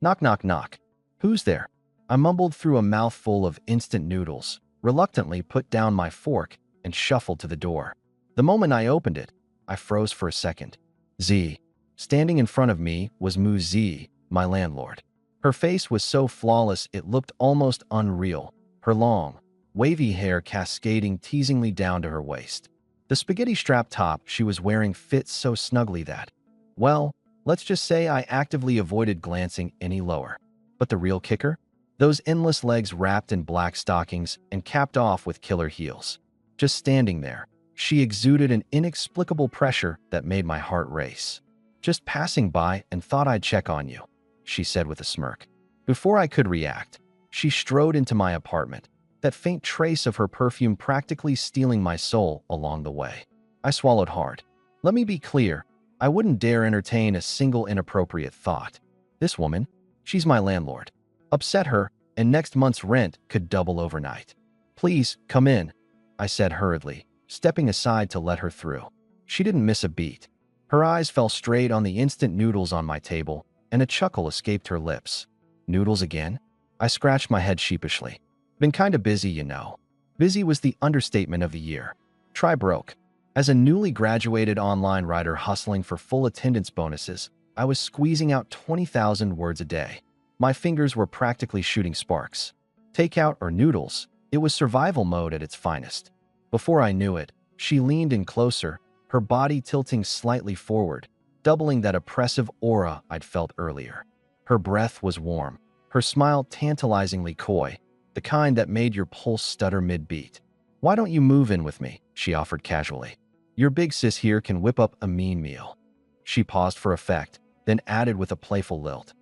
Knock, knock, knock. Who's there? I mumbled through a mouthful of instant noodles, reluctantly put down my fork, and shuffled to the door. The moment I opened it, I froze for a second. Z. Standing in front of me was Mu Z, my landlord. Her face was so flawless it looked almost unreal, her long, wavy hair cascading teasingly down to her waist. The spaghetti strap top she was wearing fit so snugly that, well, let's just say I actively avoided glancing any lower. But the real kicker? Those endless legs wrapped in black stockings and capped off with killer heels. Just standing there, she exuded an inexplicable pressure that made my heart race. "Just passing by and thought I'd check on you," she said with a smirk. Before I could react, she strode into my apartment, that faint trace of her perfume practically stealing my soul along the way. I swallowed hard. Let me be clear, I wouldn't dare entertain a single inappropriate thought. This woman, she's my landlord. Upset her, and next month's rent could double overnight. "Please, come in," I said hurriedly, stepping aside to let her through. She didn't miss a beat. Her eyes fell straight on the instant noodles on my table, and a chuckle escaped her lips. "Noodles again?" I scratched my head sheepishly. "Been kinda busy, you know." Busy was the understatement of the year. Try broke. As a newly graduated online writer hustling for full attendance bonuses, I was squeezing out 20,000 words a day. My fingers were practically shooting sparks. Takeout or noodles, it was survival mode at its finest. Before I knew it, she leaned in closer, her body tilting slightly forward, doubling that oppressive aura I'd felt earlier. Her breath was warm, her smile tantalizingly coy, the kind that made your pulse stutter mid-beat. "Why don't you move in with me?" she offered casually. "Your big sis here can whip up a mean meal." She paused for effect, then added with a playful lilt.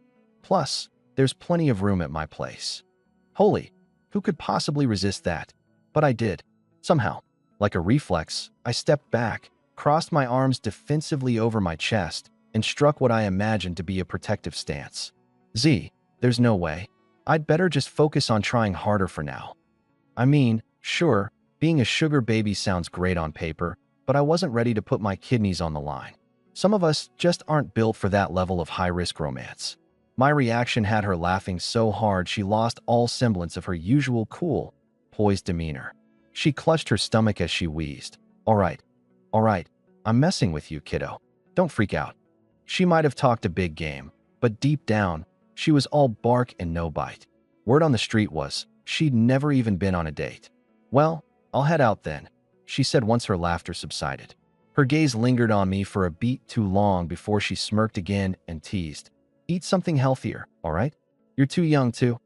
"Plus, there's plenty of room at my place." Holy, who could possibly resist that? But I did. Somehow, like a reflex, I stepped back, crossed my arms defensively over my chest, and struck what I imagined to be a protective stance. "Z, there's no way. I'd better just focus on trying harder for now." I mean, sure, being a sugar baby sounds great on paper, but I wasn't ready to put my kidneys on the line. Some of us just aren't built for that level of high-risk romance. My reaction had her laughing so hard she lost all semblance of her usual cool, poised demeanor. She clutched her stomach as she wheezed. All right, I'm messing with you, kiddo. Don't freak out." She might have talked a big game, but deep down, she was all bark and no bite. Word on the street was, she'd never even been on a date. "Well, I'll head out then," she said once her laughter subsided. Her gaze lingered on me for a beat too long before she smirked again and teased. "Eat something healthier, all right? You're too young to,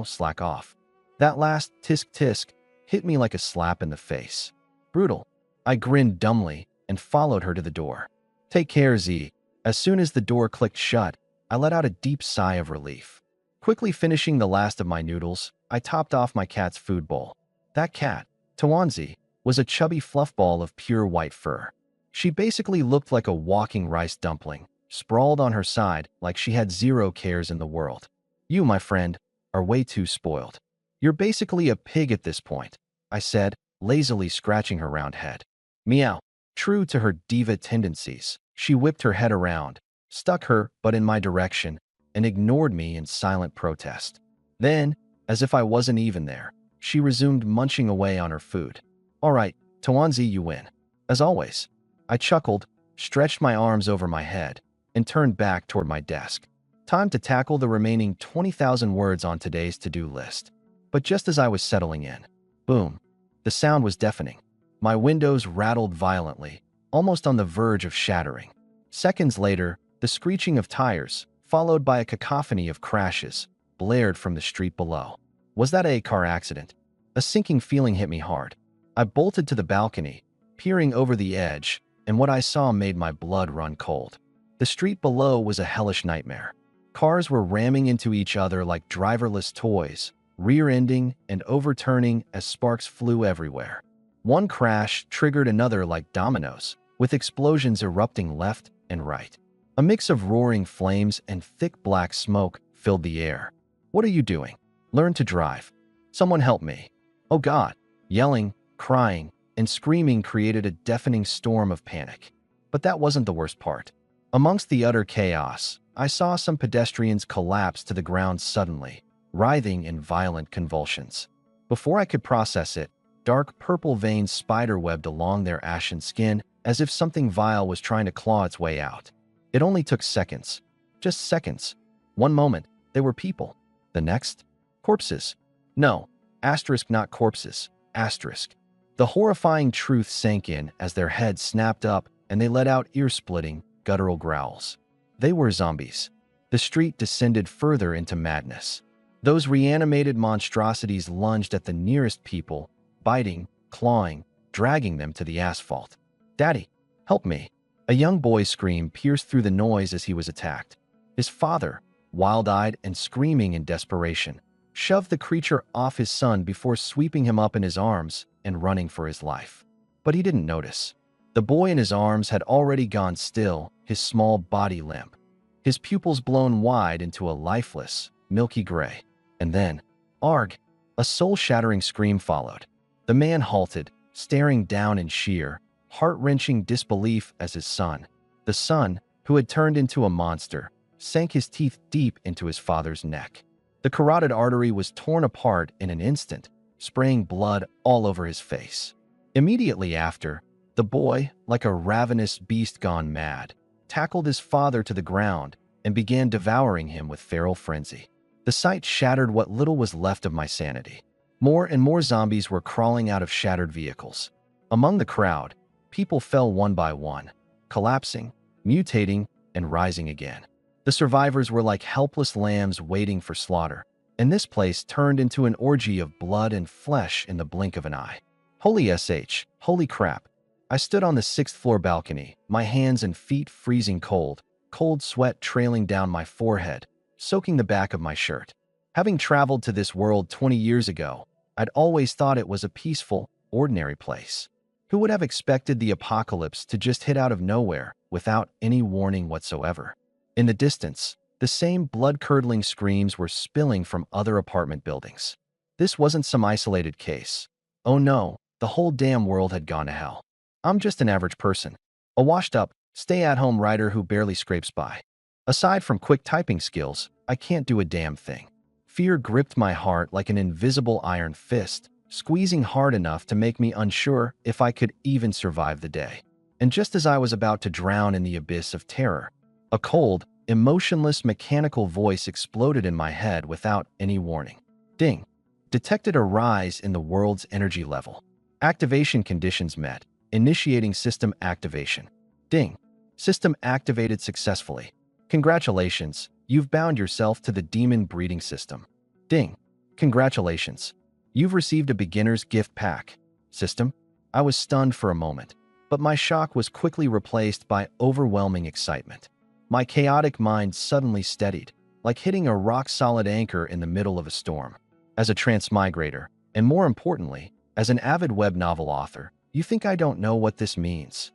slack off." That last tisk-tisk hit me like a slap in the face. Brutal. I grinned dumbly and followed her to the door. "Take care, Z." As soon as the door clicked shut, I let out a deep sigh of relief. Quickly finishing the last of my noodles, I topped off my cat's food bowl. That cat, Tawanzi, was a chubby fluff ball of pure white fur. She basically looked like a walking rice dumpling, sprawled on her side like she had zero cares in the world. "You, my friend, are way too spoiled. You're basically a pig at this point," I said, lazily scratching her round head. Meow. True to her diva tendencies, she whipped her head around, stuck her butt in my direction, and ignored me in silent protest. Then, as if I wasn't even there, she resumed munching away on her food. "All right, Tawanzi, you win. As always." I chuckled, stretched my arms over my head, and turned back toward my desk. Time to tackle the remaining 20,000 words on today's to-do list. But just as I was settling in, boom, the sound was deafening. My windows rattled violently, almost on the verge of shattering. Seconds later, the screeching of tires, followed by a cacophony of crashes, blared from the street below. Was that a car accident? A sinking feeling hit me hard. I bolted to the balcony, peering over the edge, and what I saw made my blood run cold. The street below was a hellish nightmare. Cars were ramming into each other like driverless toys, rear-ending and overturning as sparks flew everywhere. One crash triggered another like dominoes, with explosions erupting left and right. A mix of roaring flames and thick black smoke filled the air. "What are you doing? Learn to drive. Someone help me." Oh God! Yelling, crying, and screaming created a deafening storm of panic. But that wasn't the worst part. Amongst the utter chaos, I saw some pedestrians collapse to the ground suddenly, writhing in violent convulsions. Before I could process it, dark purple veins spiderwebbed along their ashen skin as if something vile was trying to claw its way out. It only took seconds. Just seconds. One moment, they were people. The next, corpses. No, asterisk not corpses, asterisk. The horrifying truth sank in as their heads snapped up and they let out ear-splitting, guttural growls. They were zombies. The street descended further into madness. Those reanimated monstrosities lunged at the nearest people, biting, clawing, dragging them to the asphalt. "Daddy, help me!" A young boy's scream pierced through the noise as he was attacked. His father, wild-eyed and screaming in desperation, shoved the creature off his son before sweeping him up in his arms and running for his life. But he didn't notice. The boy in his arms had already gone still, his small body limp, his pupils blown wide into a lifeless, milky gray. And then, arg! A soul-shattering scream followed. The man halted, staring down in sheer, heart-wrenching disbelief as his son, the son who had turned into a monster, sank his teeth deep into his father's neck. The carotid artery was torn apart in an instant, spraying blood all over his face. Immediately after, the boy, like a ravenous beast gone mad, tackled his father to the ground and began devouring him with feral frenzy. The sight shattered what little was left of my sanity. More and more zombies were crawling out of shattered vehicles. Among the crowd, people fell one by one, collapsing, mutating, and rising again. The survivors were like helpless lambs waiting for slaughter, and this place turned into an orgy of blood and flesh in the blink of an eye. Holy crap. I stood on the 6th-floor balcony, my hands and feet freezing cold, cold sweat trailing down my forehead, soaking the back of my shirt. Having traveled to this world 20 years ago, I'd always thought it was a peaceful, ordinary place. Who would have expected the apocalypse to just hit out of nowhere without any warning whatsoever? In the distance, the same blood-curdling screams were spilling from other apartment buildings. This wasn't some isolated case. Oh no, the whole damn world had gone to hell. I'm just an average person, a washed-up, stay-at-home writer who barely scrapes by. Aside from quick typing skills, I can't do a damn thing. Fear gripped my heart like an invisible iron fist, squeezing hard enough to make me unsure if I could even survive the day. And just as I was about to drown in the abyss of terror, a cold, emotionless mechanical voice exploded in my head without any warning. Ding. Detected a rise in the world's energy level. Activation conditions met. Initiating system activation. Ding. System activated successfully. Congratulations, you've bound yourself to the demon breeding system. Ding. Congratulations. You've received a beginner's gift pack. System. I was stunned for a moment, but my shock was quickly replaced by overwhelming excitement. My chaotic mind suddenly steadied, like hitting a rock-solid anchor in the middle of a storm. As a transmigrator, and more importantly, as an avid web novel author, you think I don't know what this means?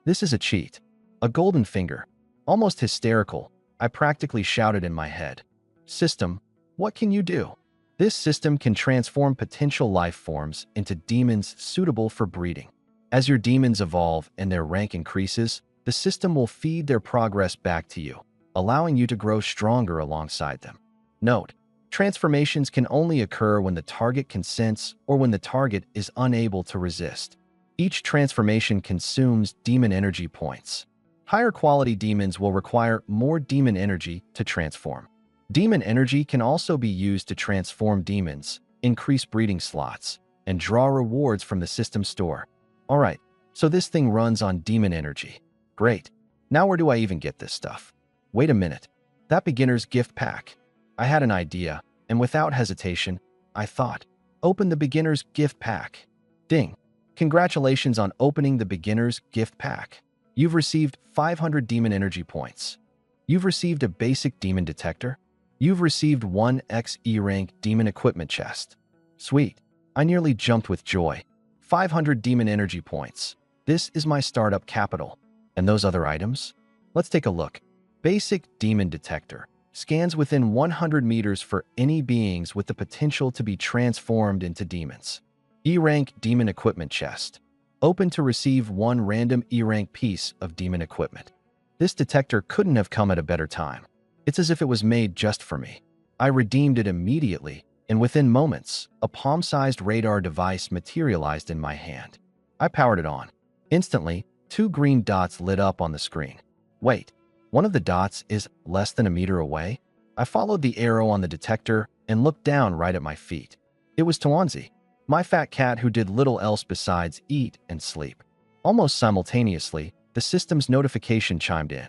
This is a cheat. A golden finger. Almost hysterical, I practically shouted in my head. System, what can you do? This system can transform potential life forms into demons suitable for breeding. As your demons evolve and their rank increases, the system will feed their progress back to you, allowing you to grow stronger alongside them. Note, transformations can only occur when the target consents or when the target is unable to resist. Each transformation consumes demon energy points. Higher quality demons will require more demon energy to transform. Demon energy can also be used to transform demons, increase breeding slots, and draw rewards from the system store. Alright, so this thing runs on demon energy. Great. Now where do I even get this stuff? Wait a minute. That beginner's gift pack. I had an idea, and without hesitation, I thought, open the beginner's gift pack. Ding. Congratulations on opening the beginner's gift pack. You've received 500 demon energy points. You've received a basic demon detector. You've received 1x E-rank demon equipment chest. Sweet. I nearly jumped with joy. 500 demon energy points. This is my startup capital. And those other items? Let's take a look. Basic demon detector. Scans within 100 meters for any beings with the potential to be transformed into demons. E-rank demon equipment chest. Open to receive one random E-rank piece of demon equipment. This detector couldn't have come at a better time. It's as if it was made just for me. I redeemed it immediately, and within moments, a palm-sized radar device materialized in my hand. I powered it on. Instantly, 2 green dots lit up on the screen. Wait, one of the dots is less than a meter away? I followed the arrow on the detector and looked down right at my feet. It was Tawanzi, my fat cat who did little else besides eat and sleep. Almost simultaneously, the system's notification chimed in.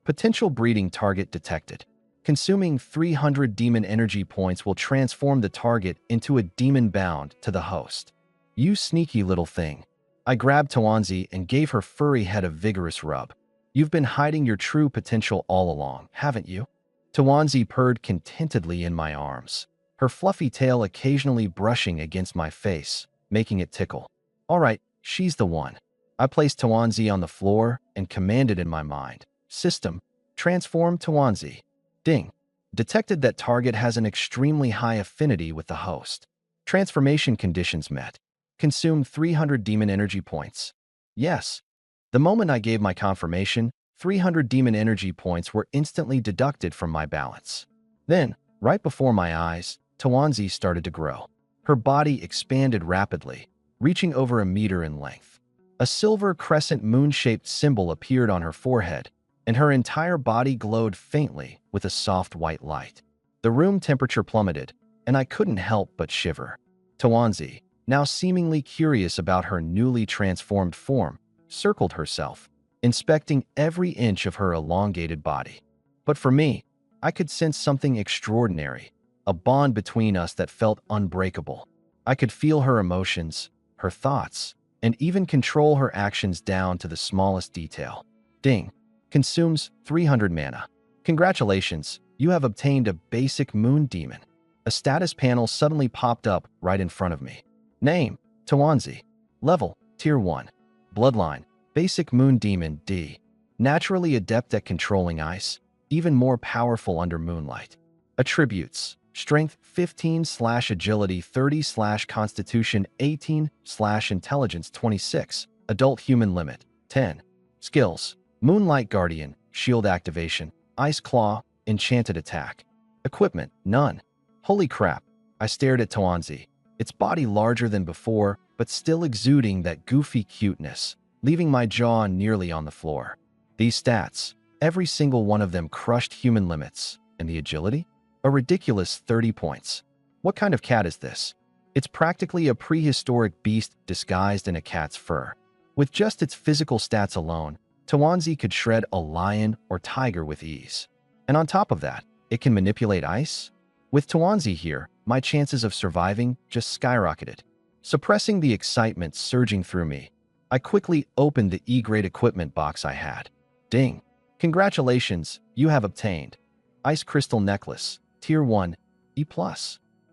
Potential breeding target detected. Consuming 300 demon energy points will transform the target into a demon bound to the host. You sneaky little thing. I grabbed Tawanzi and gave her furry head a vigorous rub. You've been hiding your true potential all along, haven't you? Tawanzi purred contentedly in my arms, her fluffy tail occasionally brushing against my face, making it tickle. All right, she's the one. I placed Tawanzi on the floor and commanded in my mind. System, transform Tawanzi. Ding. Detected that target has an extremely high affinity with the host. Transformation conditions met. Consume 300 demon energy points. Yes. The moment I gave my confirmation, 300 demon energy points were instantly deducted from my balance. Then, right before my eyes, Tawanzi started to grow. Her body expanded rapidly, reaching over a meter in length. A silver crescent moon-shaped symbol appeared on her forehead, and her entire body glowed faintly with a soft white light. The room temperature plummeted, and I couldn't help but shiver. Tawanzi, now seemingly curious about her newly transformed form, circled herself, inspecting every inch of her elongated body. But for me, I could sense something extraordinary, a bond between us that felt unbreakable. I could feel her emotions, her thoughts, and even control her actions down to the smallest detail. Ding. Consumes 300 mana. Congratulations, you have obtained a basic moon demon. A status panel suddenly popped up right in front of me. Name, Tawanzi. Level, Tier 1. Bloodline, Basic Moon Demon D. Naturally adept at controlling ice, even more powerful under moonlight. Attributes, Strength 15/Agility 30/Constitution 18/Intelligence 26. Adult Human Limit, 10. Skills, Moonlight Guardian, Shield Activation, Ice Claw, Enchanted Attack. Equipment, none. Holy crap, I stared at Tawanzi, its body larger than before, but still exuding that goofy cuteness, leaving my jaw nearly on the floor. These stats, every single one of them crushed human limits, and the agility? A ridiculous 30 points. What kind of cat is this? It's practically a prehistoric beast disguised in a cat's fur. With just its physical stats alone, Tawanzi could shred a lion or tiger with ease. And on top of that, it can manipulate ice? With Tawanzi here, my chances of surviving just skyrocketed. Suppressing the excitement surging through me, I quickly opened the E-grade equipment box I had. Ding! Congratulations, you have obtained Ice Crystal Necklace, Tier 1, E+.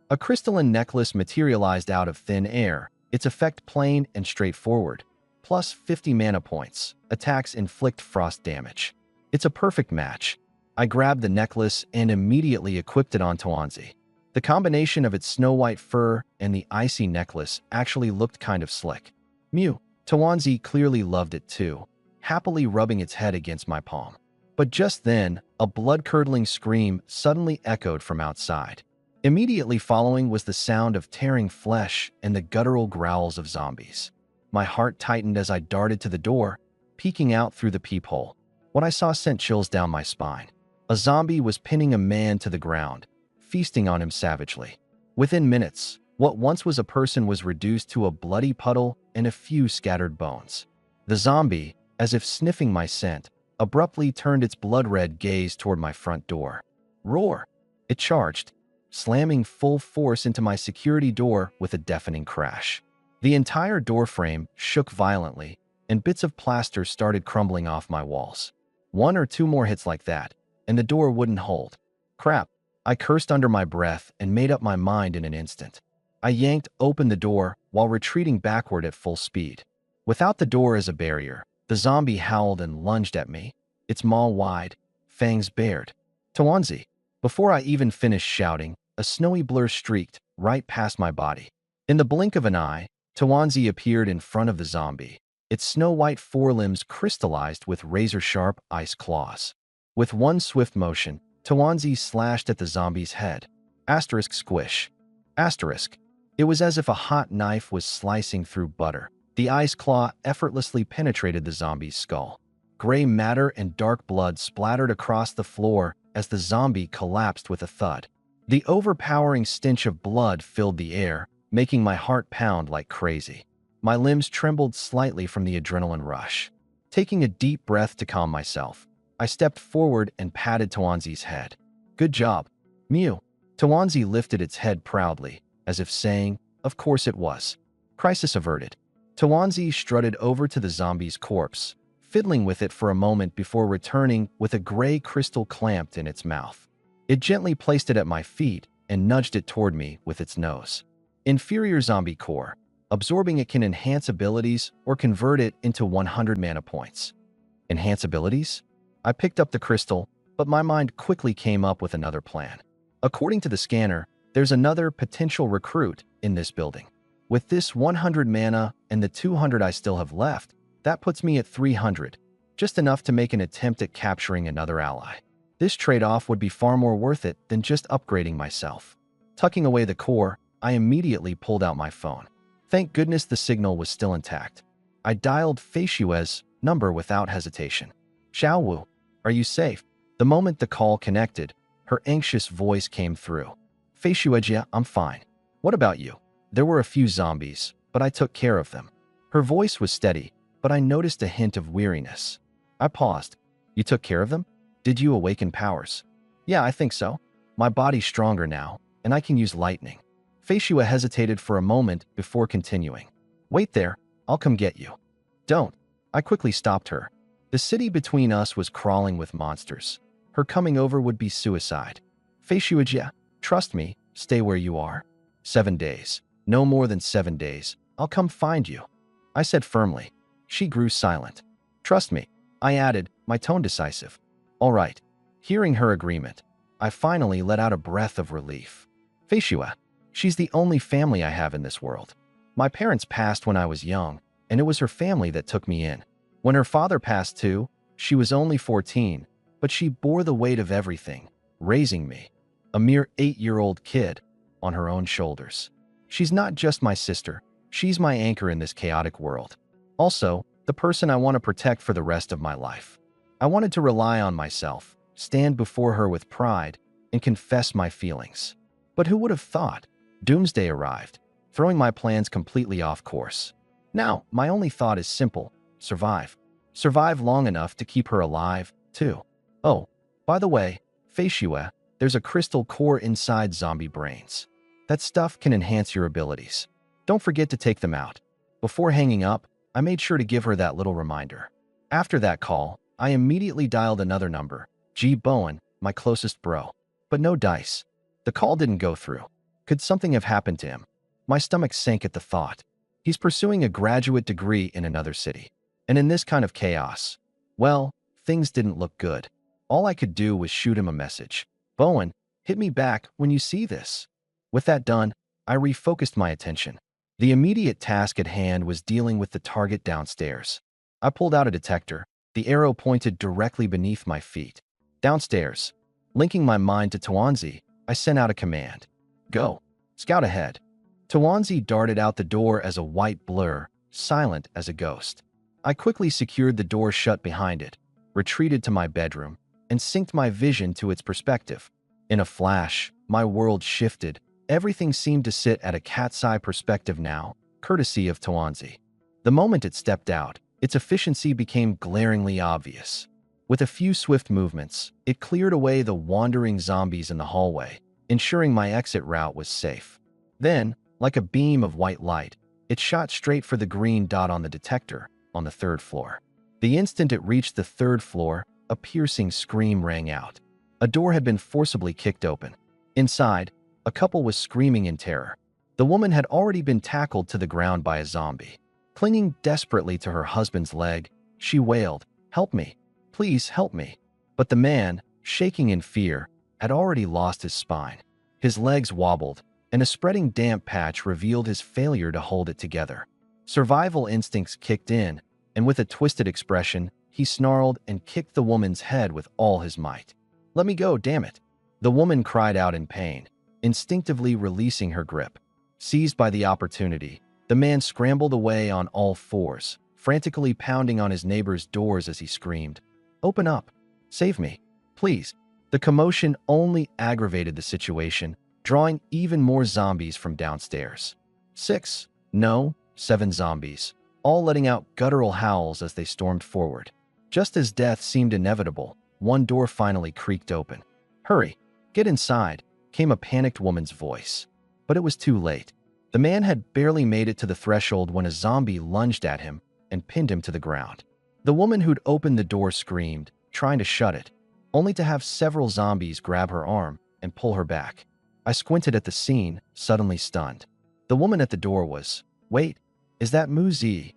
A crystalline necklace materialized out of thin air, its effect plain and straightforward. Plus 50 mana points. Attacks inflict frost damage. It's a perfect match. I grabbed the necklace and immediately equipped it on Tawanzi. The combination of its snow-white fur and the icy necklace actually looked kind of slick. Mew. Tawanzi clearly loved it too, happily rubbing its head against my palm. But just then, a blood-curdling scream suddenly echoed from outside. Immediately following was the sound of tearing flesh and the guttural growls of zombies. My heart tightened as I darted to the door, peeking out through the peephole. What I saw sent chills down my spine. A zombie was pinning a man to the ground, feasting on him savagely. Within minutes, what once was a person was reduced to a bloody puddle and a few scattered bones. The zombie, as if sniffing my scent, abruptly turned its blood-red gaze toward my front door. Roar! It charged, slamming full force into my security door with a deafening crash. The entire doorframe shook violently, and bits of plaster started crumbling off my walls. 1 or 2 more hits like that, and the door wouldn't hold. Crap, I cursed under my breath and made up my mind in an instant. I yanked open the door while retreating backward at full speed. Without the door as a barrier, the zombie howled and lunged at me, its maw wide, fangs bared. Tawanzi. Before I even finished shouting, a snowy blur streaked right past my body. In the blink of an eye, Tawanzi appeared in front of the zombie, its snow-white forelimbs crystallized with razor-sharp ice claws. With one swift motion, Tawanzi slashed at the zombie's head. Asterisk squish. Asterisk. It was as if a hot knife was slicing through butter. The ice claw effortlessly penetrated the zombie's skull. Gray matter and dark blood splattered across the floor as the zombie collapsed with a thud. The overpowering stench of blood filled the air, making my heart pound like crazy. My limbs trembled slightly from the adrenaline rush. Taking a deep breath to calm myself, I stepped forward and patted Tawanzi's head. Good job. Mew. Tawanzi lifted its head proudly, as if saying, of course it was. Crisis averted. Tawanzi strutted over to the zombie's corpse, fiddling with it for a moment before returning with a gray crystal clamped in its mouth. It gently placed it at my feet and nudged it toward me with its nose. Inferior zombie core. Absorbing it can enhance abilities or convert it into 100 mana points. Enhance abilities? I picked up the crystal, but my mind quickly came up with another plan. According to the scanner, there's another potential recruit in this building. With this 100 mana and the 200 I still have left, that puts me at 300, just enough to make an attempt at capturing another ally. This trade-off would be far more worth it than just upgrading myself. Tucking away the core, I immediately pulled out my phone. Thank goodness the signal was still intact. I dialed Fei Xue's number without hesitation. Xiaowu, are you safe? The moment the call connected, her anxious voice came through. Fei Xue, I'm fine. What about you? There were a few zombies, but I took care of them. Her voice was steady, but I noticed a hint of weariness. I paused. You took care of them? Did you awaken powers? Yeah, I think so. My body's stronger now, and I can use lightning. Fei Xue hesitated for a moment before continuing. Wait there, I'll come get you. Don't. I quickly stopped her. The city between us was crawling with monsters. Her coming over would be suicide. Fei Xue, trust me, stay where you are. 7 days. No more than 7 days. I'll come find you. I said firmly. She grew silent. Trust me, I added, my tone decisive. All right. Hearing her agreement, I finally let out a breath of relief. Fei Xue, she's the only family I have in this world. My parents passed when I was young, and it was her family that took me in. When her father passed too, she was only 14, but she bore the weight of everything, raising me, a mere 8-year-old kid, on her own shoulders. She's not just my sister, she's my anchor in this chaotic world. Also, the person I want to protect for the rest of my life. I wanted to rely on myself, stand before her with pride, and confess my feelings. But who would have thought? Doomsday arrived, throwing my plans completely off course. Now, my only thought is simple: survive. Survive long enough to keep her alive, too. Oh, by the way, Fei Xue, there's a crystal core inside zombie brains. That stuff can enhance your abilities. Don't forget to take them out. Before hanging up, I made sure to give her that little reminder. After that call, I immediately dialed another number, G. Bowen, my closest bro. But no dice. The call didn't go through. Could something have happened to him? My stomach sank at the thought. He's pursuing a graduate degree in another city. And in this kind of chaos, well, things didn't look good. All I could do was shoot him a message. Bowen, hit me back when you see this. With that done, I refocused my attention. The immediate task at hand was dealing with the target downstairs. I pulled out a detector. The arrow pointed directly beneath my feet. Downstairs. Linking my mind to Tawanzi, I sent out a command. Go. Scout ahead. Tawanzi darted out the door as a white blur, silent as a ghost. I quickly secured the door shut behind it, retreated to my bedroom, and synced my vision to its perspective. In a flash, my world shifted. Everything seemed to sit at a cat's eye perspective now, courtesy of Tawanzi. The moment it stepped out, its efficiency became glaringly obvious. With a few swift movements, it cleared away the wandering zombies in the hallway, ensuring my exit route was safe. Then, like a beam of white light, it shot straight for the green dot on the detector on the 3rd floor. The instant it reached the 3rd floor, a piercing scream rang out. A door had been forcibly kicked open. Inside, a couple was screaming in terror. The woman had already been tackled to the ground by a zombie. Clinging desperately to her husband's leg, she wailed, "Help me! Please help me!" But the man, shaking in fear, had already lost his spine. His legs wobbled, and a spreading damp patch revealed his failure to hold it together. Survival instincts kicked in, and with a twisted expression, he snarled and kicked the woman's head with all his might. Let me go, damn it. The woman cried out in pain, instinctively releasing her grip. Seized by the opportunity, the man scrambled away on all fours, frantically pounding on his neighbor's doors as he screamed, "Open up! Save me! Please!" The commotion only aggravated the situation, drawing even more zombies from downstairs. 6, no, 7 zombies, all letting out guttural howls as they stormed forward. Just as death seemed inevitable, one door finally creaked open. "Hurry! Get inside!" came a panicked woman's voice. But it was too late. The man had barely made it to the threshold when a zombie lunged at him and pinned him to the ground. The woman who'd opened the door screamed, trying to shut it, only to have several zombies grab her arm and pull her back. I squinted at the scene, suddenly stunned. The woman at the door was, "Wait, is that Muzi?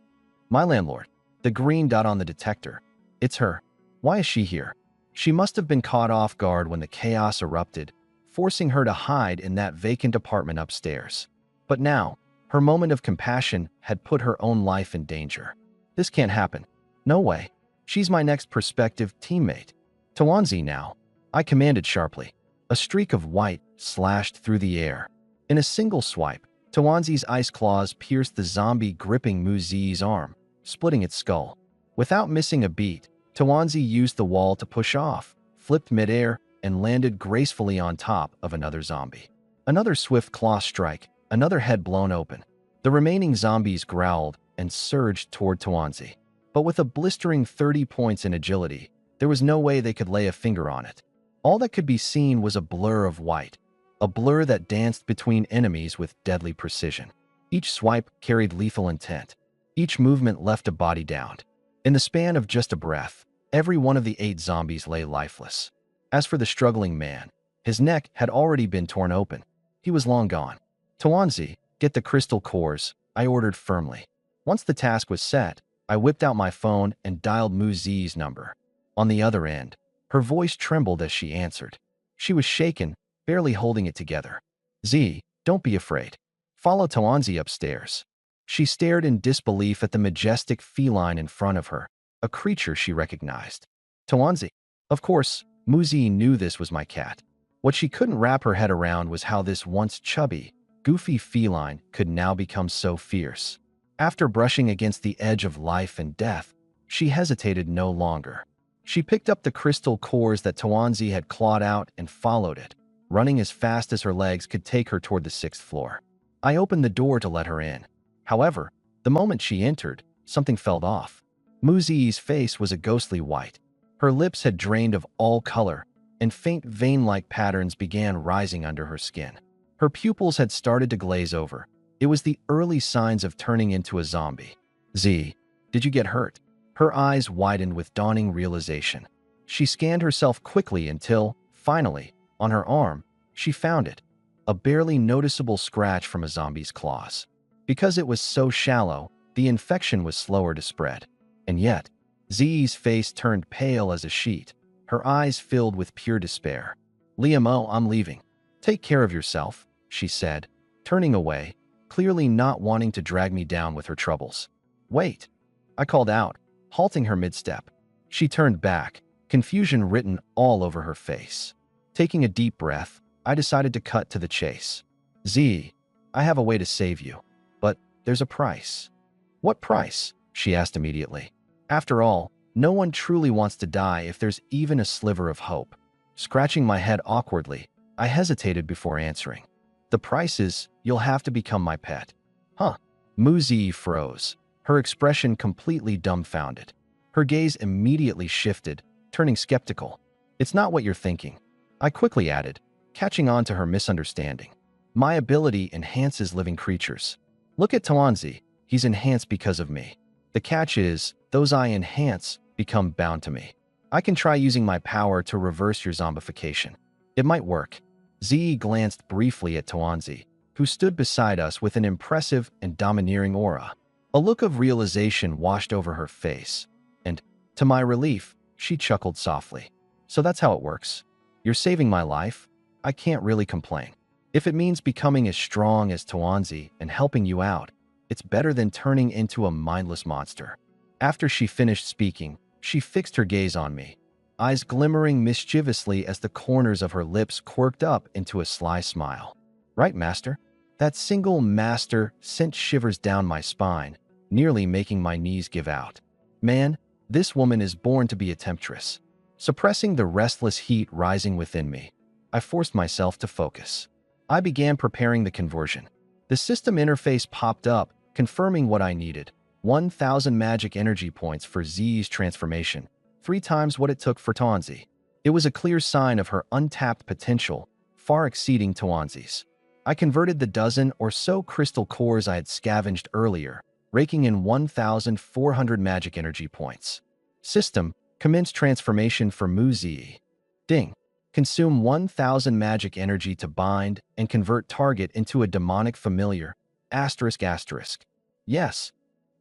My landlord." The green dot on the detector. "It's her. Why is she here?" She must have been caught off guard when the chaos erupted, forcing her to hide in that vacant apartment upstairs. But now, her moment of compassion had put her own life in danger. "This can't happen. No way. She's my next prospective teammate. Tawanzi now," I commanded sharply. A streak of white slashed through the air. In a single swipe, Tawanzi's ice claws pierced the zombie gripping Muzi's arm, splitting its skull. Without missing a beat, Tawanzi used the wall to push off, flipped midair, and landed gracefully on top of another zombie. Another swift claw strike, another head blown open. The remaining zombies growled and surged toward Tawanzi. But with a blistering 30 points in agility, there was no way they could lay a finger on it. All that could be seen was a blur of white, a blur that danced between enemies with deadly precision. Each swipe carried lethal intent. Each movement left a body downed. In the span of just a breath, every one of the 8 zombies lay lifeless. As for the struggling man, his neck had already been torn open. He was long gone. "Tawanzi, get the crystal cores," I ordered firmly. Once the task was set, I whipped out my phone and dialed Muzi's number. On the other end, her voice trembled as she answered. She was shaken, barely holding it together. "Z, don't be afraid. Follow Tawanzi upstairs." She stared in disbelief at the majestic feline in front of her, a creature she recognized. "Tawanzi?" Of course, Muzi knew this was my cat. What she couldn't wrap her head around was how this once chubby, goofy feline could now become so fierce. After brushing against the edge of life and death, she hesitated no longer. She picked up the crystal cores that Tawanzi had clawed out and followed it, running as fast as her legs could take her toward the 6th floor. I opened the door to let her in. However, the moment she entered, something felt off. Muzi's face was a ghostly white. Her lips had drained of all color, and faint vein-like patterns began rising under her skin. Her pupils had started to glaze over. It was the early signs of turning into a zombie. "Z, did you get hurt?" Her eyes widened with dawning realization. She scanned herself quickly until, finally, on her arm, she found it, a barely noticeable scratch from a zombie's claws. Because it was so shallow, the infection was slower to spread. And yet, Z's face turned pale as a sheet, her eyes filled with pure despair. "Liam, I'm leaving. Take care of yourself," she said, turning away, clearly not wanting to drag me down with her troubles. "Wait," I called out, halting her mid-step. She turned back, confusion written all over her face. Taking a deep breath, I decided to cut to the chase. "Z, I have a way to save you, but there's a price." "What price?" she asked immediately. After all, no one truly wants to die if there's even a sliver of hope. Scratching my head awkwardly, I hesitated before answering. "The price is, you'll have to become my pet." "Huh?" Muzi froze, her expression completely dumbfounded. Her gaze immediately shifted, turning skeptical. "It's not what you're thinking," I quickly added, catching on to her misunderstanding. "My ability enhances living creatures. Look at Tawanzi, he's enhanced because of me. The catch is, those I enhance become bound to me. I can try using my power to reverse your zombification. It might work." Z glanced briefly at Tawanzi, who stood beside us with an impressive and domineering aura. A look of realization washed over her face, and, to my relief, she chuckled softly. "So that's how it works. You're saving my life. I can't really complain. If it means becoming as strong as Tawanzi and helping you out, it's better than turning into a mindless monster." After she finished speaking, she fixed her gaze on me. eyes glimmering mischievously as the corners of her lips quirked up into a sly smile. Right, master? That single master sent shivers down my spine, nearly making my knees give out. Man, this woman is born to be a temptress. Suppressing the restless heat rising within me, I forced myself to focus. I began preparing the conversion. The system interface popped up, confirming what I needed. 1,000 magic energy points for Z's transformation, 3 times what it took for Tawanzi. It was a clear sign of her untapped potential, far exceeding Tawanzi's. I converted the dozen or so crystal cores I had scavenged earlier, raking in 1,400 magic energy points. System, commence transformation for Muzi. Ding. Consume 1,000 magic energy to bind and convert target into a demonic familiar. Asterisk asterisk. Yes.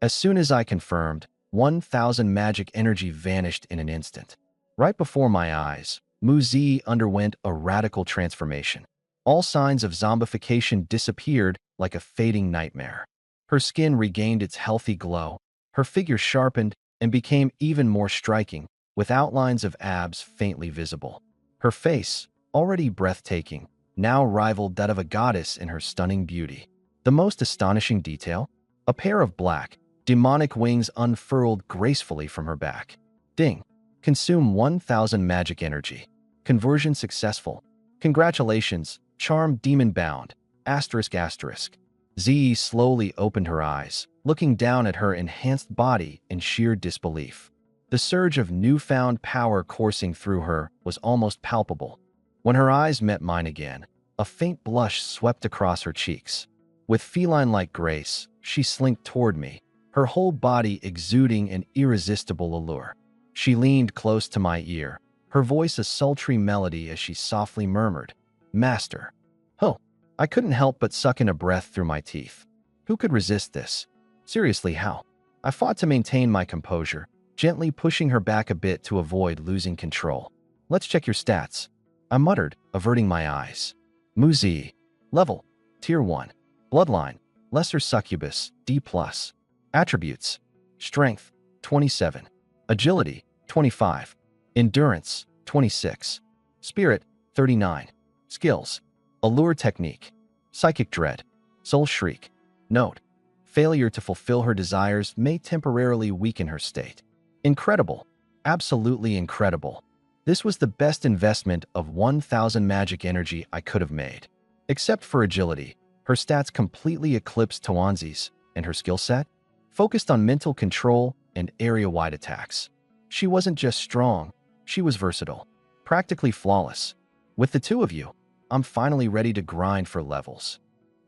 As soon as I confirmed, 1,000 magic energy vanished in an instant. Right before my eyes, Muzi underwent a radical transformation. All signs of zombification disappeared like a fading nightmare. Her skin regained its healthy glow, her figure sharpened and became even more striking, with outlines of abs faintly visible. Her face, already breathtaking, now rivaled that of a goddess in her stunning beauty. The most astonishing detail? A pair of black, demonic wings unfurled gracefully from her back. Ding. Consume 1,000 magic energy. Conversion successful. Congratulations, charmed demon bound. Asterisk asterisk. Z slowly opened her eyes, looking down at her enhanced body in sheer disbelief. The surge of newfound power coursing through her was almost palpable. When her eyes met mine again, a faint blush swept across her cheeks. With feline-like grace, she slinked toward me, her whole body exuding an irresistible allure. She leaned close to my ear, her voice a sultry melody as she softly murmured, "Master." Oh, I couldn't help but suck in a breath through my teeth. Who could resist this? Seriously, how? I fought to maintain my composure, gently pushing her back a bit to avoid losing control. Let's check your stats, I muttered, averting my eyes. Muzi. Level. Tier 1. Bloodline. Lesser Succubus, D+. Attributes. Strength, 27. Agility, 25. Endurance, 26. Spirit, 39. Skills. Allure Technique. Psychic Dread. Soul Shriek. Note: failure to fulfill her desires may temporarily weaken her state. Incredible. Absolutely incredible. This was the best investment of 1,000 magic energy I could have made. Except for agility, her stats completely eclipsed Tawanzi's, and her skill set focused on mental control and area-wide attacks. She wasn't just strong, she was versatile, practically flawless. With the two of you, I'm finally ready to grind for levels,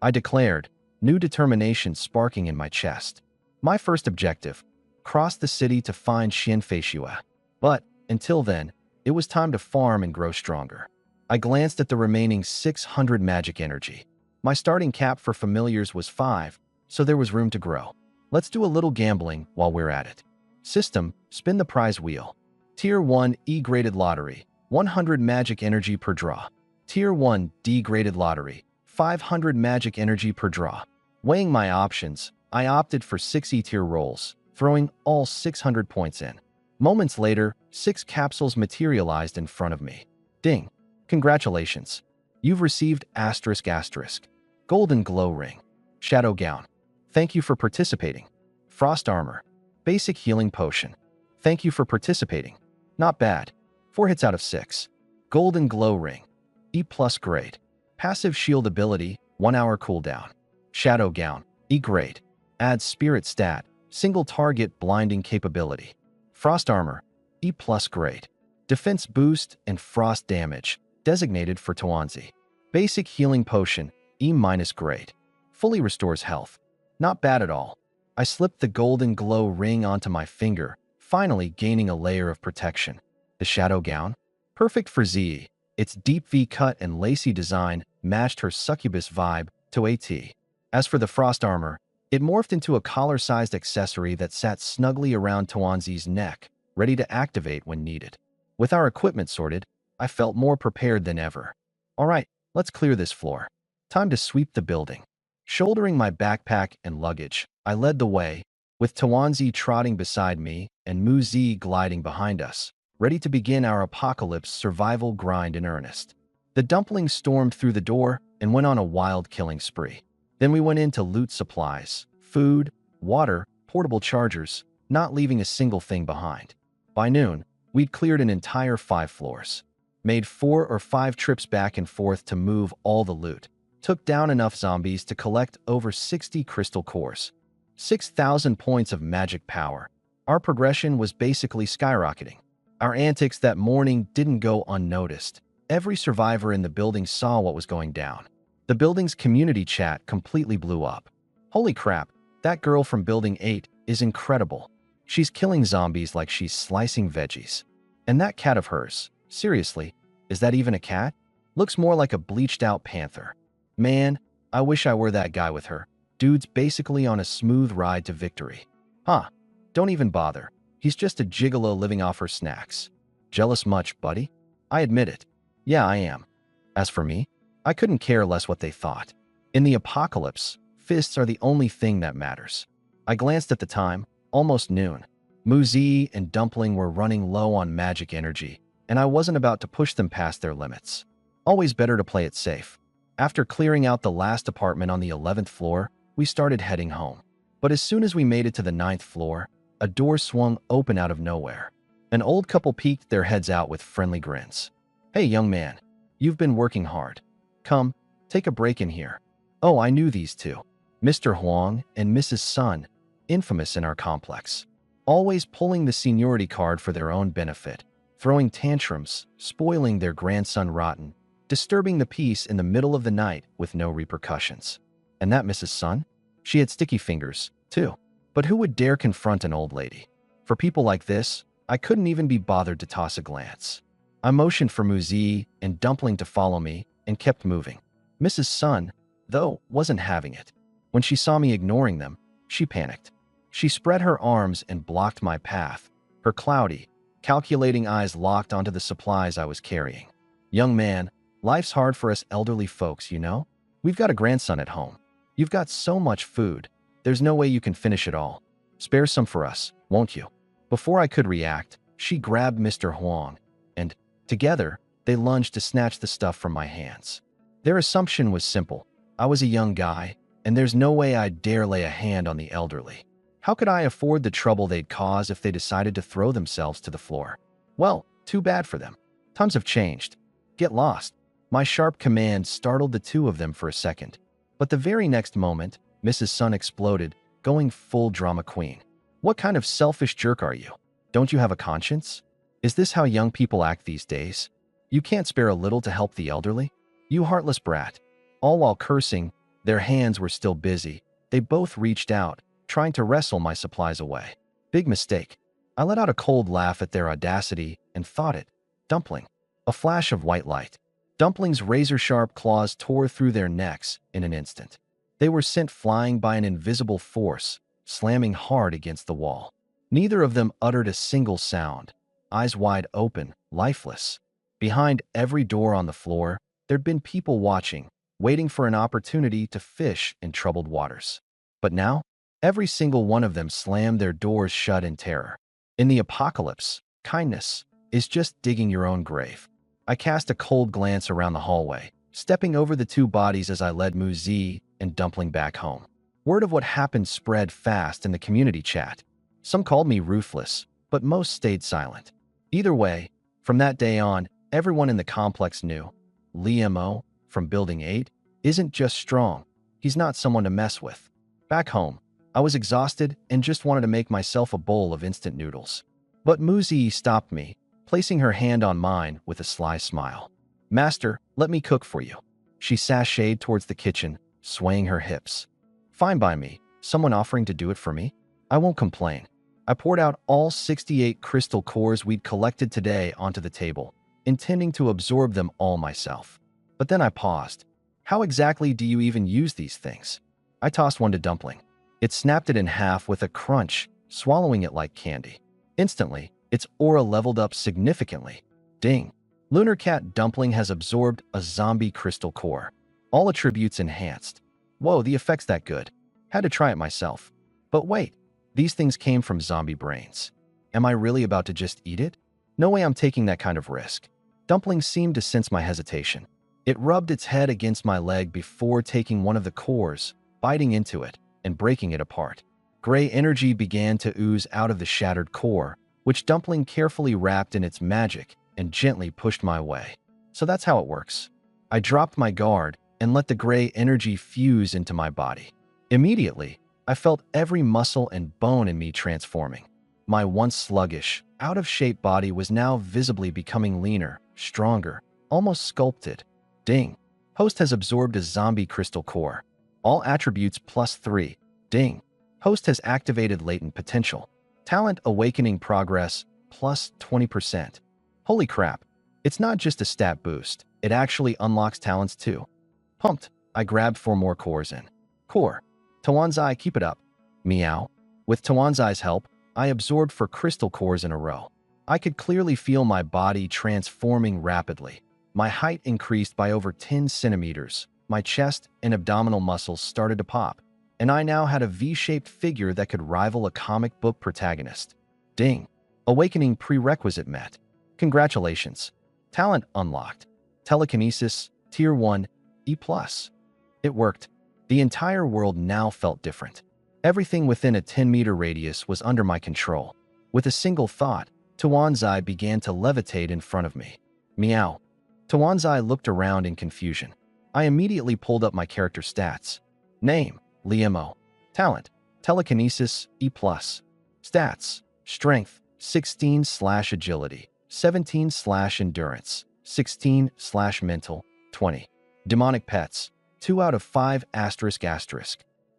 I declared, new determination sparking in my chest. My first objective: cross the city to find Xianfei. But, until then, it was time to farm and grow stronger. I glanced at the remaining 600 magic energy. My starting cap for familiars was 5, so there was room to grow. Let's do a little gambling while we're at it. System, spin the prize wheel. Tier 1 E-graded lottery, 100 magic energy per draw. Tier 1 D-graded lottery, 500 magic energy per draw. Weighing my options, I opted for 6 E-tier rolls, throwing all 600 points in. Moments later, 6 capsules materialized in front of me. Ding. Congratulations. You've received asterisk asterisk. Golden glow ring. Shadow gown. Thank you for participating. Frost armor. Basic healing potion. Thank you for participating. Not bad. 4 hits out of 6. Golden glow ring. E+ grade. Passive shield ability, 1 hour cooldown. Shadow gown. E grade. Adds spirit stat, single target blinding capability. Frost armor. E+ grade. Defense boost and frost damage, designated for Tawanzi. Basic healing potion, E- grade. Fully restores health. Not bad at all. I slipped the golden glow ring onto my finger, finally gaining a layer of protection. The shadow gown? Perfect for Z. Its deep V-cut and lacy design matched her succubus vibe to a T. As for the frost armor, it morphed into a collar-sized accessory that sat snugly around Tawanzi's neck, ready to activate when needed. With our equipment sorted, I felt more prepared than ever. All right, let's clear this floor. Time to sweep the building. Shouldering my backpack and luggage, I led the way, with Tawanzi trotting beside me and Muzi gliding behind us. ready to begin our apocalypse survival grind in earnest. The dumplings stormed through the door and went on a wild killing spree. Then we went in to loot supplies, food, water, portable chargers, not leaving a single thing behind. By noon, we'd cleared an entire 5 floors, made 4 or 5 trips back and forth to move all the loot, took down enough zombies to collect over 60 crystal cores, 6,000 points of magic power. Our progression was basically skyrocketing. Our antics that morning didn't go unnoticed. Every survivor in the building saw what was going down. The building's community chat completely blew up. Holy crap, that girl from Building 8 is incredible. She's killing zombies like she's slicing veggies. And that cat of hers, seriously, is that even a cat? Looks more like a bleached-out panther. Man, I wish I were that guy with her. Dude's basically on a smooth ride to victory. Huh, don't even bother. He's just a gigolo living off her snacks. Jealous much, buddy? I admit it. Yeah, I am. As for me, I couldn't care less what they thought. In the apocalypse, fists are the only thing that matters. I glanced at the time, almost noon. Muzi and Dumpling were running low on magic energy, and I wasn't about to push them past their limits. Always better to play it safe. After clearing out the last apartment on the 11th floor, we started heading home. But as soon as we made it to the 9th floor, a door swung open out of nowhere. An old couple peeked their heads out with friendly grins. Hey, young man, you've been working hard. Come, take a break in here. Oh, I knew these two. Mr. Huang and Mrs. Sun, infamous in our complex. Always pulling the seniority card for their own benefit, throwing tantrums, spoiling their grandson rotten, disturbing the peace in the middle of the night with no repercussions. And that Mrs. Sun? She had sticky fingers, too. But who would dare confront an old lady? For people like this, I couldn't even be bothered to toss a glance. I motioned for Muzi and Dumpling to follow me and kept moving. Mrs. Sun, though, wasn't having it. When she saw me ignoring them, she panicked. She spread her arms and blocked my path, her cloudy, calculating eyes locked onto the supplies I was carrying. Young man, life's hard for us elderly folks, you know? We've got a grandson at home. You've got so much food. There's no way you can finish it all. Spare some for us, won't you? Before I could react, she grabbed Mr. Huang, and, together, they lunged to snatch the stuff from my hands. Their assumption was simple. I was a young guy, and there's no way I'd dare lay a hand on the elderly. How could I afford the trouble they'd cause if they decided to throw themselves to the floor? Well, too bad for them. Times have changed. Get lost. My sharp command startled the two of them for a second. But the very next moment, Mrs. Sun exploded, going full drama queen. What kind of selfish jerk are you? Don't you have a conscience? Is this how young people act these days? You can't spare a little to help the elderly? You heartless brat. All while cursing, their hands were still busy. They both reached out, trying to wrestle my supplies away. Big mistake. I let out a cold laugh at their audacity and thought it. Dumpling. A flash of white light. Dumpling's razor-sharp claws tore through their necks in an instant. They were sent flying by an invisible force, slamming hard against the wall. Neither of them uttered a single sound, eyes wide open, lifeless. Behind every door on the floor, there'd been people watching, waiting for an opportunity to fish in troubled waters. But now, every single one of them slammed their doors shut in terror. In the apocalypse, kindness is just digging your own grave. I cast a cold glance around the hallway, stepping over the two bodies as I led Muzi and Dumpling back home. Word of what happened spread fast in the community chat. Some called me ruthless, but most stayed silent. Either way, from that day on, everyone in the complex knew Liam from Building 8 isn't just strong, he's not someone to mess with. Back home, I was exhausted and just wanted to make myself a bowl of instant noodles. But Muzi stopped me, placing her hand on mine with a sly smile. Master, let me cook for you. She sashayed towards the kitchen, swaying her hips. Fine by me, someone offering to do it for me? I won't complain. I poured out all 68 crystal cores we'd collected today onto the table, intending to absorb them all myself. But then I paused. How exactly do you even use these things? I tossed one to Dumpling. It snapped it in half with a crunch, swallowing it like candy. Instantly, its aura leveled up significantly. Ding. Lunar Cat Dumpling has absorbed a zombie crystal core. All attributes enhanced. Whoa, the effect's that good. Had to try it myself. But wait, these things came from zombie brains. Am I really about to just eat it? No way I'm taking that kind of risk. Dumpling seemed to sense my hesitation. It rubbed its head against my leg before taking one of the cores, biting into it, and breaking it apart. Gray energy began to ooze out of the shattered core, which Dumpling carefully wrapped in its magic and gently pushed my way. So that's how it works. I dropped my guard and let the gray energy fuse into my body. Immediately, I felt every muscle and bone in me transforming. My once sluggish, out-of-shape body was now visibly becoming leaner, stronger, almost sculpted. Ding. Host has absorbed a zombie crystal core. All attributes +3. Ding. Host has activated latent potential. Talent awakening progress +20%. Holy crap. It's not just a stat boost. It actually unlocks talents too. Pumped, I grabbed 4 more cores in. Core. Tawanzai, keep it up. Meow. With Tawanzai's help, I absorbed 4 crystal cores in a row. I could clearly feel my body transforming rapidly. My height increased by over 10 centimeters. My chest and abdominal muscles started to pop, and I now had a V-shaped figure that could rival a comic book protagonist. Ding. Awakening prerequisite met. Congratulations. Talent unlocked. Telekinesis, Tier 1, E+. It worked. The entire world now felt different. Everything within a 10-meter radius was under my control. With a single thought, Tawanzai began to levitate in front of me. Meow. Tawanzai looked around in confusion. I immediately pulled up my character stats. Name, Liemo. Talent, Telekinesis, E+. Stats, Strength, 16/Agility, 17/Endurance, 16/Mental, 20. Demonic Pets, 2 out of 5 ***.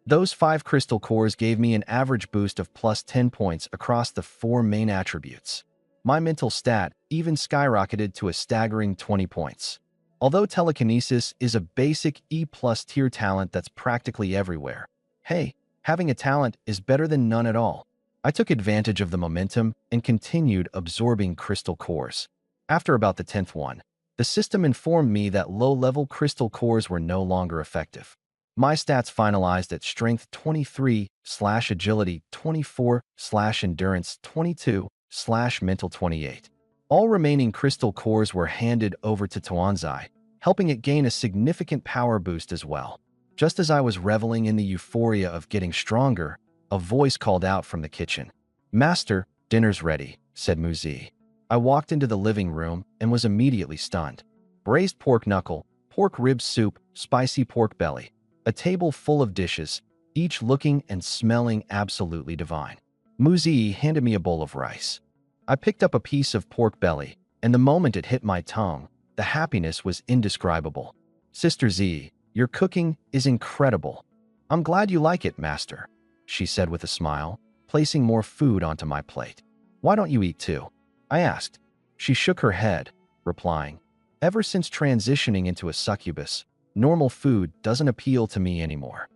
Those 5 crystal cores gave me an average boost of +10 points across the 4 main attributes. My mental stat even skyrocketed to a staggering 20 points. Although telekinesis is a basic E+ tier talent that's practically everywhere, hey, having a talent is better than none at all. I took advantage of the momentum and continued absorbing crystal cores. After about the 10th one, the system informed me that low-level crystal cores were no longer effective. My stats finalized at Strength 23/Agility 24/Endurance 22/Mental 28. All remaining crystal cores were handed over to Tawanzai, helping it gain a significant power boost as well. Just as I was reveling in the euphoria of getting stronger, a voice called out from the kitchen. "Master, dinner's ready," said Muzi. I walked into the living room and was immediately stunned. Braised pork knuckle, pork rib soup, spicy pork belly. A table full of dishes, each looking and smelling absolutely divine. Muzi handed me a bowl of rice. I picked up a piece of pork belly, and the moment it hit my tongue, the happiness was indescribable. "Sister Z, your cooking is incredible. I'm glad you like it, Master," she said with a smile, placing more food onto my plate. "Why don't you eat too?" I asked. She shook her head, replying, "Ever since transitioning into a succubus, normal food doesn't appeal to me anymore."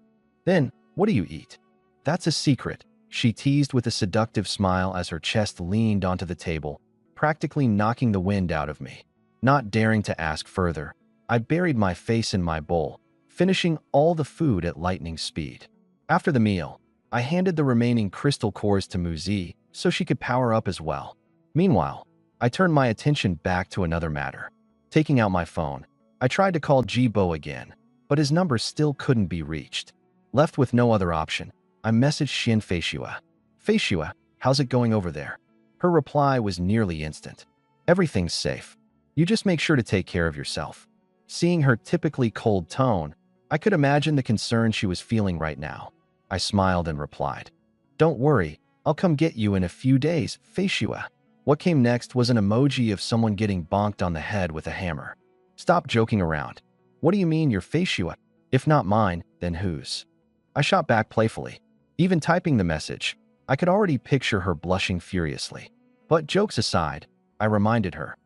"Then, what do you eat?" "That's a secret," she teased with a seductive smile as her chest leaned onto the table, practically knocking the wind out of me. Not daring to ask further, I buried my face in my bowl, finishing all the food at lightning speed. After the meal, I handed the remaining crystal cores to Muzi so she could power up as well. Meanwhile, I turned my attention back to another matter. Taking out my phone, I tried to call Jibo again, but his number still couldn't be reached. Left with no other option, I messaged Shin Feishua. "Feishua, how's it going over there?" Her reply was nearly instant. "Everything's safe. You just make sure to take care of yourself." Seeing her typically cold tone, I could imagine the concern she was feeling right now. I smiled and replied, "Don't worry, I'll come get you in a few days, Feishua." What came next was an emoji of someone getting bonked on the head with a hammer. "Stop joking around. What do you mean you're Feishua? If not mine, then whose?" I shot back playfully. Even typing the message, I could already picture her blushing furiously. But jokes aside, I reminded her,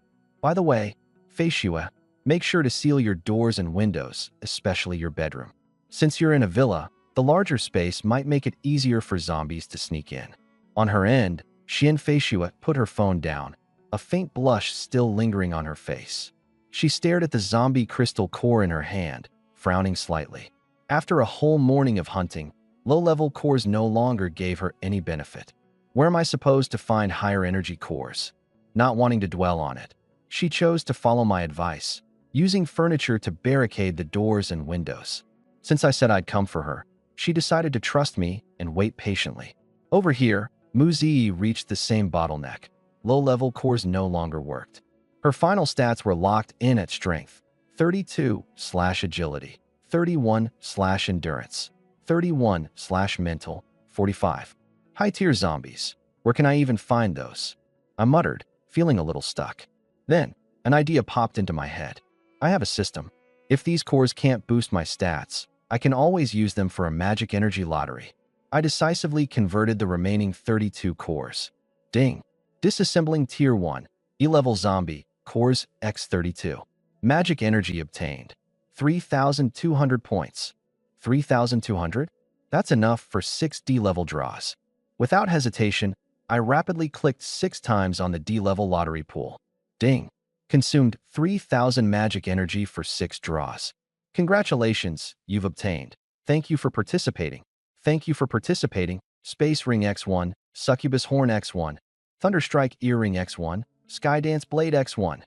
"By the way, Feishua, make sure to seal your doors and windows, especially your bedroom. Since you're in a villa, the larger space might make it easier for zombies to sneak in." On her end, Shin Feishua put her phone down, a faint blush still lingering on her face. She stared at the zombie crystal core in her hand, frowning slightly. After a whole morning of hunting, low-level cores no longer gave her any benefit. Where am I supposed to find higher energy cores? not wanting to dwell on it. She chose to follow my advice, using furniture to barricade the doors and windows. Since I said I'd come for her, she decided to trust me and wait patiently. Over here, Muzi reached the same bottleneck. Low-level cores no longer worked. Her final stats were locked in at strength, 32/agility, 31/endurance, 31/mental, 45. High-tier zombies. Where can I even find those? I muttered, feeling a little stuck. Then, an idea popped into my head. I have a system. If these cores can't boost my stats, I can always use them for a magic energy lottery. I decisively converted the remaining 32 cores. Ding! Disassembling Tier 1, E-level zombie, cores X32. Magic energy obtained. 3,200 points. 3,200? That's enough for 6 D-level draws. Without hesitation, I rapidly clicked 6 times on the D-level lottery pool. Ding! Consumed 3,000 magic energy for 6 draws. Congratulations, you've obtained. Thank you for participating. Thank you for participating. Space Ring X1, Succubus Horn X1, Thunderstrike Earring X1, Skydance Blade X1.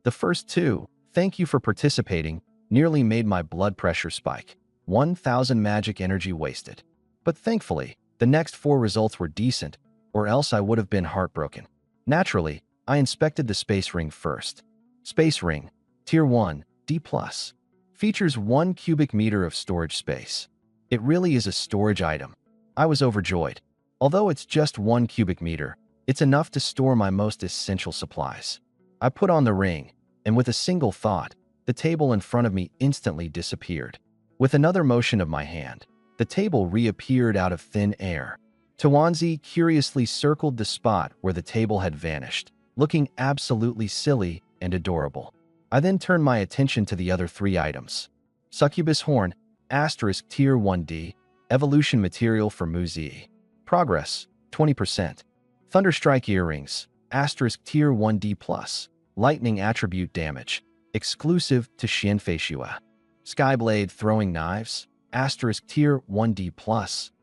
The first 2, thank you for participating, nearly made my blood pressure spike. 1,000 magic energy wasted. But thankfully, the next 4 results were decent, or else I would have been heartbroken. Naturally, I inspected the Space Ring first. Space Ring, Tier 1, D+. Features 1 cubic meter of storage space. It really is a storage item. I was overjoyed. Although it's just 1 cubic meter, it's enough to store my most essential supplies. I put on the ring, and with a single thought, the table in front of me instantly disappeared. With another motion of my hand, the table reappeared out of thin air. Tawanzi curiously circled the spot where the table had vanished, looking absolutely silly and adorable. I then turned my attention to the other 3 items. Succubus Horn, Asterisk Tier 1D, Evolution Material for Muzi. Progress, 20%. Thunderstrike Earrings, Asterisk Tier 1D+, Lightning Attribute Damage, exclusive to Xianfeishua. Skyblade Throwing Knives, Asterisk Tier 1D+,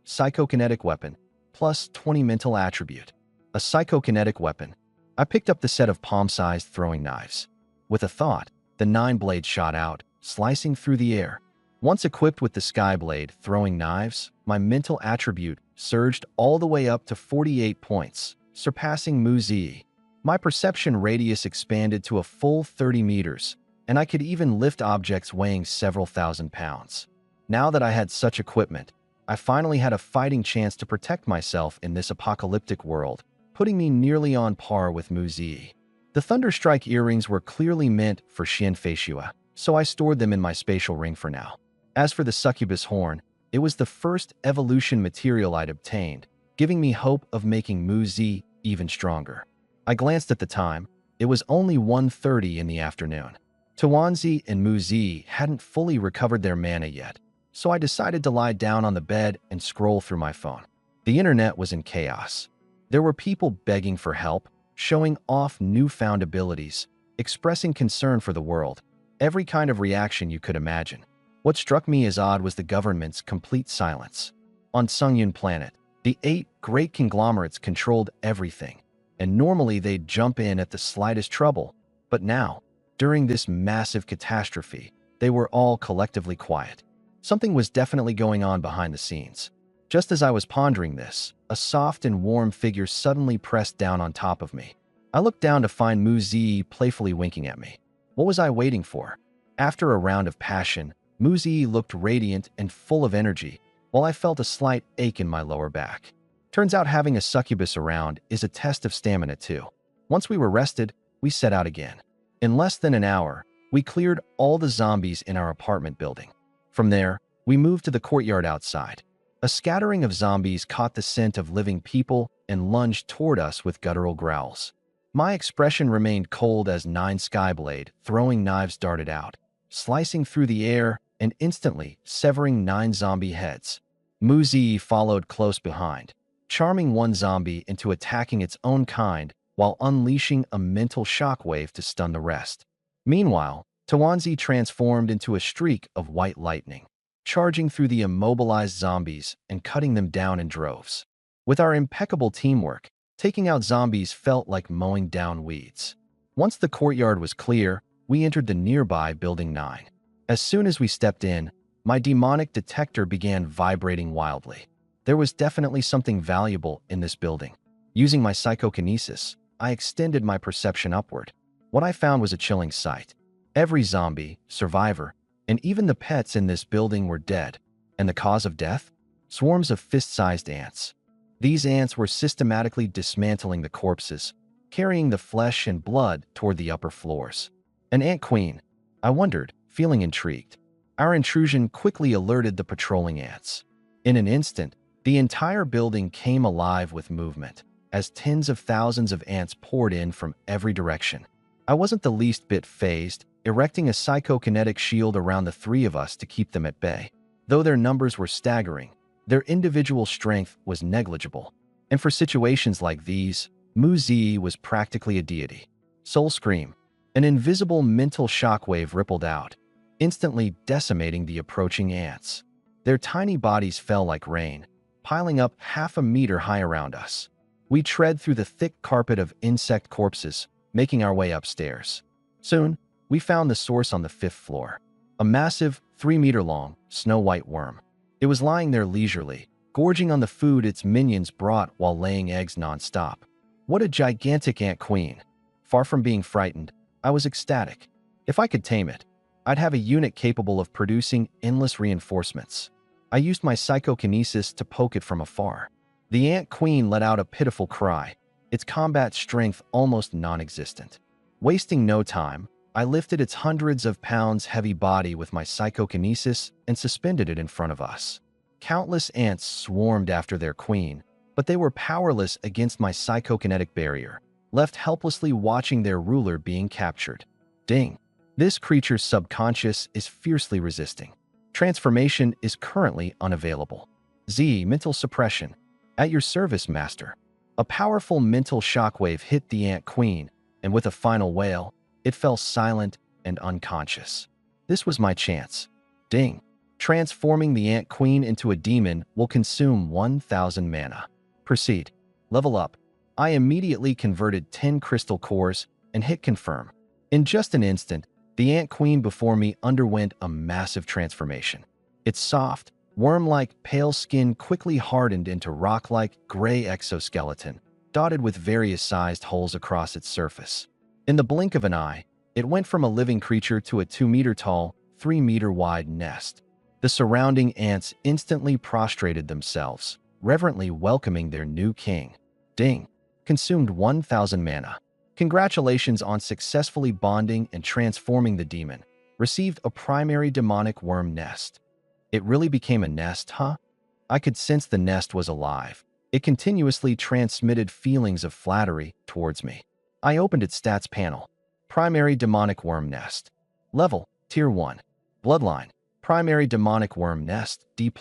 Psychokinetic Weapon, plus 20 Mental Attribute. A Psychokinetic Weapon. I picked up the set of palm-sized throwing knives. With a thought, the 9 blades shot out, slicing through the air. Once equipped with the Skyblade throwing knives, my mental attribute surged all the way up to 48 points, surpassing Muzi. My perception radius expanded to a full 30 meters, and I could even lift objects weighing several thousand pounds. Now that I had such equipment, I finally had a fighting chance to protect myself in this apocalyptic world, putting me nearly on par with Muzi. The Thunderstrike earrings were clearly meant for Xianfeishua, so I stored them in my spatial ring for now. As for the Succubus Horn, it was the first evolution material I'd obtained, giving me hope of making Muzi even stronger. I glanced at the time. It was only 1:30 in the afternoon. Tawanzi and Muzi hadn't fully recovered their mana yet, so I decided to lie down on the bed and scroll through my phone. The internet was in chaos. There were people begging for help, showing off newfound abilities, expressing concern for the world, every kind of reaction you could imagine. What struck me as odd was the government's complete silence. On Sungyun Planet, the 8 great conglomerates controlled everything, and normally they'd jump in at the slightest trouble, but now, during this massive catastrophe, they were all collectively quiet. Something was definitely going on behind the scenes. Just as I was pondering this, a soft and warm figure suddenly pressed down on top of me. I looked down to find Muzi playfully winking at me. What was I waiting for? After a round of passion, Muzi looked radiant and full of energy, while I felt a slight ache in my lower back. Turns out having a succubus around is a test of stamina too. Once we were rested, we set out again. In less than an hour, we cleared all the zombies in our apartment building. From there, we moved to the courtyard outside. A scattering of zombies caught the scent of living people and lunged toward us with guttural growls. My expression remained cold as 9 Skyblade throwing knives darted out, slicing through the air and instantly severing 9 zombie heads. Muzi followed close behind, charming one zombie into attacking its own kind while unleashing a mental shockwave to stun the rest. Meanwhile, Tawanzi transformed into a streak of white lightning, charging through the immobilized zombies and cutting them down in droves. With our impeccable teamwork, Taking out zombies felt like mowing down weeds. Once the courtyard was clear, we entered the nearby Building 9. As soon as we stepped in, my demonic detector began vibrating wildly. There was definitely something valuable in this building. Using my psychokinesis, I extended my perception upward. What I found was a chilling sight. Every zombie, survivor, and even the pets in this building were dead. And the cause of death? Swarms of fist-sized ants. These ants were systematically dismantling the corpses, carrying the flesh and blood toward the upper floors. An ant queen, I wondered, feeling intrigued. Our intrusion quickly alerted the patrolling ants. In an instant, the entire building came alive with movement, as tens of thousands of ants poured in from every direction. I wasn't the least bit fazed, erecting a psychokinetic shield around the three of us to keep them at bay. Though their numbers were staggering, their individual strength was negligible. And for situations like these, Mu Zi was practically a deity. Soul Scream. An invisible mental shockwave rippled out, instantly decimating the approaching ants. Their tiny bodies fell like rain, piling up half a meter high around us. We tread through the thick carpet of insect corpses, making our way upstairs. Soon, we found the source on the 5th floor. A massive, 3-meter-long, snow-white worm. It was lying there leisurely, gorging on the food its minions brought while laying eggs non-stop. What a gigantic ant queen! Far from being frightened, I was ecstatic. If I could tame it, I'd have a unit capable of producing endless reinforcements. I used my psychokinesis to poke it from afar. The ant queen let out a pitiful cry, its combat strength almost non-existent. Wasting no time, I lifted its hundreds of pounds heavy body with my psychokinesis and suspended it in front of us. Countless ants swarmed after their queen, but they were powerless against my psychokinetic barrier, left helplessly watching their ruler being captured. Ding! This creature's subconscious is fiercely resisting. Transformation is currently unavailable. Z. Mental suppression. At your service, master. A powerful mental shockwave hit the ant queen, and with a final wail, it fell silent and unconscious. This was my chance. Ding! Transforming the ant queen into a demon will consume 1,000 mana. Proceed. Level up. I immediately converted 10 crystal cores and hit confirm. In just an instant, the ant queen before me underwent a massive transformation. Its soft, worm-like pale skin quickly hardened into rock-like gray exoskeleton, dotted with various sized holes across its surface. In the blink of an eye, it went from a living creature to a 2-meter-tall, 3-meter-wide nest. The surrounding ants instantly prostrated themselves, reverently welcoming their new king. Ding! Consumed 1,000 mana. Congratulations on successfully bonding and transforming the demon. Received a primary demonic worm nest. It really became a nest, huh? I could sense the nest was alive. It continuously transmitted feelings of flattery towards me. I opened its stats panel. Primary demonic worm nest. Level, Tier 1. Bloodline, primary demonic worm nest, D+.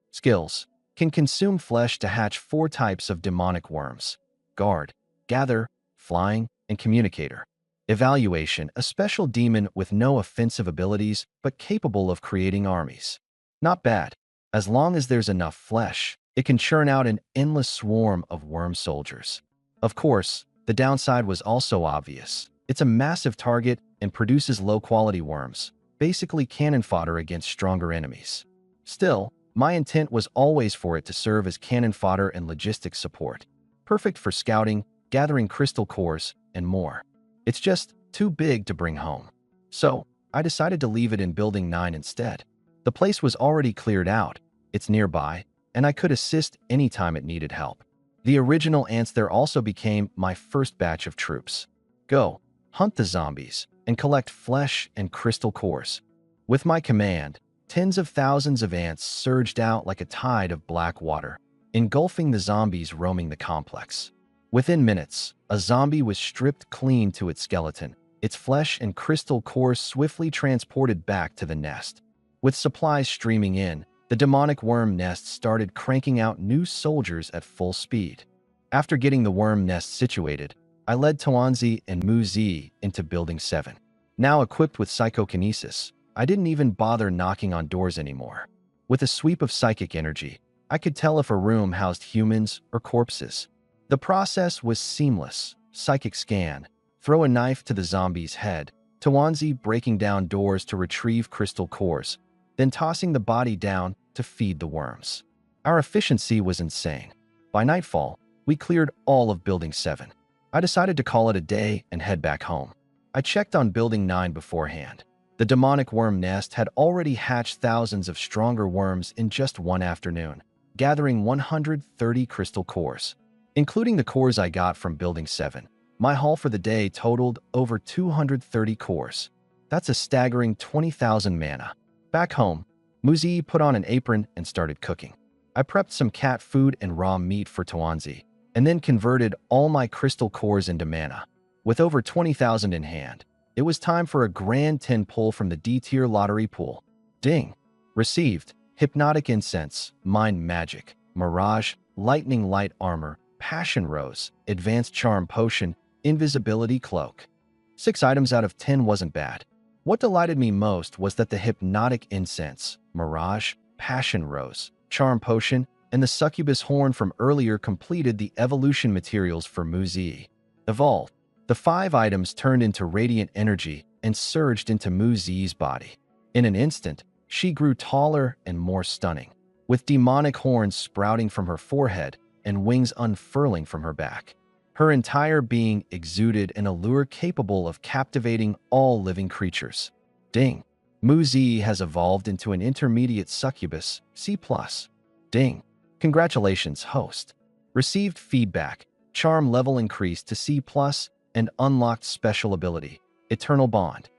Skills, can consume flesh to hatch 4 types of demonic worms. Guard, gather, flying, and communicator. Evaluation, a special demon with no offensive abilities but capable of creating armies. Not bad. As long as there's enough flesh, it can churn out an endless swarm of worm soldiers. Of course, the downside was also obvious. It's a massive target and produces low-quality worms, basically cannon fodder against stronger enemies. Still, my intent was always for it to serve as cannon fodder and logistics support. Perfect for scouting, gathering crystal cores, and more. It's just too big to bring home. So, I decided to leave it in Building 9 instead. The place was already cleared out, it's nearby, and I could assist anytime it needed help. The original ants there also became my first batch of troops. Go, hunt the zombies, and collect flesh and crystal cores. With my command, tens of thousands of ants surged out like a tide of black water, engulfing the zombies roaming the complex. Within minutes, a zombie was stripped clean to its skeleton, its flesh and crystal cores swiftly transported back to the nest. With supplies streaming in, the demonic worm nest started cranking out new soldiers at full speed. After getting the worm nest situated, I led Tuanzi and Mu Zi into Building 7. Now equipped with psychokinesis, I didn't even bother knocking on doors anymore. With a sweep of psychic energy, I could tell if a room housed humans or corpses. The process was seamless. Psychic scan, throw a knife to the zombie's head, Tawanzi breaking down doors to retrieve crystal cores, then tossing the body down to feed the worms. Our efficiency was insane. By nightfall, we cleared all of Building 7. I decided to call it a day and head back home. I checked on Building 9 beforehand. The demonic worm nest had already hatched thousands of stronger worms in just one afternoon, gathering 130 crystal cores. Including the cores I got from Building 7, my haul for the day totaled over 230 cores. That's a staggering 20,000 mana. Back home, Muzi put on an apron and started cooking. I prepped some cat food and raw meat for Tawanzi, and then converted all my crystal cores into mana. With over 20,000 in hand, it was time for a grand 10 pull from the D-tier lottery pool. Ding! Received Hypnotic Incense, Mind Magic, Mirage, Lightning Light Armor, Passion Rose, Advanced Charm Potion, Invisibility Cloak. 6 items out of 10 wasn't bad. What delighted me most was that the Hypnotic Incense, Mirage, Passion Rose, Charm Potion, and the Succubus Horn from earlier completed the evolution materials for Muzi. Evolved. The 5 items turned into radiant energy and surged into Muzi's body. In an instant, she grew taller and more stunning, with demonic horns sprouting from her forehead and wings unfurling from her back. Her entire being exuded an allure capable of captivating all living creatures. Ding! Muzi has evolved into an intermediate succubus, C+. Ding! Congratulations, host. Received feedback. Charm level increased to C+, and unlocked special ability, Eternal Bond.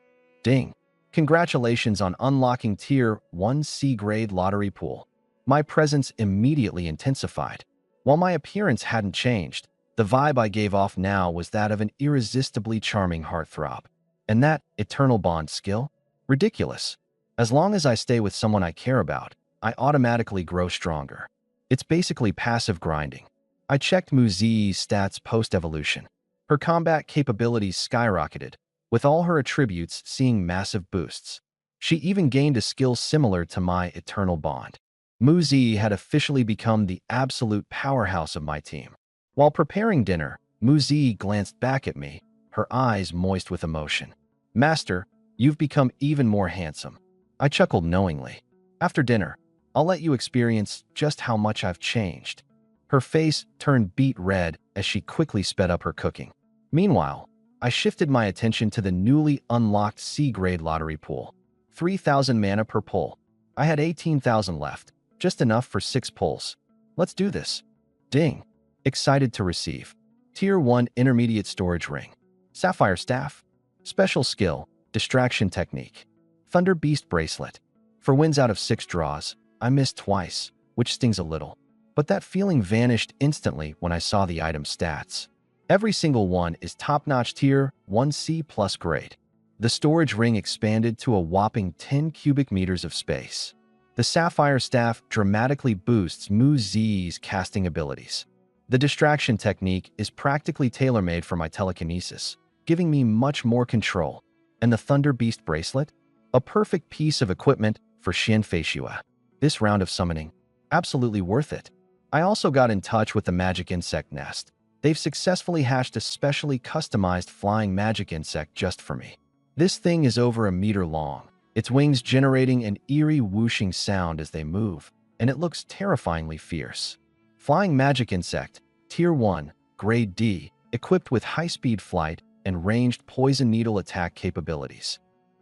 Ding! Congratulations on unlocking Tier 1 C-grade lottery pool. My presence immediately intensified. While my appearance hadn't changed, the vibe I gave off now was that of an irresistibly charming heartthrob. And that Eternal Bond skill? Ridiculous. As long as I stay with someone I care about, I automatically grow stronger. It's basically passive grinding. I checked Muzi's stats post-evolution. Her combat capabilities skyrocketed, with all her attributes seeing massive boosts. She even gained a skill similar to my Eternal Bond. Muzi had officially become the absolute powerhouse of my team. While preparing dinner, Muzi glanced back at me, her eyes moist with emotion. Master, you've become even more handsome. I chuckled knowingly. After dinner, I'll let you experience just how much I've changed. Her face turned beet red as she quickly sped up her cooking. Meanwhile, I shifted my attention to the newly unlocked C-grade lottery pool. 3,000 mana per pull. I had 18,000 left, just enough for 6 pulls. Let's do this. Ding! Excited to receive. Tier 1 Intermediate Storage Ring. Sapphire Staff. Special Skill, Distraction Technique. Thunder Beast Bracelet. For wins out of 6 draws, I missed twice, which stings a little. But that feeling vanished instantly when I saw the item stats. Every single one is top-notch Tier 1C+ grade. The storage ring expanded to a whopping 10 cubic meters of space. The Sapphire Staff dramatically boosts Muzi's casting abilities. The distraction technique is practically tailor-made for my telekinesis, giving me much more control. And the Thunder Beast Bracelet? A perfect piece of equipment for Xianfeishua. This round of summoning, absolutely worth it. I also got in touch with the Magic Insect Nest. They've successfully hatched a specially customized flying magic insect just for me. This thing is over a meter long, its wings generating an eerie whooshing sound as they move, and it looks terrifyingly fierce. Flying magic insect, Tier 1, Grade D, equipped with high-speed flight and ranged poison needle attack capabilities.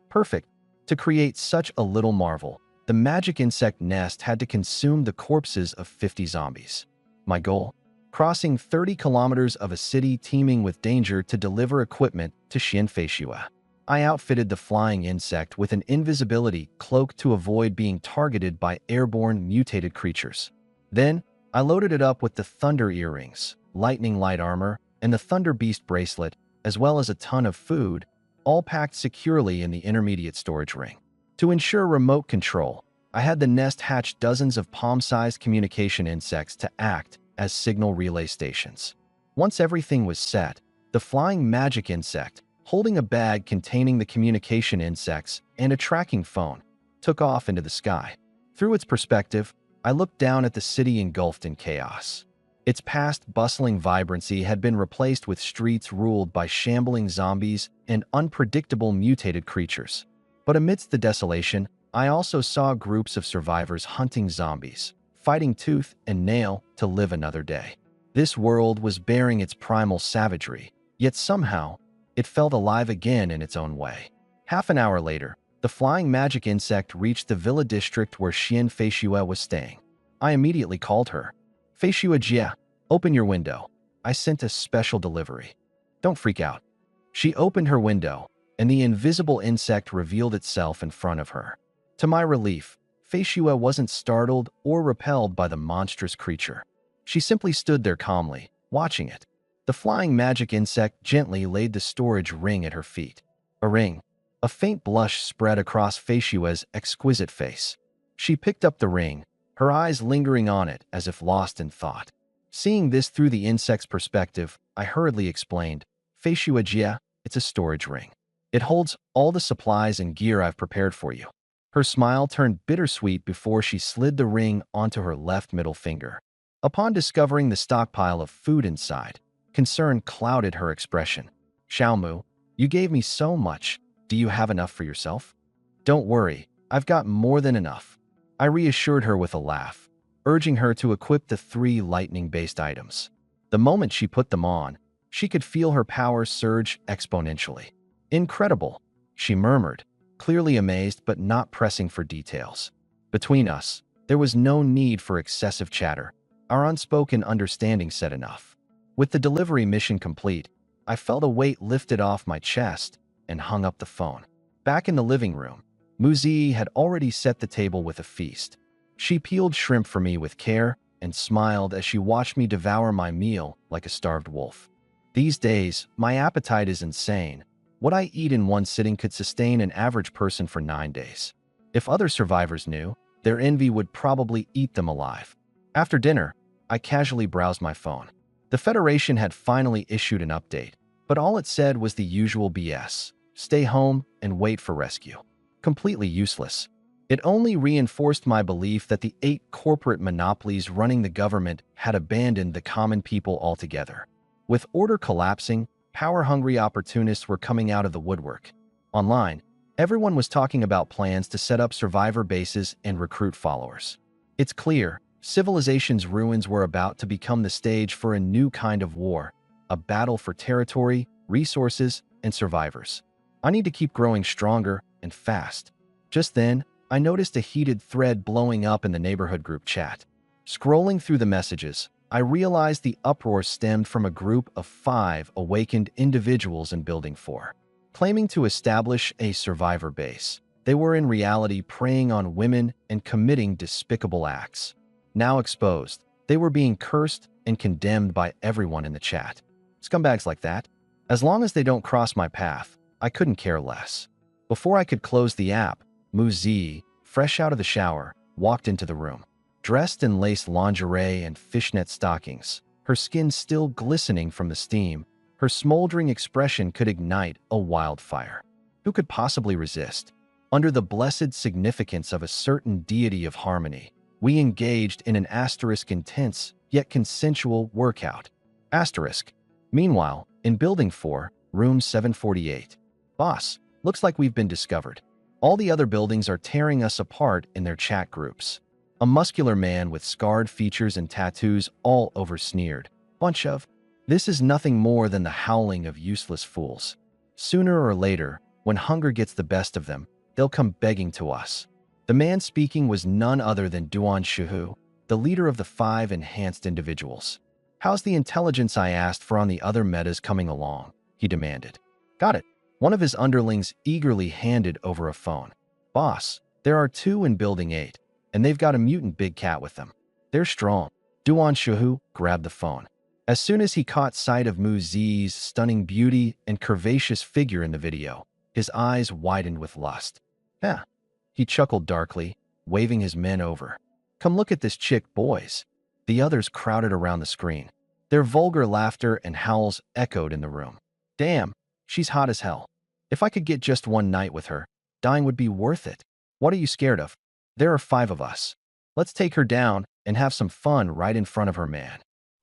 Perfect. To create such a little marvel, the magic insect nest had to consume the corpses of 50 zombies. My goal? Crossing 30 kilometers of a city teeming with danger to deliver equipment to Xianfeishua. I outfitted the flying insect with an invisibility cloak to avoid being targeted by airborne mutated creatures. Then, I loaded it up with the Thunder Earrings, Lightning Light Armor, and the Thunder Beast Bracelet, as well as a ton of food, all packed securely in the intermediate storage ring. To ensure remote control, I had the nest hatch dozens of palm-sized communication insects to act as signal relay stations. Once everything was set, the flying magic insect, holding a bag containing the communication insects and a tracking phone, took off into the sky. Through its perspective, I looked down at the city engulfed in chaos. Its past bustling vibrancy had been replaced with streets ruled by shambling zombies and unpredictable mutated creatures. But amidst the desolation, I also saw groups of survivors hunting zombies, fighting tooth and nail to live another day. This world was bearing its primal savagery, yet somehow, it felt alive again in its own way. Half an hour later, the flying magic insect reached the villa district where Xian Feishue was staying. I immediately called her. Feishue Jia, open your window. I sent a special delivery. Don't freak out. She opened her window, and the invisible insect revealed itself in front of her. To my relief, Feishue wasn't startled or repelled by the monstrous creature. She simply stood there calmly, watching it. The flying magic insect gently laid the storage ring at her feet. A ring. A faint blush spread across Feishue's exquisite face. She picked up the ring, her eyes lingering on it as if lost in thought. Seeing this through the insect's perspective, I hurriedly explained, Feishue Jia, it's a storage ring. It holds all the supplies and gear I've prepared for you. Her smile turned bittersweet before she slid the ring onto her left middle finger. Upon discovering the stockpile of food inside, concern clouded her expression. Xiaomu, you gave me so much. Do you have enough for yourself? Don't worry, I've got more than enough. I reassured her with a laugh, urging her to equip the 3 lightning-based items. The moment she put them on, she could feel her power surge exponentially. Incredible, she murmured, clearly amazed but not pressing for details. Between us, there was no need for excessive chatter. Our unspoken understanding said enough. With the delivery mission complete, I felt a weight lifted off my chest and hung up the phone. Back in the living room, Muzi had already set the table with a feast. She peeled shrimp for me with care and smiled as she watched me devour my meal like a starved wolf. These days, my appetite is insane. What I eat in one sitting could sustain an average person for 9 days. If other survivors knew, their envy would probably eat them alive. After dinner, I casually browsed my phone. The Federation had finally issued an update, but all it said was the usual BS. Stay home and wait for rescue. Completely useless. It only reinforced my belief that the 8 corporate monopolies running the government had abandoned the common people altogether. With order collapsing, power-hungry opportunists were coming out of the woodwork. Online, everyone was talking about plans to set up survivor bases and recruit followers. It's clear, civilization's ruins were about to become the stage for a new kind of war, a battle for territory, resources, and survivors. I need to keep growing stronger and fast. Just then, I noticed a heated thread blowing up in the neighborhood group chat. Scrolling through the messages, I realized the uproar stemmed from a group of 5 awakened individuals in Building 4. Claiming to establish a survivor base, they were in reality preying on women and committing despicable acts. Now exposed, they were being cursed and condemned by everyone in the chat. Scumbags like that? As long as they don't cross my path, I couldn't care less. Before I could close the app, Muzi, fresh out of the shower, walked into the room. Dressed in lace lingerie and fishnet stockings, her skin still glistening from the steam, her smoldering expression could ignite a wildfire. Who could possibly resist? Under the blessed significance of a certain deity of harmony, we engaged in an intense yet consensual workout. Meanwhile, in Building 4, room 748. Boss, looks like we've been discovered. All the other buildings are tearing us apart in their chat groups. A muscular man with scarred features and tattoos all over sneered. Bunch of. This is nothing more than the howling of useless fools. Sooner or later, when hunger gets the best of them, they'll come begging to us. The man speaking was none other than Duan Shuhu, the leader of the 5 enhanced individuals. How's the intelligence I asked for on the other metas coming along? He demanded. Got it. One of his underlings eagerly handed over a phone. Boss, there are 2 in Building 8, and they've got a mutant big cat with them. They're strong. Duan Shuhu grabbed the phone. As soon as he caught sight of Muzi's stunning beauty and curvaceous figure in the video, his eyes widened with lust. Yeah. He chuckled darkly, waving his men over. Come look at this chick, boys. The others crowded around the screen. Their vulgar laughter and howls echoed in the room. Damn, she's hot as hell. If I could get just one night with her, dying would be worth it. What are you scared of? There are 5 of us. Let's take her down and have some fun right in front of her man.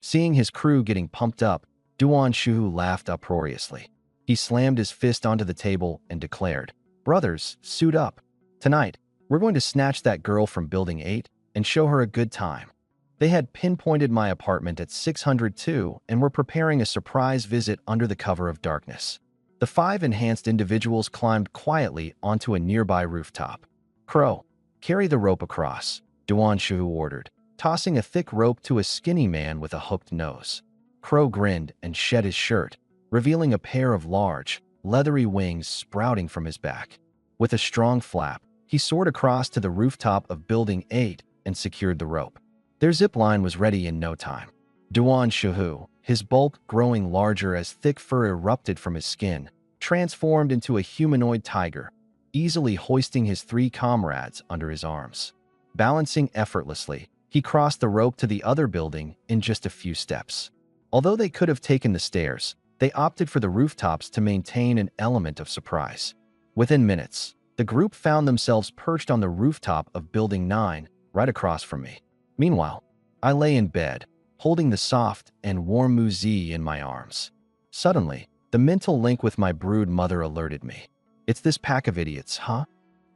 Seeing his crew getting pumped up, Duan Shu laughed uproariously. He slammed his fist onto the table and declared, "Brothers, suit up. Tonight, we're going to snatch that girl from Building 8 and show her a good time." They had pinpointed my apartment at 602 and were preparing a surprise visit under the cover of darkness. The 5 enhanced individuals climbed quietly onto a nearby rooftop. "Crow, carry the rope across," Duan Shu ordered, tossing a thick rope to a skinny man with a hooked nose. Crow grinned and shed his shirt, revealing a pair of large, leathery wings sprouting from his back. With a strong flap, he soared across to the rooftop of Building 8 and secured the rope. Their zip line was ready in no time. Duan Shu, his bulk growing larger as thick fur erupted from his skin, transformed into a humanoid tiger, easily hoisting his 3 comrades under his arms. Balancing effortlessly, he crossed the rope to the other building in just a few steps. Although they could have taken the stairs, they opted for the rooftops to maintain an element of surprise. Within minutes, the group found themselves perched on the rooftop of Building 9, right across from me. Meanwhile, I lay in bed, holding the soft and warm Muzi in my arms. Suddenly, the mental link with my brood mother alerted me. "It's this pack of idiots, huh?"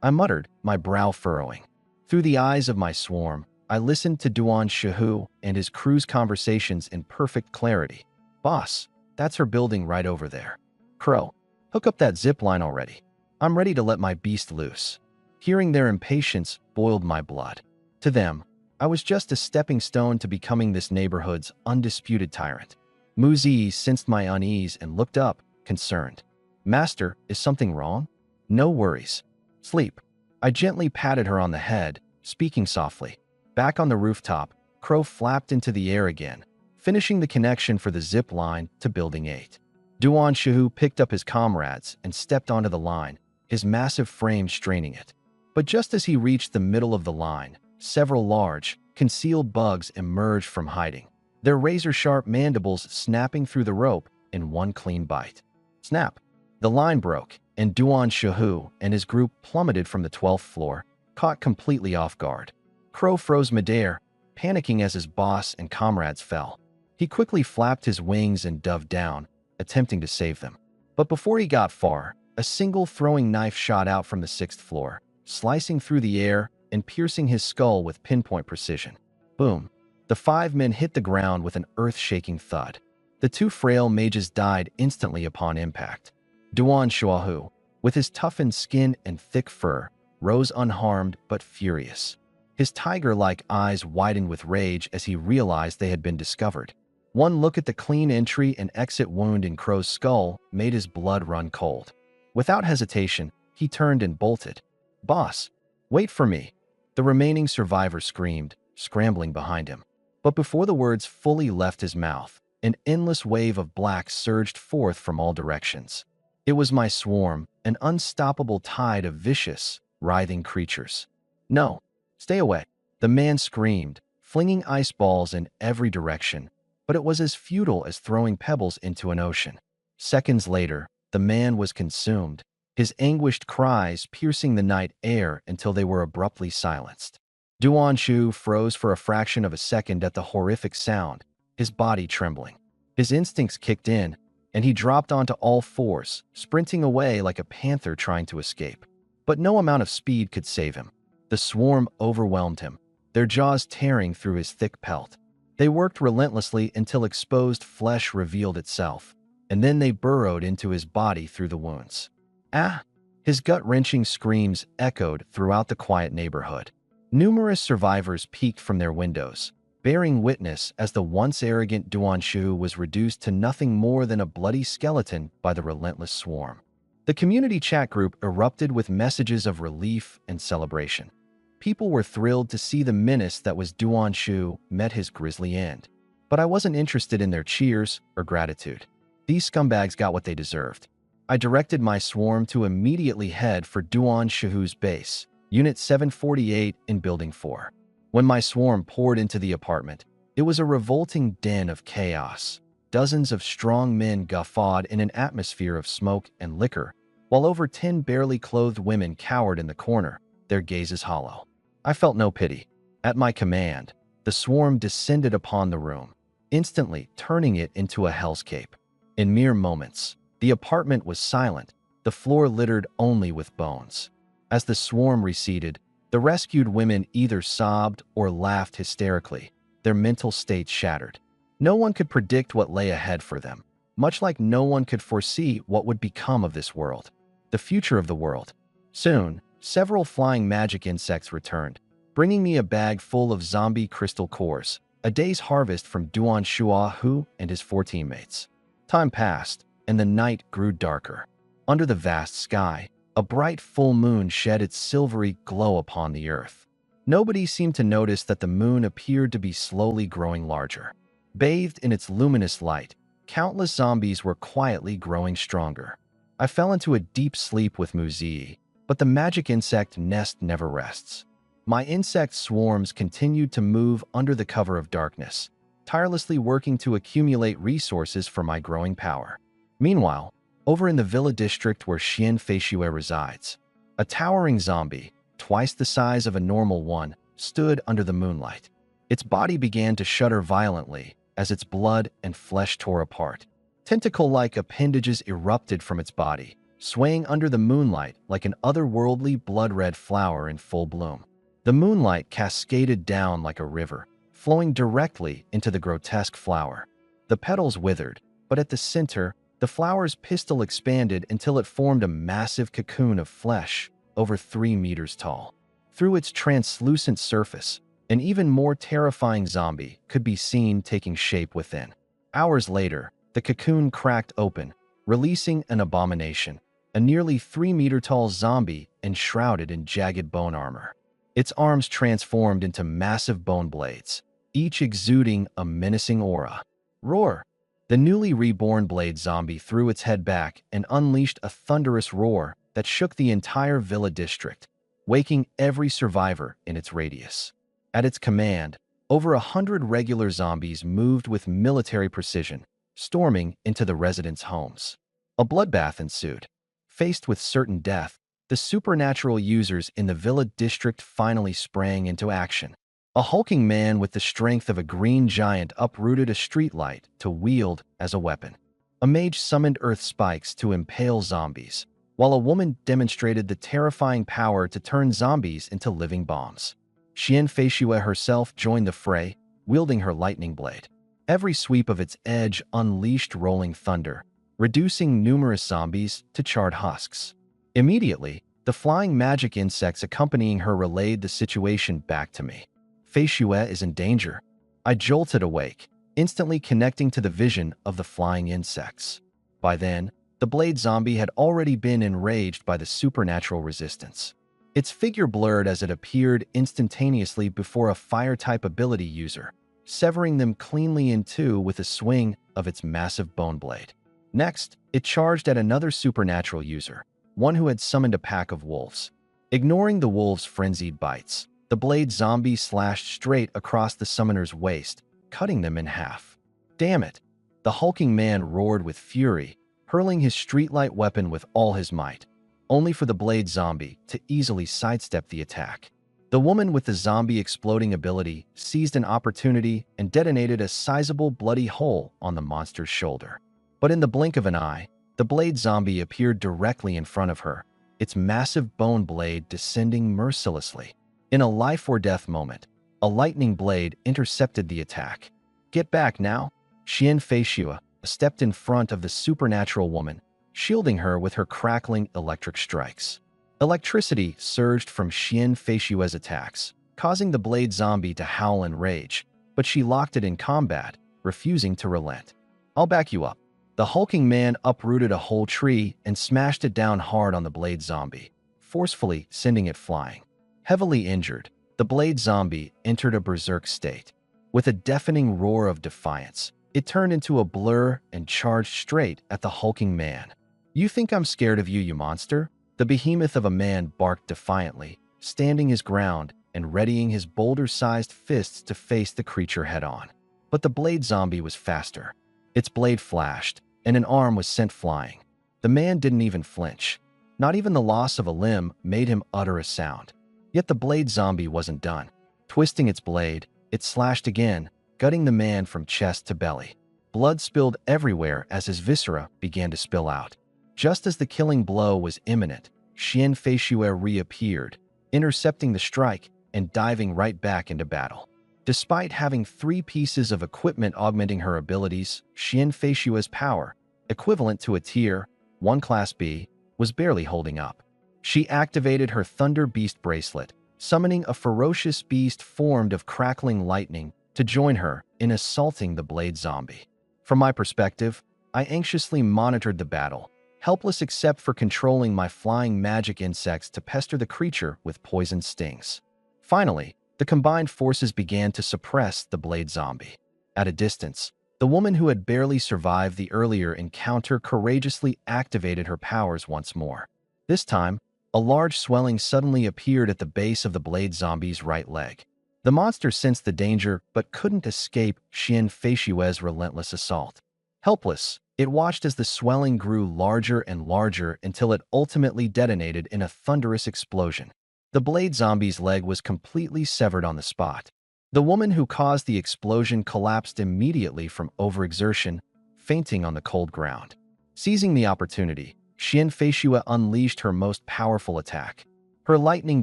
I muttered, my brow furrowing. Through the eyes of my swarm, I listened to Duan Shu and his crew's conversations in perfect clarity. "Boss, that's her building right over there. Crow, hook up that zip line already. I'm ready to let my beast loose." Hearing their impatience boiled my blood. To them, I was just a stepping stone to becoming this neighborhood's undisputed tyrant. Muzi sensed my unease and looked up, concerned. "Master, is something wrong?" "No worries. Sleep." I gently patted her on the head, speaking softly. Back on the rooftop, Crow flapped into the air again, finishing the connection for the zip line to Building 8. Duan Shu picked up his comrades and stepped onto the line, his massive frame straining it. But just as he reached the middle of the line, several large, concealed bugs emerged from hiding, their razor-sharp mandibles snapping through the rope in one clean bite. Snap! The line broke, and Duan Shu and his group plummeted from the 12th floor, caught completely off guard. Crow froze midair, panicking as his boss and comrades fell. He quickly flapped his wings and dove down, attempting to save them. But before he got far, a single throwing knife shot out from the 6th floor, slicing through the air and piercing his skull with pinpoint precision. Boom! The 5 men hit the ground with an earth-shaking thud. The 2 frail mages died instantly upon impact. Duan Shu, with his toughened skin and thick fur, rose unharmed but furious. His tiger-like eyes widened with rage as he realized they had been discovered. One look at the clean entry and exit wound in Crow's skull made his blood run cold. Without hesitation, he turned and bolted. "Boss, wait for me!" The remaining survivor screamed, scrambling behind him. But before the words fully left his mouth, an endless wave of black surged forth from all directions. It was my swarm, an unstoppable tide of vicious, writhing creatures. "No, stay away!" The man screamed, flinging ice balls in every direction, but it was as futile as throwing pebbles into an ocean. Seconds later, the man was consumed, his anguished cries piercing the night air until they were abruptly silenced. Duan Shu froze for a fraction of a second at the horrific sound, his body trembling. His instincts kicked in, and he dropped onto all fours, sprinting away like a panther trying to escape. But no amount of speed could save him. The swarm overwhelmed him, their jaws tearing through his thick pelt. They worked relentlessly until exposed flesh revealed itself, and then they burrowed into his body through the wounds. "Ah!" His gut-wrenching screams echoed throughout the quiet neighborhood. Numerous survivors peeked from their windows, bearing witness as the once arrogant Duan Shu was reduced to nothing more than a bloody skeleton by the relentless swarm. The community chat group erupted with messages of relief and celebration. People were thrilled to see the menace that was Duan Shu met his grisly end. But I wasn't interested in their cheers or gratitude. These scumbags got what they deserved. I directed my swarm to immediately head for Duan Shu's base, Unit 748 in Building 4. When my swarm poured into the apartment, it was a revolting den of chaos. Dozens of strong men guffawed in an atmosphere of smoke and liquor, while over 10 barely clothed women cowered in the corner, their gazes hollow. I felt no pity. At my command, the swarm descended upon the room. instantly turning it into a hellscape. In mere moments, the apartment was silent, the floor littered only with bones. As the swarm receded, the rescued women either sobbed or laughed hysterically, their mental states shattered. No one could predict what lay ahead for them, much like no one could foresee what would become of this world, the future of the world. Soon, several flying magic insects returned, bringing me a bag full of zombie crystal cores, a day's harvest from Duan Shuahu and his 4 teammates. Time passed, and the night grew darker. Under the vast sky, a bright full moon shed its silvery glow upon the earth. Nobody seemed to notice that the moon appeared to be slowly growing larger. Bathed in its luminous light, countless zombies were quietly growing stronger. I fell into a deep sleep with Muzii, but the magic insect nest never rests. My insect swarms continued to move under the cover of darkness, tirelessly working to accumulate resources for my growing power. Meanwhile, over in the villa district where Xian Feishue resides, a towering zombie, twice the size of a normal one, stood under the moonlight. Its body began to shudder violently as its blood and flesh tore apart. Tentacle-like appendages erupted from its body, swaying under the moonlight like an otherworldly blood-red flower in full bloom. The moonlight cascaded down like a river, flowing directly into the grotesque flower. The petals withered, but at the center, the flower's pistil expanded until it formed a massive cocoon of flesh over 3 meters tall. Through its translucent surface, an even more terrifying zombie could be seen taking shape within. Hours later, the cocoon cracked open, releasing an abomination, a nearly 3-meter-tall zombie enshrouded in jagged bone armor. Its arms transformed into massive bone blades, each exuding a menacing aura. Roar! The newly reborn blade zombie threw its head back and unleashed a thunderous roar that shook the entire villa district, waking every survivor in its radius. At its command, over 100 regular zombies moved with military precision, storming into the residents' homes. A bloodbath ensued. Faced with certain death, the supernatural users in the villa district finally sprang into action. A hulking man with the strength of a green giant uprooted a streetlight to wield as a weapon. A mage summoned earth spikes to impale zombies, while a woman demonstrated the terrifying power to turn zombies into living bombs. Xian Feishue herself joined the fray, wielding her lightning blade. Every sweep of its edge unleashed rolling thunder, reducing numerous zombies to charred husks. Immediately, the flying magic insects accompanying her relayed the situation back to me. Feishue is in danger. I jolted awake, instantly connecting to the vision of the flying insects. By then, the blade zombie had already been enraged by the supernatural resistance. Its figure blurred as it appeared instantaneously before a fire-type ability user, severing them cleanly in two with a swing of its massive bone blade. Next, it charged at another supernatural user, one who had summoned a pack of wolves. Ignoring the wolves' frenzied bites, the blade zombie slashed straight across the summoner's waist, cutting them in half. Damn it! The hulking man roared with fury, hurling his streetlight weapon with all his might, only for the blade zombie to easily sidestep the attack. The woman with the zombie exploding ability seized an opportunity and detonated a sizable bloody hole on the monster's shoulder. But in the blink of an eye, the blade zombie appeared directly in front of her, its massive bone blade descending mercilessly. In a life-or-death moment, a lightning blade intercepted the attack. Get back now! Xian Feishue stepped in front of the supernatural woman, shielding her with her crackling electric strikes. Electricity surged from Xian Feishue's attacks, causing the blade zombie to howl in rage, but she locked it in combat, refusing to relent. I'll back you up. The hulking man uprooted a whole tree and smashed it down hard on the blade zombie, forcefully sending it flying. Heavily injured, the blade zombie entered a berserk state. With a deafening roar of defiance, it turned into a blur and charged straight at the hulking man. You think I'm scared of you, you monster? The behemoth of a man barked defiantly, standing his ground and readying his boulder-sized fists to face the creature head-on. But the blade zombie was faster. Its blade flashed, and an arm was sent flying. The man didn't even flinch. Not even the loss of a limb made him utter a sound. Yet the blade zombie wasn't done. Twisting its blade, it slashed again, gutting the man from chest to belly. Blood spilled everywhere as his viscera began to spill out. Just as the killing blow was imminent, Xian Feishue reappeared, intercepting the strike and diving right back into battle. Despite having 3 pieces of equipment augmenting her abilities, Xian Feishue's power, equivalent to a Tier 1 Class B, was barely holding up. She activated her Thunder Beast bracelet, summoning a ferocious beast formed of crackling lightning to join her in assaulting the blade zombie. From my perspective, I anxiously monitored the battle, helpless except for controlling my flying magic insects to pester the creature with poison stings. Finally, the combined forces began to suppress the blade zombie. At a distance, the woman who had barely survived the earlier encounter courageously activated her powers once more. This time, a large swelling suddenly appeared at the base of the blade zombie's right leg. The monster sensed the danger but couldn't escape Xian Feishue's relentless assault. Helpless, it watched as the swelling grew larger and larger until it ultimately detonated in a thunderous explosion. The blade zombie's leg was completely severed on the spot. The woman who caused the explosion collapsed immediately from overexertion, fainting on the cold ground. Seizing the opportunity, Xian Feishue unleashed her most powerful attack. Her lightning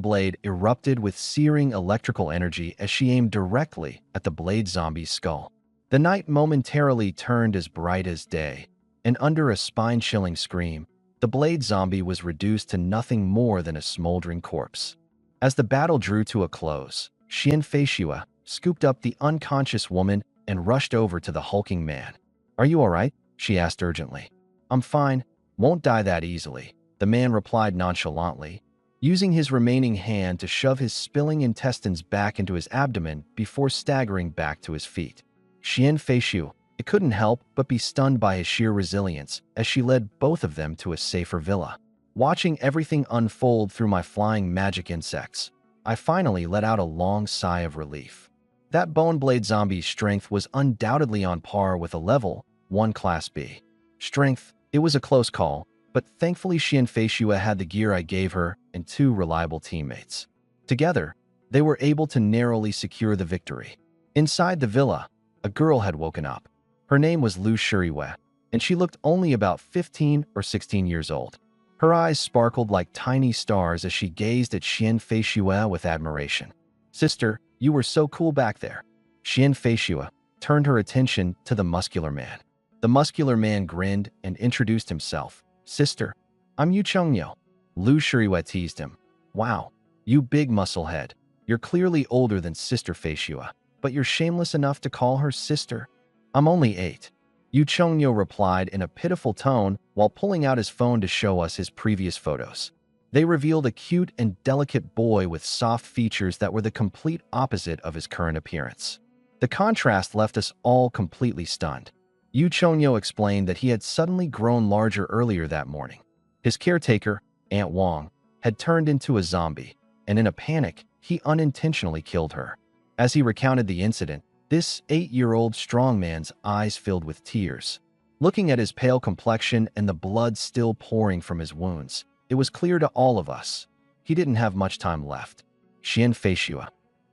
blade erupted with searing electrical energy as she aimed directly at the blade zombie's skull. The night momentarily turned as bright as day, and under a spine-chilling scream, the blade zombie was reduced to nothing more than a smoldering corpse. As the battle drew to a close, Xian Feishue scooped up the unconscious woman and rushed over to the hulking man. "Are you all right?" she asked urgently. "I'm fine. Won't die that easily," the man replied nonchalantly, using his remaining hand to shove his spilling intestines back into his abdomen before staggering back to his feet. Xian Feishue, it couldn't help but be stunned by his sheer resilience as she led both of them to a safer villa. Watching everything unfold through my flying magic insects, I finally let out a long sigh of relief. That bone blade zombie's strength was undoubtedly on par with a level 1 Class B. Strength, it was a close call, but thankfully Xian Feishue had the gear I gave her and 2 reliable teammates. Together, they were able to narrowly secure the victory. Inside the villa, a girl had woken up. Her name was Lu Shuriwe, and she looked only about 15 or 16 years old. Her eyes sparkled like tiny stars as she gazed at Xian Feishue with admiration. "Sister, you were so cool back there." Xian Feishue turned her attention to the muscular man. The muscular man grinned and introduced himself. "Sister, I'm Yu Chungnyo." Lu Shuriwe teased him. "Wow, you big musclehead. You're clearly older than Sister Feishue, but you're shameless enough to call her sister." "I'm only 8. Yu Chungnyo replied in a pitiful tone while pulling out his phone to show us his previous photos. They revealed a cute and delicate boy with soft features that were the complete opposite of his current appearance. The contrast left us all completely stunned. Yu Chonyo explained that he had suddenly grown larger earlier that morning. His caretaker, Aunt Wong, had turned into a zombie, and in a panic, he unintentionally killed her. As he recounted the incident, this 8-year-old strongman's eyes filled with tears. Looking at his pale complexion and the blood still pouring from his wounds, it was clear to all of us he didn't have much time left. Xian Feishue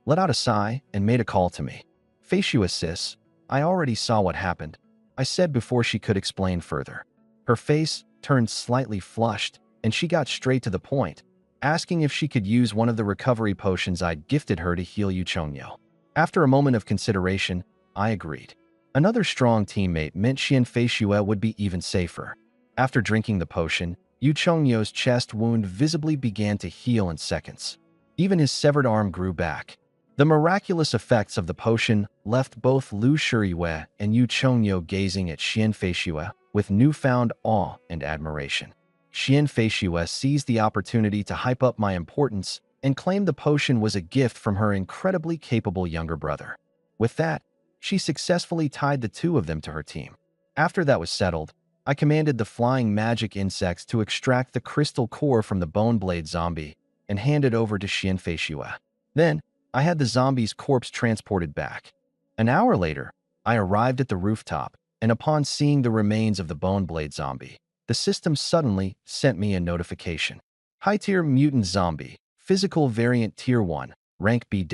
let out a sigh and made a call to me. "Feishue sis, I already saw what happened," I said before she could explain further. Her face turned slightly flushed, and she got straight to the point, asking if she could use one of the recovery potions I'd gifted her to heal Yu Chongnyo. After a moment of consideration, I agreed. Another strong teammate meant Xian Feishue would be even safer. After drinking the potion, Yu Chongnyo's chest wound visibly began to heal in seconds. Even his severed arm grew back. The miraculous effects of the potion left both Lu Shuriwe and Yu Chongnyo gazing at Xian Feishue with newfound awe and admiration. Xian Feishue seized the opportunity to hype up my importance and claimed the potion was a gift from her incredibly capable younger brother. With that, she successfully tied the 2 of them to her team. After that was settled, I commanded the flying magic insects to extract the crystal core from the bone blade zombie and hand it over to Xian Feishue. Then, I had the zombie's corpse transported back. An hour later, I arrived at the rooftop, and upon seeing the remains of the bone blade zombie, the system suddenly sent me a notification. High-tier mutant zombie, physical variant tier 1, rank B-.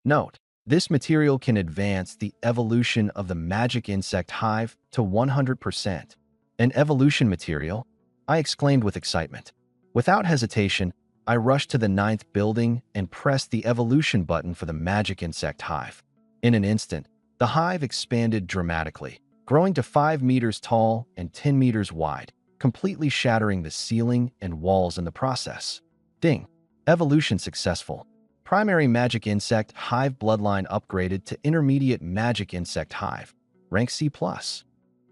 Note: This material can advance the evolution of the magic insect hive to 100%. An evolution material? I exclaimed with excitement. Without hesitation, I rushed to the 9th building and pressed the evolution button for the magic insect hive. In an instant, the hive expanded dramatically, growing to 5 meters tall and 10 meters wide, completely shattering the ceiling and walls in the process. Ding! Evolution successful. Primary magic insect hive bloodline upgraded to intermediate magic insect hive. Rank C+.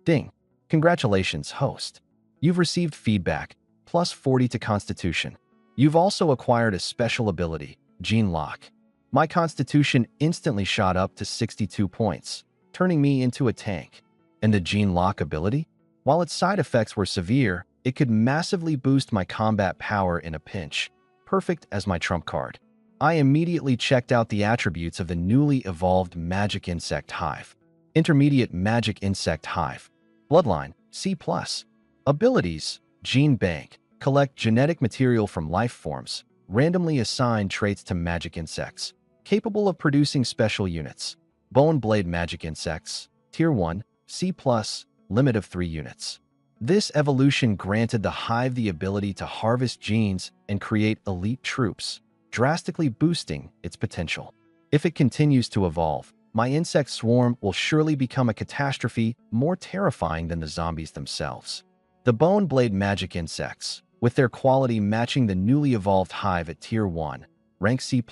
Ding! Congratulations, host. You've received feedback, plus 40 to Constitution. You've also acquired a special ability, Gene Lock. My Constitution instantly shot up to 62 points, turning me into a tank. And the Gene Lock ability? While its side effects were severe, it could massively boost my combat power in a pinch, perfect as my trump card. I immediately checked out the attributes of the newly evolved Magic Insect Hive. Intermediate Magic Insect Hive. Bloodline, C+. Abilities, Gene Bank. Collect genetic material from life forms. Randomly assign traits to magic insects. Capable of producing special units. Bone Blade Magic Insects. Tier 1, C+, limit of 3 units. This evolution granted the hive the ability to harvest genes and create elite troops, drastically boosting its potential. If it continues to evolve, my insect swarm will surely become a catastrophe more terrifying than the zombies themselves. The Bone Blade Magic Insects, with their quality matching the newly evolved hive at Tier 1, rank C+,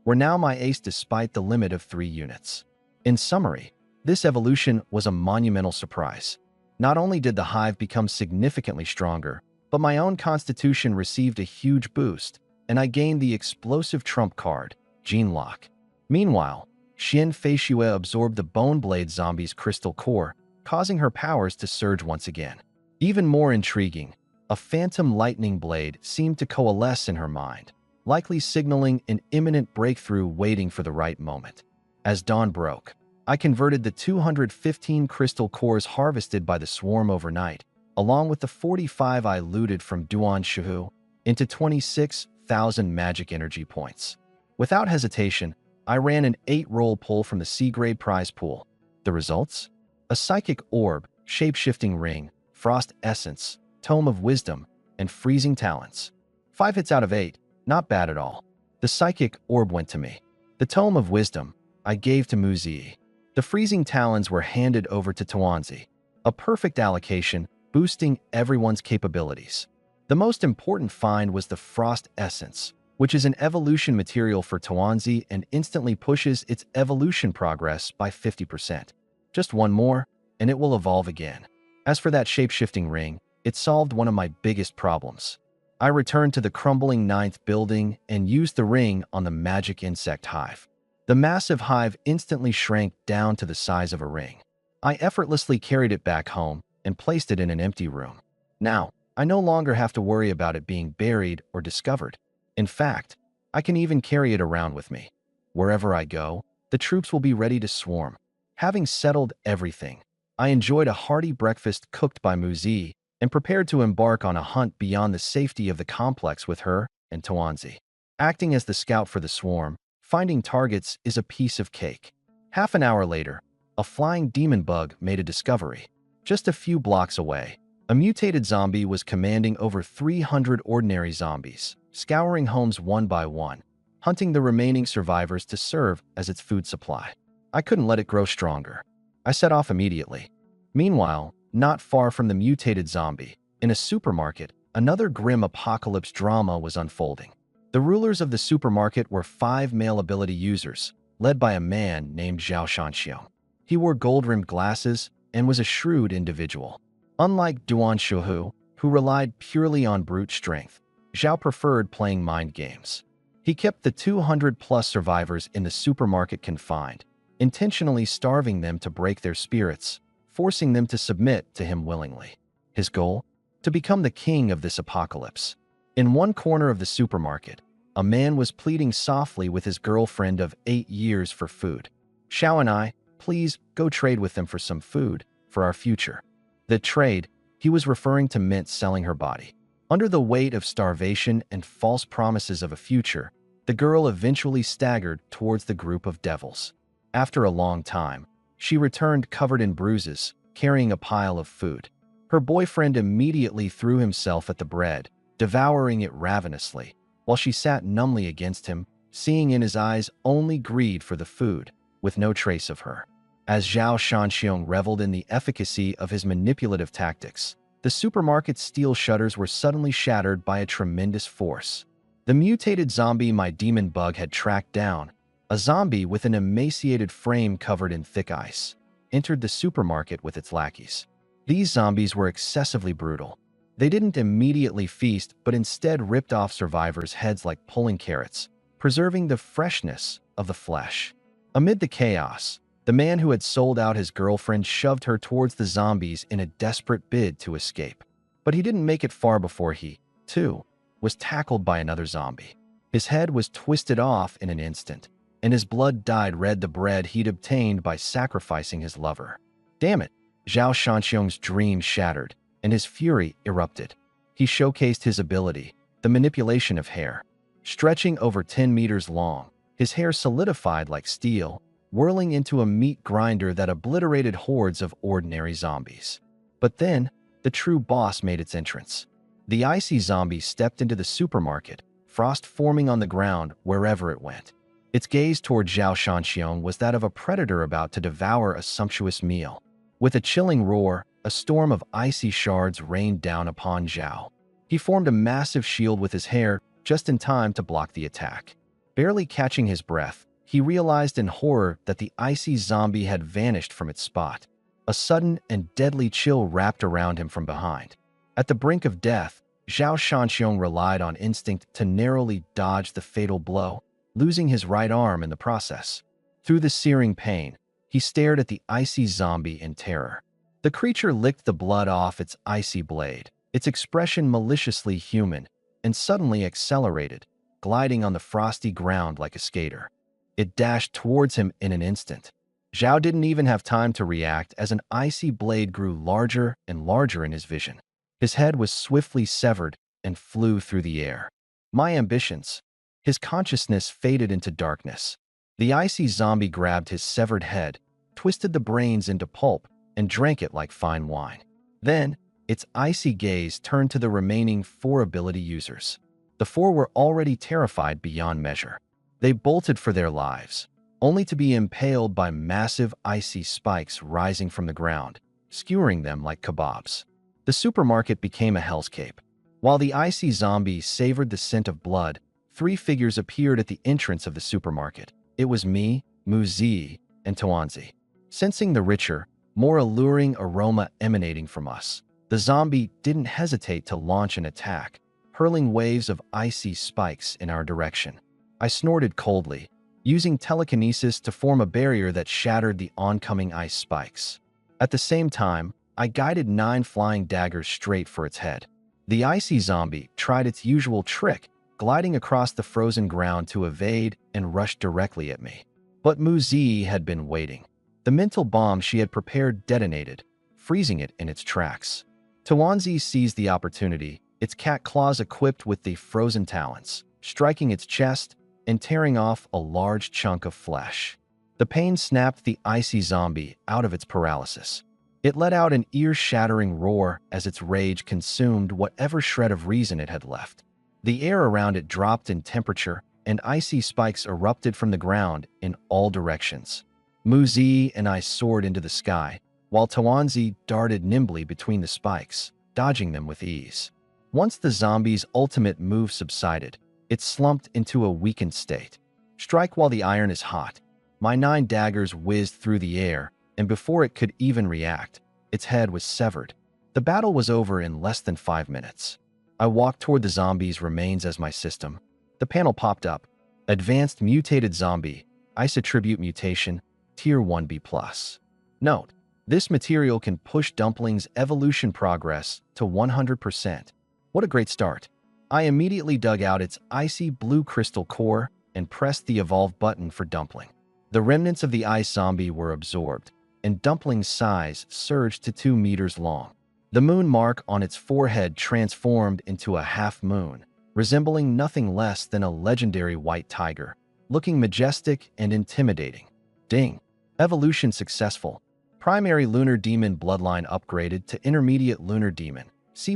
were now my ace despite the limit of 3 units. In summary, this evolution was a monumental surprise. Not only did the hive become significantly stronger, but my own constitution received a huge boost, and I gained the explosive trump card, Gene Lock. Meanwhile, Xian Feishue absorbed the Bone Blade zombie's crystal core, causing her powers to surge once again. Even more intriguing, a phantom lightning blade seemed to coalesce in her mind, likely signaling an imminent breakthrough waiting for the right moment. As dawn broke, I converted the 215 crystal cores harvested by the swarm overnight, along with the 45 I looted from Duan Shuhu, into 26,000 magic energy points. Without hesitation, I ran an 8-roll pull from the C-grade prize pool. The results? A psychic orb, shape-shifting ring, frost essence, tome of wisdom, and freezing talents. 5 hits out of 8, not bad at all. The psychic orb went to me. The tome of wisdom I gave to Muzi. The freezing talons were handed over to Tawanzi. A perfect allocation, boosting everyone's capabilities. The most important find was the frost essence, which is an evolution material for Tawanzi and instantly pushes its evolution progress by 50%. Just one more, and it will evolve again. As for that shape-shifting ring, it solved one of my biggest problems. I returned to the crumbling 9th building and used the ring on the magic insect hive. The massive hive instantly shrank down to the size of a ring. I effortlessly carried it back home and placed it in an empty room. Now, I no longer have to worry about it being buried or discovered. In fact, I can even carry it around with me. Wherever I go, the troops will be ready to swarm. Having settled everything, I enjoyed a hearty breakfast cooked by Muzi and prepared to embark on a hunt beyond the safety of the complex with her and Tawanzi. Acting as the scout for the swarm, finding targets is a piece of cake. Half an hour later, a flying demon bug made a discovery. Just a few blocks away, a mutated zombie was commanding over 300 ordinary zombies, scouring homes one by one, hunting the remaining survivors to serve as its food supply. I couldn't let it grow stronger. I set off immediately. Meanwhile, not far from the mutated zombie, in a supermarket, another grim apocalypse drama was unfolding. The rulers of the supermarket were 5 male ability users, led by a man named Zhao Shanxiu. He wore gold-rimmed glasses and was a shrewd individual. Unlike Duan Shuhu, who relied purely on brute strength, Zhao preferred playing mind games. He kept the 200-plus survivors in the supermarket confined, intentionally starving them to break their spirits, forcing them to submit to him willingly. His goal? To become the king of this apocalypse. In one corner of the supermarket, a man was pleading softly with his girlfriend of 8 years for food. "Xiao and I, please go trade with them for some food, for our future." The trade, he was referring to, meant selling her body. Under the weight of starvation and false promises of a future, The girl eventually staggered towards the group of devils. After a long time, she returned covered in bruises, carrying a pile of food. Her boyfriend immediately threw himself at the bread, devouring it ravenously, while she sat numbly against him, seeing in his eyes only greed for the food, with no trace of her. As Zhao Shanxiong reveled in the efficacy of his manipulative tactics, the supermarket's steel shutters were suddenly shattered by a tremendous force. The mutated zombie my demon bug had tracked down, a zombie with an emaciated frame covered in thick ice, entered the supermarket with its lackeys. These zombies were excessively brutal. They didn't immediately feast, but instead ripped off survivors' heads like pulling carrots, preserving the freshness of the flesh. Amid the chaos, the man who had sold out his girlfriend shoved her towards the zombies in a desperate bid to escape. But he didn't make it far before he, too, was tackled by another zombie. His head was twisted off in an instant, and his blood dyed red the bread he'd obtained by sacrificing his lover. Damn it! Zhao Shanxiong's dream shattered, and his fury erupted. He showcased his ability, the manipulation of hair. Stretching over 10 meters long, his hair solidified like steel, whirling into a meat grinder that obliterated hordes of ordinary zombies. But then, the true boss made its entrance. The icy zombie stepped into the supermarket, frost forming on the ground wherever it went. Its gaze toward Zhao Shanxiong was that of a predator about to devour a sumptuous meal. With a chilling roar, a storm of icy shards rained down upon Zhao. He formed a massive shield with his hair, just in time to block the attack. Barely catching his breath, he realized in horror that the icy zombie had vanished from its spot. A sudden and deadly chill wrapped around him from behind. At the brink of death, Zhao Shanxiong relied on instinct to narrowly dodge the fatal blow, losing his right arm in the process. Through the searing pain, he stared at the icy zombie in terror. The creature licked the blood off its icy blade, its expression maliciously human, and suddenly accelerated, gliding on the frosty ground like a skater. It dashed towards him in an instant. Zhao didn't even have time to react as an icy blade grew larger and larger in his vision. His head was swiftly severed and flew through the air. My ambitions. His consciousness faded into darkness. The icy zombie grabbed his severed head, twisted the brains into pulp, and drank it like fine wine. Then, its icy gaze turned to the remaining 4 ability users. The 4 were already terrified beyond measure. They bolted for their lives, only to be impaled by massive icy spikes rising from the ground, skewering them like kebabs. The supermarket became a hellscape. While the icy zombie savored the scent of blood, 3 figures appeared at the entrance of the supermarket. It was me, Mu Zi, and Tuanzi. Sensing the richer, more alluring aroma emanating from us, the zombie didn't hesitate to launch an attack, hurling waves of icy spikes in our direction. I snorted coldly, using telekinesis to form a barrier that shattered the oncoming ice spikes. At the same time, I guided 9 flying daggers straight for its head. The icy zombie tried its usual trick, gliding across the frozen ground to evade and rush directly at me. But Mu Zi had been waiting. The mental bomb she had prepared detonated, freezing it in its tracks. Tuanzi seized the opportunity, its cat claws equipped with the frozen talons, striking its chest and tearing off a large chunk of flesh. The pain snapped the icy zombie out of its paralysis. It let out an ear-shattering roar as its rage consumed whatever shred of reason it had left. The air around it dropped in temperature, and icy spikes erupted from the ground in all directions. Mu Zi and I soared into the sky, while Tuanzi darted nimbly between the spikes, dodging them with ease. Once the zombie's ultimate move subsided, it slumped into a weakened state. Strike while the iron is hot. My 9 daggers whizzed through the air, and before it could even react, its head was severed. The battle was over in less than 5 minutes. I walked toward the zombie's remains as my system. The panel popped up. Advanced Mutated Zombie, Isotribute Mutation, Tier 1B+. Note: this material can push Dumpling's evolution progress to 100%. What a great start. I immediately dug out its icy blue crystal core and pressed the Evolve button for Dumpling. The remnants of the ice zombie were absorbed, and Dumpling's size surged to 2 meters long. The moon mark on its forehead transformed into a half moon, resembling nothing less than a legendary white tiger, looking majestic and intimidating. Ding. Evolution successful. Primary Lunar Demon bloodline upgraded to Intermediate Lunar Demon, C+.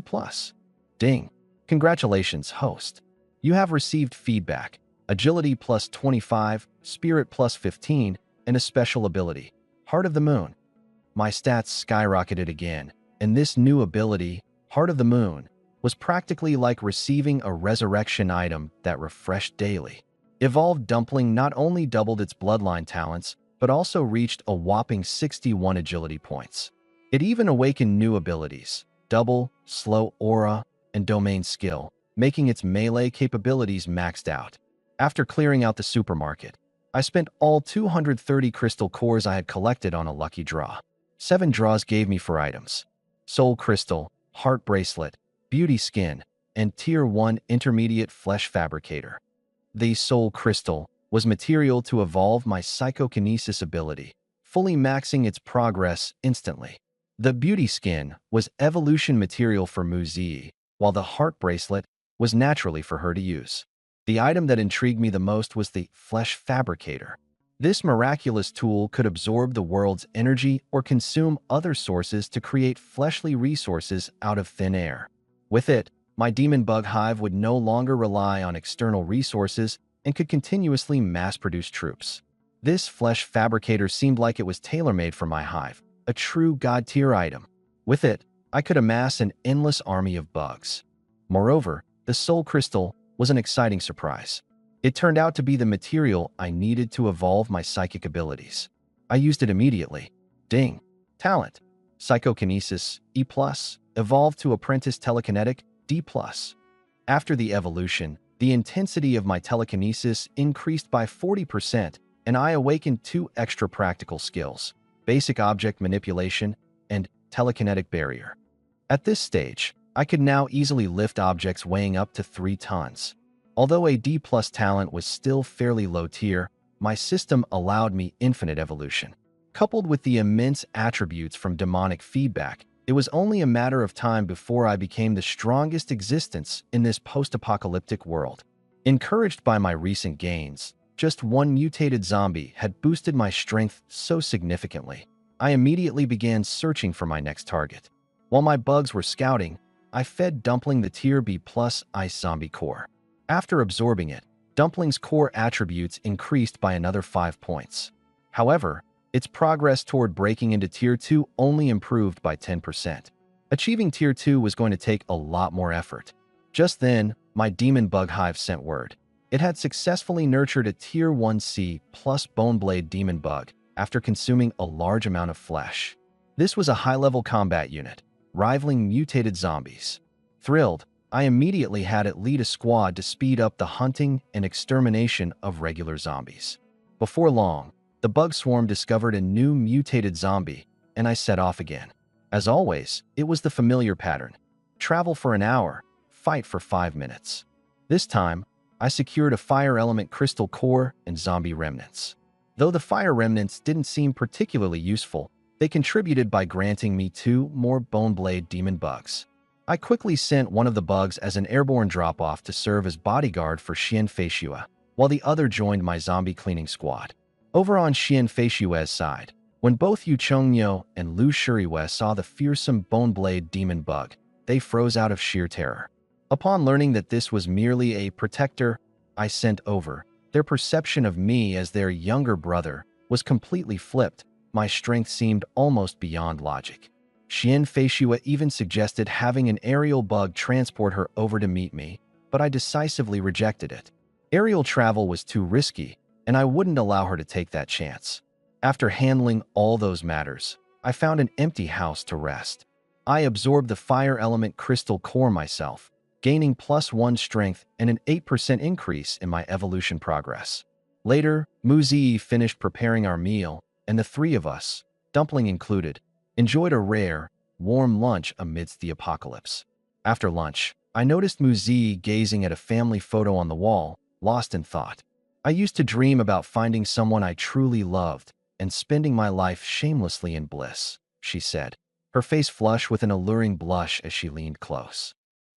Ding. Congratulations, host. You have received feedback, Agility plus 25, Spirit plus 15, and a special ability, Heart of the Moon. My stats skyrocketed again, and this new ability, Heart of the Moon, was practically like receiving a resurrection item that refreshed daily. Evolved Dumpling not only doubled its bloodline talents, but also reached a whopping 61 agility points. It even awakened new abilities, Double, Slow Aura, and Domain Skill, making its melee capabilities maxed out. After clearing out the supermarket, I spent all 230 crystal cores I had collected on a lucky draw. 7 draws gave me 4 items: Soul Crystal, Heart Bracelet, Beauty Skin, and Tier 1 Intermediate Flesh Fabricator. The Soul Crystal was material to evolve my psychokinesis ability, fully maxing its progress instantly. The Beauty Skin was evolution material for Muzi, while the Heart Bracelet was naturally for her to use. The item that intrigued me the most was the Flesh Fabricator. This miraculous tool could absorb the world's energy or consume other sources to create fleshly resources out of thin air. With it, my demon bug hive would no longer rely on external resources and could continuously mass-produce troops. This Flesh Fabricator seemed like it was tailor-made for my hive, a true god-tier item. With it, I could amass an endless army of bugs. Moreover, the Soul Crystal was an exciting surprise. It turned out to be the material I needed to evolve my psychic abilities. I used it immediately. Ding. Talent. Psychokinesis, E+, evolved to Apprentice Telekinetic, D+. After the evolution, the intensity of my telekinesis increased by 40%, and I awakened 2 extra practical skills: Basic Object Manipulation and Telekinetic Barrier. At this stage, I could now easily lift objects weighing up to 3 tons. Although a D+ talent was still fairly low tier, my system allowed me infinite evolution. Coupled with the immense attributes from demonic feedback, it was only a matter of time before I became the strongest existence in this post-apocalyptic world. Encouraged by my recent gains, just one mutated zombie had boosted my strength so significantly. I immediately began searching for my next target. While my bugs were scouting, I fed Dumpling the Tier B+ Ice Zombie Core. After absorbing it, Dumpling's core attributes increased by another 5 points. However, its progress toward breaking into Tier 2 only improved by 10%. Achieving Tier 2 was going to take a lot more effort. Just then, my demon bug hive sent word. It had successfully nurtured a Tier 1C plus Boneblade demon bug after consuming a large amount of flesh. This was a high-level combat unit, rivaling mutated zombies. Thrilled, I immediately had it lead a squad to speed up the hunting and extermination of regular zombies. Before long, the bug swarm discovered a new mutated zombie, and I set off again. As always, it was the familiar pattern: travel for an hour, fight for 5 minutes. This time, I secured a fire element crystal core and zombie remnants. Though the fire remnants didn't seem particularly useful, they contributed by granting me 2 more Boneblade demon bugs. I quickly sent one of the bugs as an airborne drop-off to serve as bodyguard for Xian Feishuo, while the other joined my zombie cleaning squad. Over on Xian Feishuo's side, when both Yu Chongnyo and Lu Shuriwe saw the fearsome Boneblade demon bug, they froze out of sheer terror. Upon learning that this was merely a protector I sent over, their perception of me as their younger brother was completely flipped. My strength seemed almost beyond logic. Xian Feishuo even suggested having an aerial bug transport her over to meet me, but I decisively rejected it. Aerial travel was too risky, and I wouldn't allow her to take that chance. After handling all those matters, I found an empty house to rest. I absorbed the fire element crystal core myself, gaining +1 strength and an 8% increase in my evolution progress. Later, Muzi finished preparing our meal, and the 3 of us, Dumpling included, enjoyed a rare, warm lunch amidst the apocalypse. After lunch, I noticed Muzi gazing at a family photo on the wall, lost in thought. I used to dream about finding someone I truly loved and spending my life shamelessly in bliss, she said, her face flush with an alluring blush as she leaned close.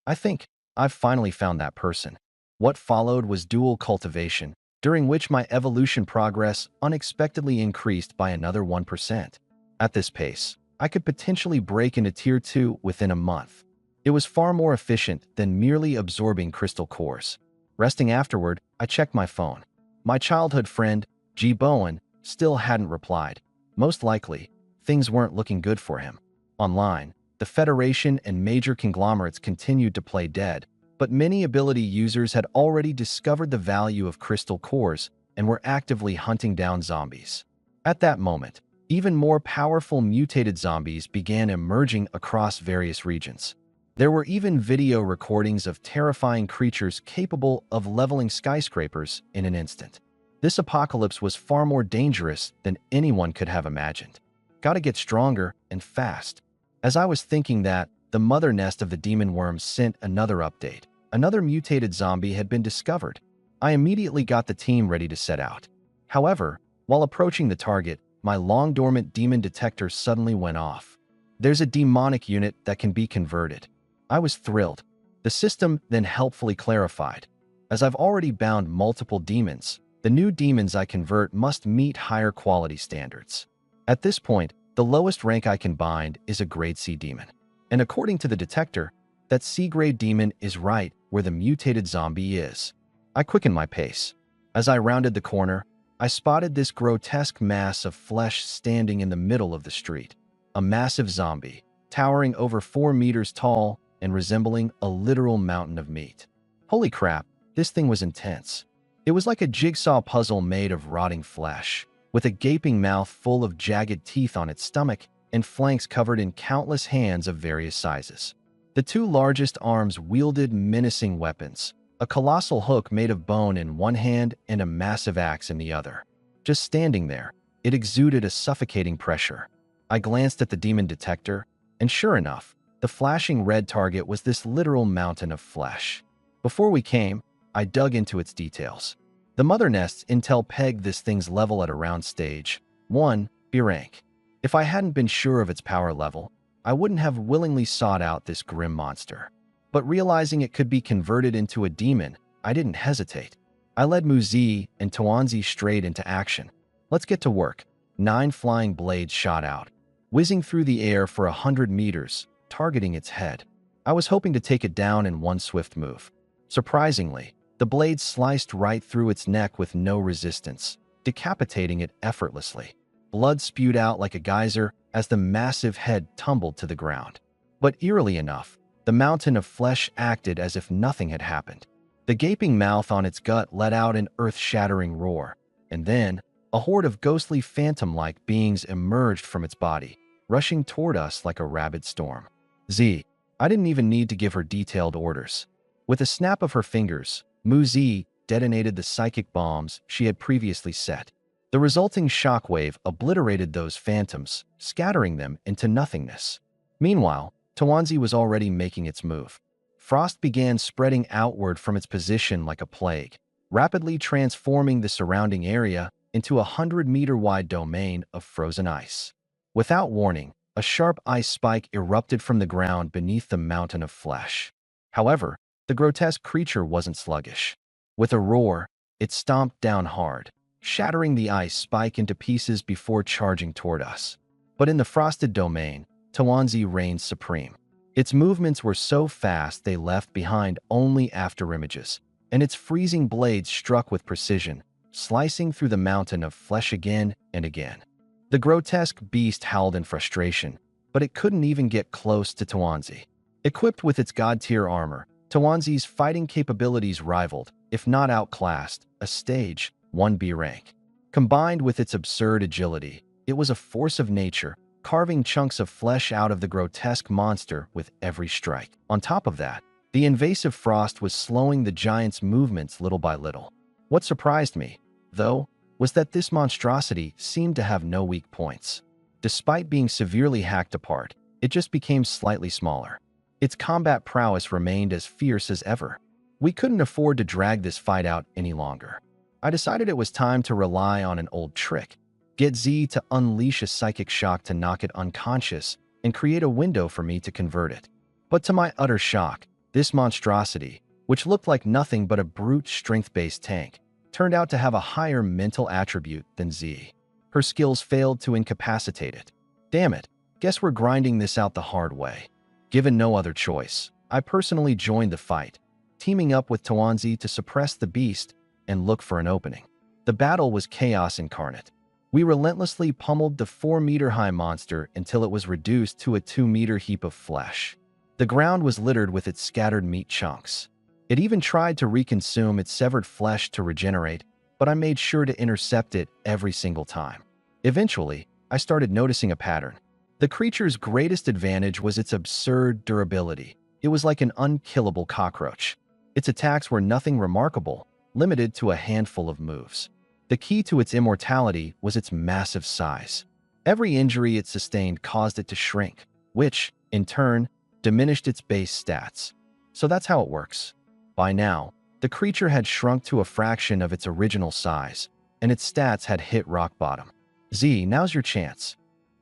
I think I've finally found that person. What followed was dual cultivation, during which my evolution progress unexpectedly increased by another 1%. At this pace, I could potentially break into Tier 2 within a month. It was far more efficient than merely absorbing crystal cores. Resting afterward, I checked my phone. My childhood friend, G. Bowen, still hadn't replied. Most likely, things weren't looking good for him. Online, the Federation and major conglomerates continued to play dead, but many ability users had already discovered the value of crystal cores and were actively hunting down zombies. At that moment, even more powerful mutated zombies began emerging across various regions. There were even video recordings of terrifying creatures capable of leveling skyscrapers in an instant. This apocalypse was far more dangerous than anyone could have imagined. Gotta get stronger and fast. As I was thinking that, the mother nest of the demon worms sent another update. Another mutated zombie had been discovered. I immediately got the team ready to set out. However, while approaching the target, my long-dormant demon detector suddenly went off. There's a demonic unit that can be converted. I was thrilled. The system then helpfully clarified. As I've already bound multiple demons, the new demons I convert must meet higher quality standards. At this point, the lowest rank I can bind is a grade C demon. And according to the detector, that C-grade demon is right where the mutated zombie is. I quickened my pace. As I rounded the corner, I spotted this grotesque mass of flesh standing in the middle of the street. A massive zombie, towering over 4 meters tall and resembling a literal mountain of meat. Holy crap, this thing was intense. It was like a jigsaw puzzle made of rotting flesh, with a gaping mouth full of jagged teeth on its stomach and flanks covered in countless hands of various sizes. The two largest arms wielded menacing weapons, a colossal hook made of bone in one hand and a massive axe in the other. Just standing there, it exuded a suffocating pressure. I glanced at the demon detector, and sure enough, the flashing red target was this literal mountain of flesh. Before we came, I dug into its details. The mother nest's intel pegged this thing's level at around stage 1 B rank. If I hadn't been sure of its power level, I wouldn't have willingly sought out this grim monster. But realizing it could be converted into a demon, I didn't hesitate. I led Muzi and Tawanzi straight into action. Let's get to work. 9 flying blades shot out, whizzing through the air for 100 meters, targeting its head. I was hoping to take it down in one swift move. Surprisingly, the blade sliced right through its neck with no resistance, decapitating it effortlessly. Blood spewed out like a geyser as the massive head tumbled to the ground. But eerily enough, the mountain of flesh acted as if nothing had happened. The gaping mouth on its gut let out an earth-shattering roar, and then a horde of ghostly phantom-like beings emerged from its body, rushing toward us like a rabid storm. I didn't even need to give her detailed orders. With a snap of her fingers, Muzi detonated the psychic bombs she had previously set. The resulting shockwave obliterated those phantoms, scattering them into nothingness. Meanwhile, Tawanzi was already making its move. Frost began spreading outward from its position like a plague, rapidly transforming the surrounding area into a 100-meter-wide domain of frozen ice. Without warning, a sharp ice spike erupted from the ground beneath the mountain of flesh. However, the grotesque creature wasn't sluggish. With a roar, it stomped down hard, shattering the ice spike into pieces before charging toward us. But in the frosted domain, Tawanzi reigned supreme. Its movements were so fast they left behind only afterimages, and its freezing blades struck with precision, slicing through the mountain of flesh again and again. The grotesque beast howled in frustration, but it couldn't even get close to Tawanzi. Equipped with its god-tier armor, Tawanzi's fighting capabilities rivaled, if not outclassed, a stage 1B rank. Combined with its absurd agility, it was a force of nature, carving chunks of flesh out of the grotesque monster with every strike. On top of that, the invasive frost was slowing the giant's movements little by little. What surprised me, though, was that this monstrosity seemed to have no weak points. Despite being severely hacked apart, it just became slightly smaller. Its combat prowess remained as fierce as ever. We couldn't afford to drag this fight out any longer. I decided it was time to rely on an old trick. Get Z to unleash a psychic shock to knock it unconscious and create a window for me to convert it. But to my utter shock, This monstrosity, which looked like nothing but a brute strength-based tank, turned out to have a higher mental attribute than Z. Her skills failed to incapacitate it. Damn it, guess we're grinding this out the hard way. Given no other choice, I personally joined the fight, teaming up with Tawanzi to suppress the beast and look for an opening. The battle was chaos incarnate. We relentlessly pummeled the 4-meter-high monster until it was reduced to a 2-meter heap of flesh. The ground was littered with its scattered meat chunks. It even tried to reconsume its severed flesh to regenerate, but I made sure to intercept it every single time. Eventually, I started noticing a pattern. The creature's greatest advantage was its absurd durability. It was like an unkillable cockroach. Its attacks were nothing remarkable, limited to a handful of moves. The key to its immortality was its massive size. Every injury it sustained caused it to shrink, which, in turn, diminished its base stats. So that's how it works. By now, the creature had shrunk to a fraction of its original size, and its stats had hit rock bottom. Z, now's your chance.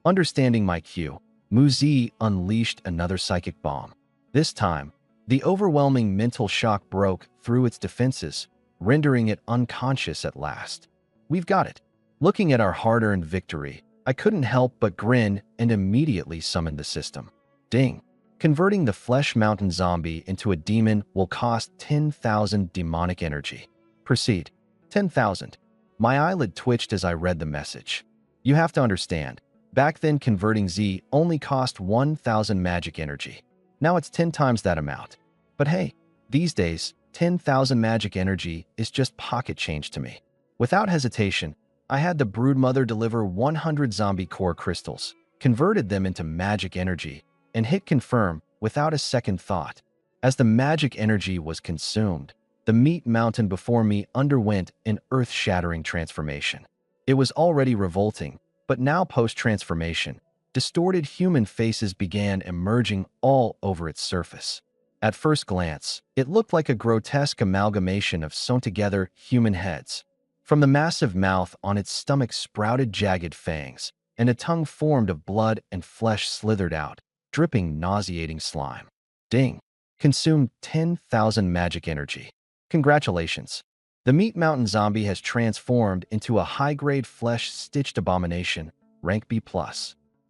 Understanding my cue, Mu-Z unleashed another psychic bomb. This time, the overwhelming mental shock broke through its defenses, rendering it unconscious at last. We've got it. Looking at our hard-earned victory, I couldn't help but grin and immediately summoned the system. Ding. Converting the Flesh Mountain zombie into a demon will cost 10,000 demonic energy. Proceed. 10,000. My eyelid twitched as I read the message. You have to understand, back then converting Z only cost 1,000 magic energy. Now it's 10 times that amount. But hey, these days, 10,000 magic energy is just pocket change to me. Without hesitation, I had the Broodmother deliver 100 zombie core crystals, converted them into magic energy, and hit confirm without a second thought. As the magic energy was consumed, the meat mountain before me underwent an earth-shattering transformation. It was already revolting, but now post-transformation, distorted human faces began emerging all over its surface. At first glance, it looked like a grotesque amalgamation of sewn-together human heads. From the massive mouth on its stomach sprouted jagged fangs, and a tongue formed of blood and flesh slithered out, dripping nauseating slime. Ding. Consumed 10,000 magic energy. Congratulations. The Meat Mountain zombie has transformed into a high-grade flesh-stitched abomination, rank B+.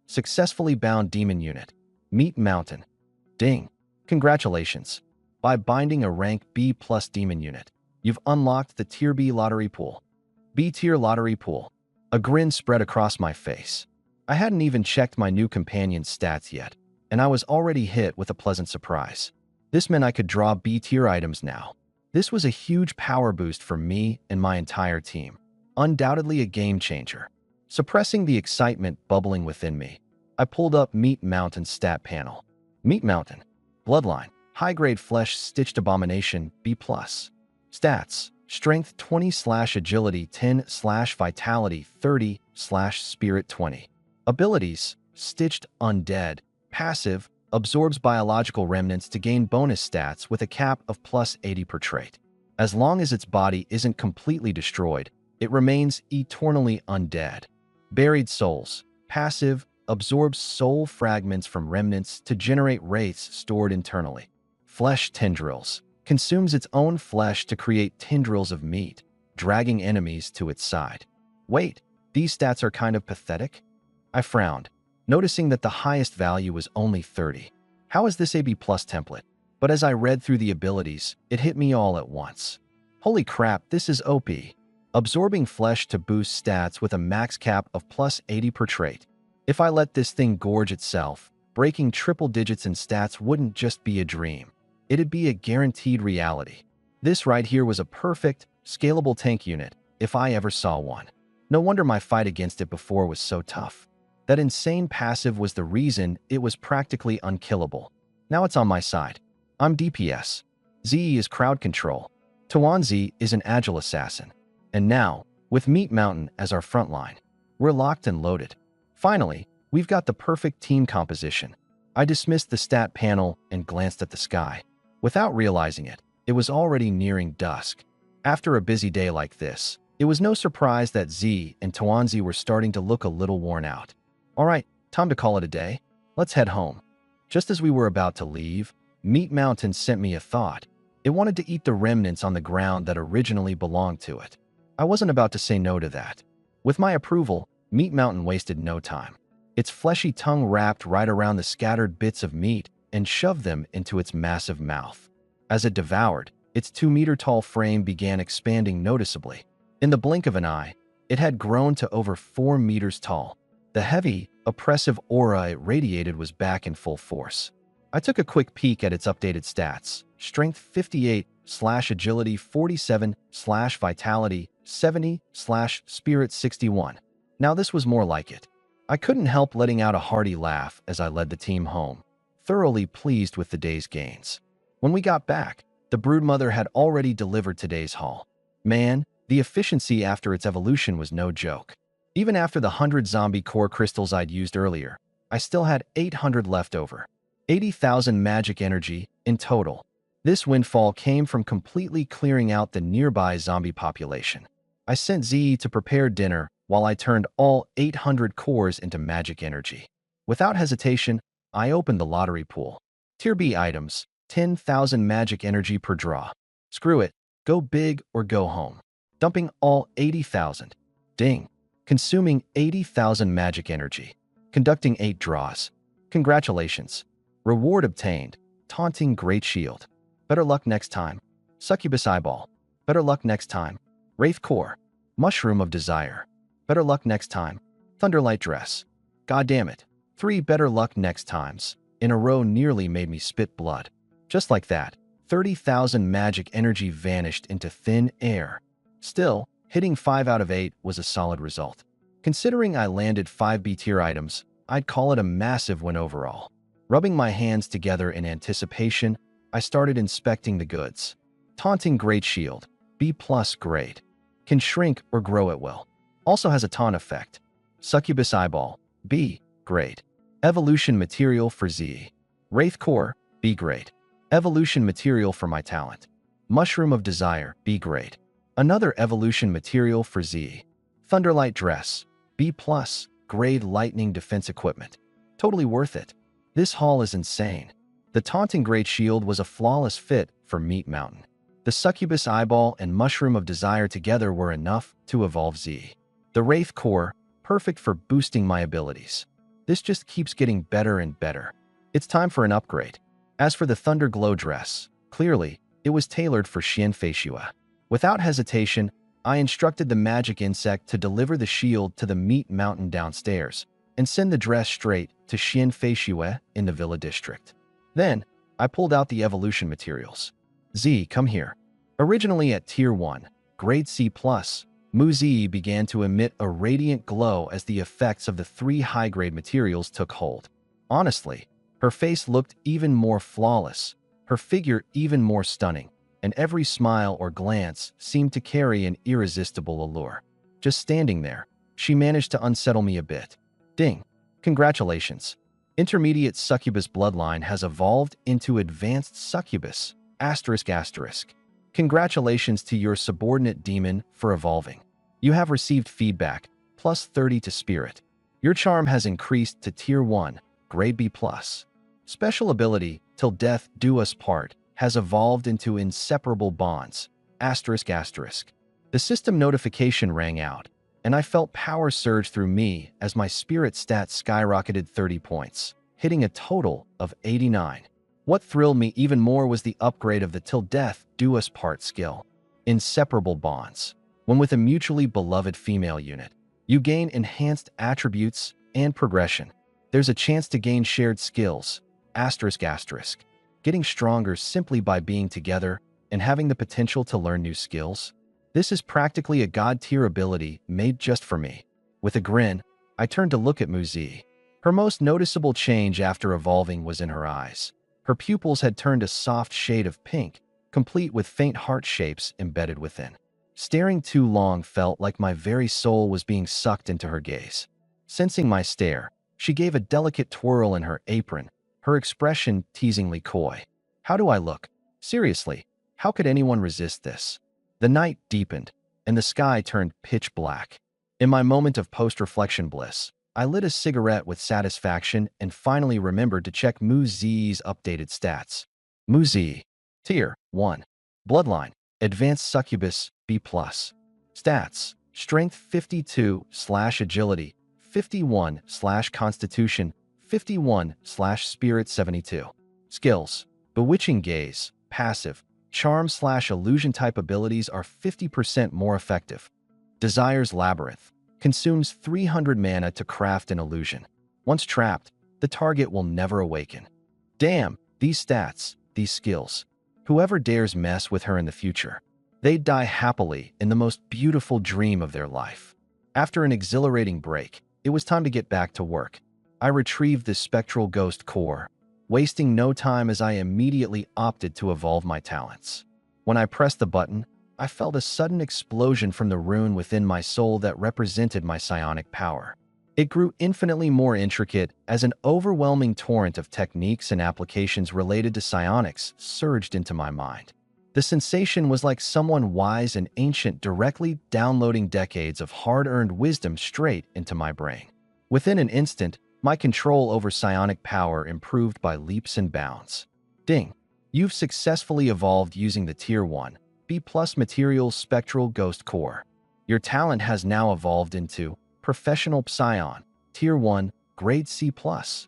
Successfully bound demon unit. Meat Mountain. Ding. Congratulations. By binding a rank B+ demon unit, you've unlocked the Tier B lottery pool. B-tier lottery pool. A grin spread across my face. I hadn't even checked my new companion's stats yet, and I was already hit with a pleasant surprise. This meant I could draw B-tier items now. This was a huge power boost for me and my entire team. Undoubtedly a game changer. Suppressing the excitement bubbling within me, I pulled up Meat Mountain's stat panel. Meat Mountain. Bloodline. High-grade flesh-stitched abomination, B+. Stats. Strength 20/agility 10/vitality 30/spirit 20. Abilities. Stitched Undead. Passive. Absorbs biological remnants to gain bonus stats with a cap of +80 per trait. As long as its body isn't completely destroyed, it remains eternally undead. Buried Souls. Passive. Absorbs soul fragments from remnants to generate wraiths stored internally. Flesh Tendrils. Consumes its own flesh to create tendrils of meat, dragging enemies to its side. Wait, these stats are kind of pathetic? I frowned, noticing that the highest value was only 30. How is this a B+ template? But as I read through the abilities, it hit me all at once. Holy crap, this is OP. Absorbing flesh to boost stats with a max cap of +80 per trait. If I let this thing gorge itself, breaking triple digits in stats wouldn't just be a dream. It'd be a guaranteed reality. This right here was a perfect, scalable tank unit, if I ever saw one. No wonder my fight against it before was so tough. That insane passive was the reason it was practically unkillable. Now it's on my side. I'm DPS. Z is crowd control. Tawanzi is an agile assassin. And now, with Meat Mountain as our front line, we're locked and loaded. Finally, we've got the perfect team composition. I dismissed the stat panel and glanced at the sky. Without realizing it, it was already nearing dusk. After a busy day like this, it was no surprise that Z and Tawanzi were starting to look a little worn out. All right, time to call it a day. Let's head home. Just as we were about to leave, Meat Mountain sent me a thought. It wanted to eat the remnants on the ground that originally belonged to it. I wasn't about to say no to that. With my approval, Meat Mountain wasted no time. Its fleshy tongue wrapped right around the scattered bits of meat and shoved them into its massive mouth. As it devoured, its 2-meter-tall frame began expanding noticeably. In the blink of an eye, it had grown to over 4 meters tall. The heavy, oppressive aura it radiated was back in full force. I took a quick peek at its updated stats. Strength 58, agility 47, vitality 70, spirit 61. Now this was more like it. I couldn't help letting out a hearty laugh as I led the team home, thoroughly pleased with the day's gains. When we got back, the broodmother had already delivered today's haul. Man, the efficiency after its evolution was no joke. Even after the 100 zombie core crystals I'd used earlier, I still had 800 left over. 80,000 magic energy in total. This windfall came from completely clearing out the nearby zombie population. I sent Z to prepare dinner while I turned all 800 cores into magic energy. Without hesitation, I opened the lottery pool. Tier B items, 10,000 magic energy per draw. Screw it, go big or go home. Dumping all 80,000. Ding. Consuming 80,000 magic energy. Conducting 8 draws. Congratulations. Reward obtained. Taunting Great Shield. Better luck next time. Succubus Eyeball. Better luck next time. Wraith Core. Mushroom of Desire. Better luck next time. Thunderlight Dress. God damn it. 3 better luck next times in a row nearly made me spit blood. Just like that, 30,000 magic energy vanished into thin air. Still, hitting 5 out of 8 was a solid result. Considering I landed 5 B-tier items, I'd call it a massive win overall. Rubbing my hands together in anticipation, I started inspecting the goods. Taunting Great Shield, B+ grade. Can shrink or grow at will. Also has a taunt effect. Succubus Eyeball, B grade. Evolution material for Z. Wraith Core, B grade. Evolution material for my talent. Mushroom of Desire, B grade. Another evolution material for Z. Thunderlight Dress, B+, grade lightning defense equipment. Totally worth it. This haul is insane. The Taunting Great Shield was a flawless fit for Meat Mountain. The Succubus Eyeball and Mushroom of Desire together were enough to evolve Z. The Wraith Core, perfect for boosting my abilities. This just keeps getting better and better. It's time for an upgrade. As for the Thunder Glow Dress, clearly, it was tailored for Xianfei. Without hesitation, I instructed the magic insect to deliver the shield to the Meat Mountain downstairs and send the dress straight to Xianfei in the Villa District. Then, I pulled out the evolution materials. Z, come here. Originally at Tier 1, Grade C+, Mu-Z began to emit a radiant glow as the effects of the 3 high-grade materials took hold. Honestly, her face looked even more flawless, her figure even more stunning, and every smile or glance seemed to carry an irresistible allure. Just standing there, she managed to unsettle me a bit. Ding. Congratulations. Intermediate Succubus bloodline has evolved into Advanced Succubus, ***. Congratulations to your subordinate demon for evolving. You have received feedback, +30 to spirit. Your charm has increased to Tier 1, Grade B+. Special ability, Till Death Do Us Part, has evolved into Inseparable Bonds, ***. The system notification rang out, and I felt power surge through me as my spirit stats skyrocketed 30 points, hitting a total of 89. What thrilled me even more was the upgrade of the Till Death Do Us Part skill. Inseparable Bonds. When with a mutually beloved female unit, you gain enhanced attributes and progression. There's a chance to gain shared skills, ***. Getting stronger simply by being together and having the potential to learn new skills. This is practically a god-tier ability made just for me. With a grin, I turned to look at Mu-Z. Her most noticeable change after evolving was in her eyes. Her pupils had turned a soft shade of pink, complete with faint heart shapes embedded within. Staring too long felt like my very soul was being sucked into her gaze. Sensing my stare, she gave a delicate twirl in her apron, her expression teasingly coy. How do I look? Seriously, how could anyone resist this? The night deepened, and the sky turned pitch black. In my moment of post-reflection bliss, I lit a cigarette with satisfaction and finally remembered to check Mu-Z's updated stats. Muzi. Tier 1. Bloodline. Advanced Succubus B+. Stats. Strength 52/agility 51/constitution 51/spirit 72. Skills. Bewitching Gaze. Passive. Charm/illusion type abilities are 50% more effective. Desires Labyrinth. Consumes 300 mana to craft an illusion. Once trapped, the target will never awaken. Damn, these stats, these skills. Whoever dares mess with her in the future, they'd die happily in the most beautiful dream of their life. After an exhilarating break, it was time to get back to work. I retrieved the spectral ghost core, wasting no time as I immediately opted to evolve my talents. When I pressed the button, I felt a sudden explosion from the rune within my soul that represented my psionic power. It grew infinitely more intricate as an overwhelming torrent of techniques and applications related to psionics surged into my mind. The sensation was like someone wise and ancient directly downloading decades of hard-earned wisdom straight into my brain. Within an instant, my control over psionic power improved by leaps and bounds. Ding! You've successfully evolved using the Tier 1 B+ Materials Spectral Ghost Core. Your talent has now evolved into Professional Psion, Tier 1, Grade C+, ***.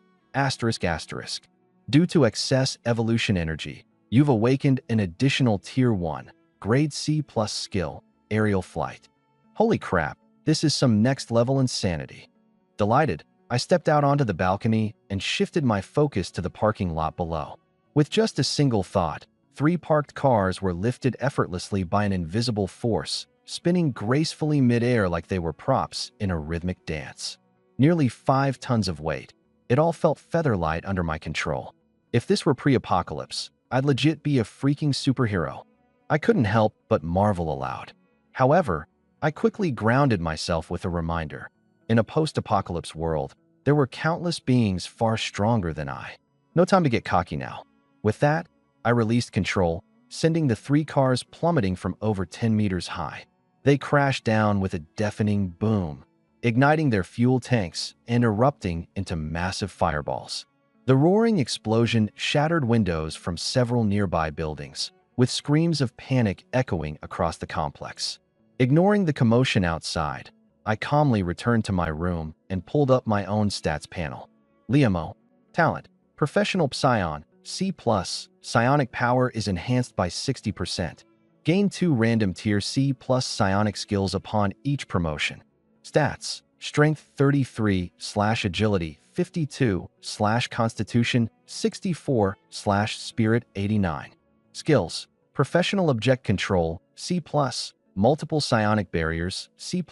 Due to excess evolution energy, you've awakened an additional Tier 1, Grade C+ skill, Aerial Flight. Holy crap, this is some next-level insanity. Delighted, I stepped out onto the balcony and shifted my focus to the parking lot below. With just a single thought, 3 parked cars were lifted effortlessly by an invisible force, spinning gracefully mid-air like they were props in a rhythmic dance. Nearly 5 tons of weight. It all felt feather-light under my control. If this were pre-apocalypse, I'd legit be a freaking superhero. I couldn't help but marvel aloud. However, I quickly grounded myself with a reminder. In a post-apocalypse world, there were countless beings far stronger than I. No time to get cocky now. With that, I released control, sending the 3 cars plummeting from over 10 meters high. They crashed down with a deafening boom, igniting their fuel tanks and erupting into massive fireballs. The roaring explosion shattered windows from several nearby buildings, with screams of panic echoing across the complex. Ignoring the commotion outside, I calmly returned to my room and pulled up my own stats panel. Liamo. Talent. Professional Psion, C+. Psionic power is enhanced by 60%. Gain 2 random Tier C+ psionic skills upon each promotion. Stats. Strength 33/agility 52/constitution 64/spirit 89. Skills. Professional object control, C+. Multiple psionic barriers, C+.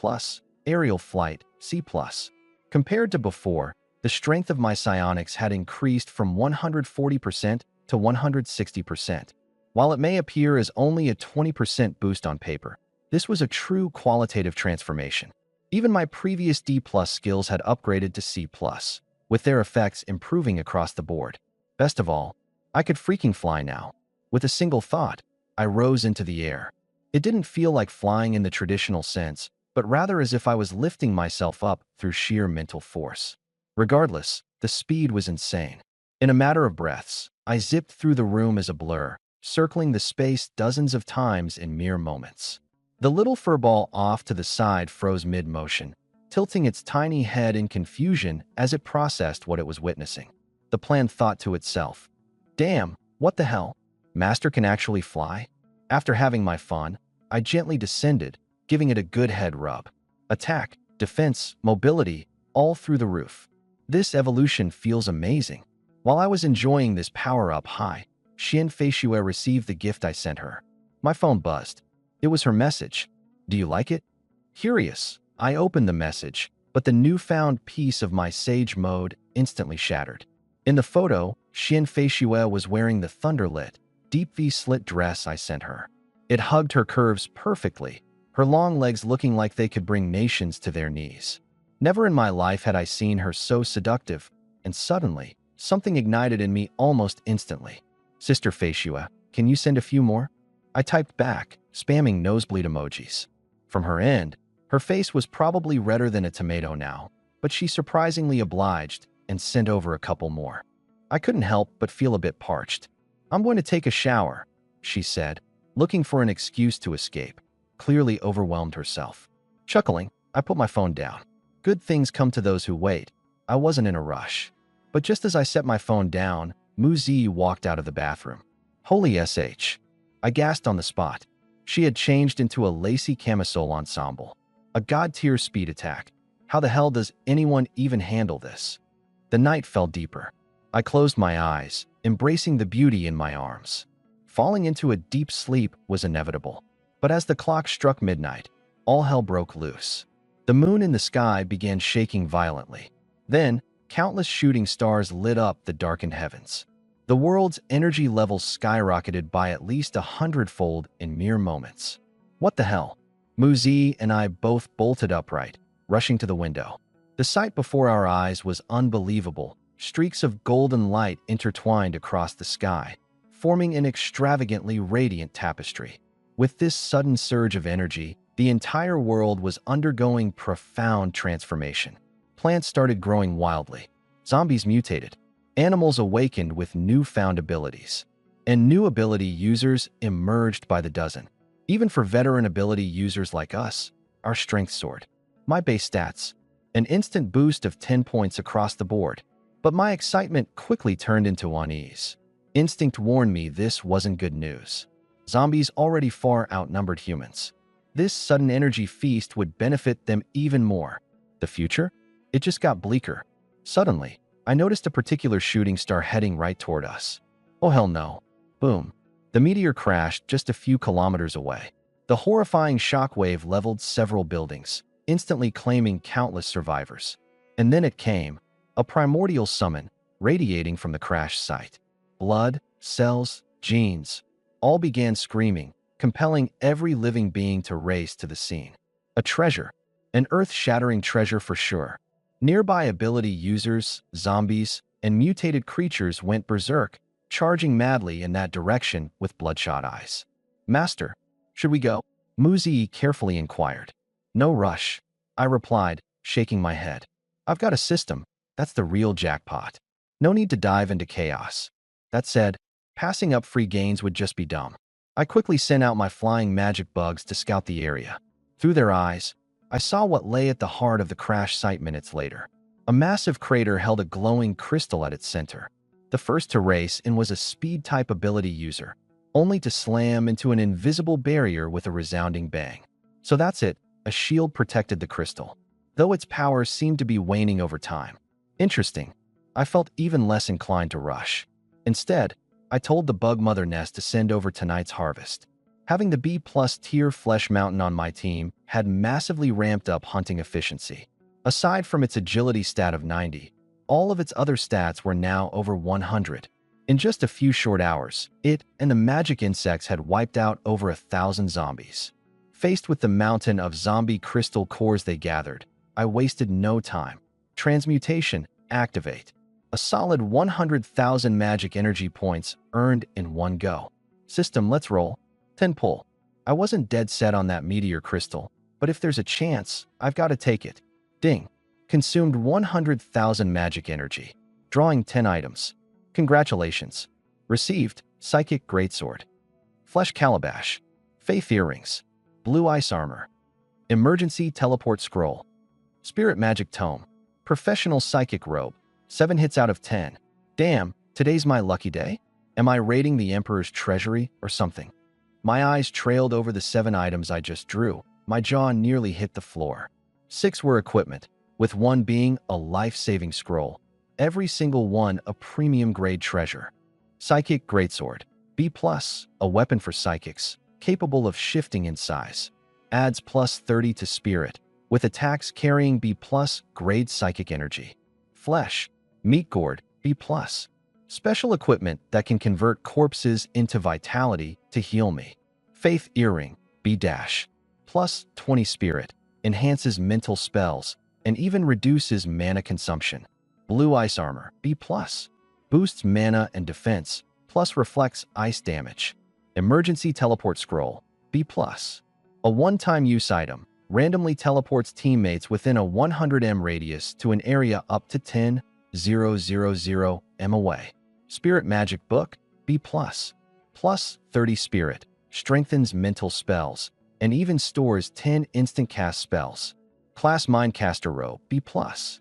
Aerial flight, C+. Compared to before, the strength of my psionics had increased from 140% to 160%. While it may appear as only a 20% boost on paper, this was a true qualitative transformation. Even my previous D+ skills had upgraded to C+, with their effects improving across the board. Best of all, I could freaking fly now. With a single thought, I rose into the air. It didn't feel like flying in the traditional sense, but rather as if I was lifting myself up through sheer mental force. Regardless, the speed was insane. In a matter of breaths, I zipped through the room as a blur, circling the space dozens of times in mere moments. The little furball off to the side froze mid-motion, tilting its tiny head in confusion as it processed what it was witnessing. The plan thought to itself, "Damn, what the hell? Master can actually fly?" After having my fun, I gently descended, giving it a good head rub. Attack, defense, mobility, all through the roof. This evolution feels amazing. While I was enjoying this power-up high, Xian Feishue received the gift I sent her. My phone buzzed. It was her message. "Do you like it?" Curious, I opened the message, but the newfound peace of my sage mode instantly shattered. In the photo, Xian Feishue was wearing the thunderlit, deep V-slit dress I sent her. It hugged her curves perfectly, her long legs looking like they could bring nations to their knees. Never in my life had I seen her so seductive, and suddenly, something ignited in me almost instantly. "Sister Feishue, can you send a few more?" I typed back, spamming nosebleed emojis. From her end, her face was probably redder than a tomato now, but she surprisingly obliged and sent over a couple more. I couldn't help but feel a bit parched. I'm going to take a shower, she said, looking for an excuse to escape, clearly overwhelmed herself. Chuckling, I put my phone down. Good things come to those who wait. I wasn't in a rush. But just as I set my phone down, Muzi walked out of the bathroom. Holy SH. I gasped on the spot. She had changed into a lacy camisole ensemble. A god-tier speed attack. How the hell does anyone even handle this? The night fell deeper. I closed my eyes, embracing the beauty in my arms. Falling into a deep sleep was inevitable. But as the clock struck midnight, all hell broke loose. The moon in the sky began shaking violently. Then, countless shooting stars lit up the darkened heavens. The world's energy levels skyrocketed by at least 100-fold in mere moments. What the hell? Muzi and I both bolted upright, rushing to the window. The sight before our eyes was unbelievable. Streaks of golden light intertwined across the sky, forming an extravagantly radiant tapestry. With this sudden surge of energy, the entire world was undergoing profound transformation. Plants started growing wildly. Zombies mutated. Animals awakened with newfound abilities. And new ability users emerged by the dozen. Even for veteran ability users like us, our strength soared. My base stats, an instant boost of 10 points across the board. But my excitement quickly turned into unease. Instinct warned me this wasn't good news. Zombies already far outnumbered humans. This sudden energy feast would benefit them even more. The future? It just got bleaker. Suddenly, I noticed a particular shooting star heading right toward us. Oh hell no. Boom. The meteor crashed just a few kilometers away. The horrifying shockwave leveled several buildings, instantly claiming countless survivors. And then it came, a primordial summon, radiating from the crash site. Blood, cells, genes, all began screaming, compelling every living being to race to the scene. A treasure, an earth-shattering treasure for sure. Nearby ability users, zombies, and mutated creatures went berserk, charging madly in that direction with bloodshot eyes. Master, should we go? Muzi carefully inquired. No rush, I replied, shaking my head. I've got a system. That's the real jackpot. No need to dive into chaos. That said, passing up free gains would just be dumb. I quickly sent out my flying magic bugs to scout the area. Through their eyes, I saw what lay at the heart of the crash site minutes later. A massive crater held a glowing crystal at its center. The first to race in was a speed-type ability user, only to slam into an invisible barrier with a resounding bang. So that's it, a shield protected the crystal, though its power seemed to be waning over time. Interesting. I felt even less inclined to rush. Instead, I told the bug mother nest to send over tonight's harvest. Having the B+ tier flesh mountain on my team had massively ramped up hunting efficiency. Aside from its agility stat of 90, all of its other stats were now over 100. In just a few short hours, it and the magic insects had wiped out over 1,000 zombies. Faced with the mountain of zombie crystal cores they gathered, I wasted no time. Transmutation, activate. A solid 100,000 magic energy points earned in one go. System, let's roll. 10 pull. I wasn't dead set on that meteor crystal, but if there's a chance, I've got to take it. Ding. Consumed 100,000 magic energy. Drawing 10 items. Congratulations. Received, Psychic Greatsword. Flesh Calabash. Faith Earrings. Blue Ice Armor. Emergency Teleport Scroll. Spirit Magic Tome. Professional Psychic Robe. 7 hits out of 10. Damn, today's my lucky day? Am I raiding the Emperor's treasury or something? My eyes trailed over the 7 items I just drew. My jaw nearly hit the floor. 6 were equipment, with one being a life-saving scroll. Every single one a premium-grade treasure. Psychic Greatsword. B+, a weapon for psychics, capable of shifting in size. Adds +30 to spirit, with attacks carrying B+ grade psychic energy. Flesh. Meat Gourd. B+. Special equipment that can convert corpses into vitality to heal me. Faith Earring. B-. +20 spirit. Enhances mental spells, and even reduces mana consumption. Blue Ice Armor. B+. Boosts mana and defense, plus reflects ice damage. Emergency Teleport Scroll. B+. A one-time use item. Randomly teleports teammates within a 100 m radius to an area up to 10,000 m away. Spirit Magic Book. B+, plus 30 spirit, strengthens mental spells, and even stores 10 instant cast spells. Class Mindcaster Robe B+, plus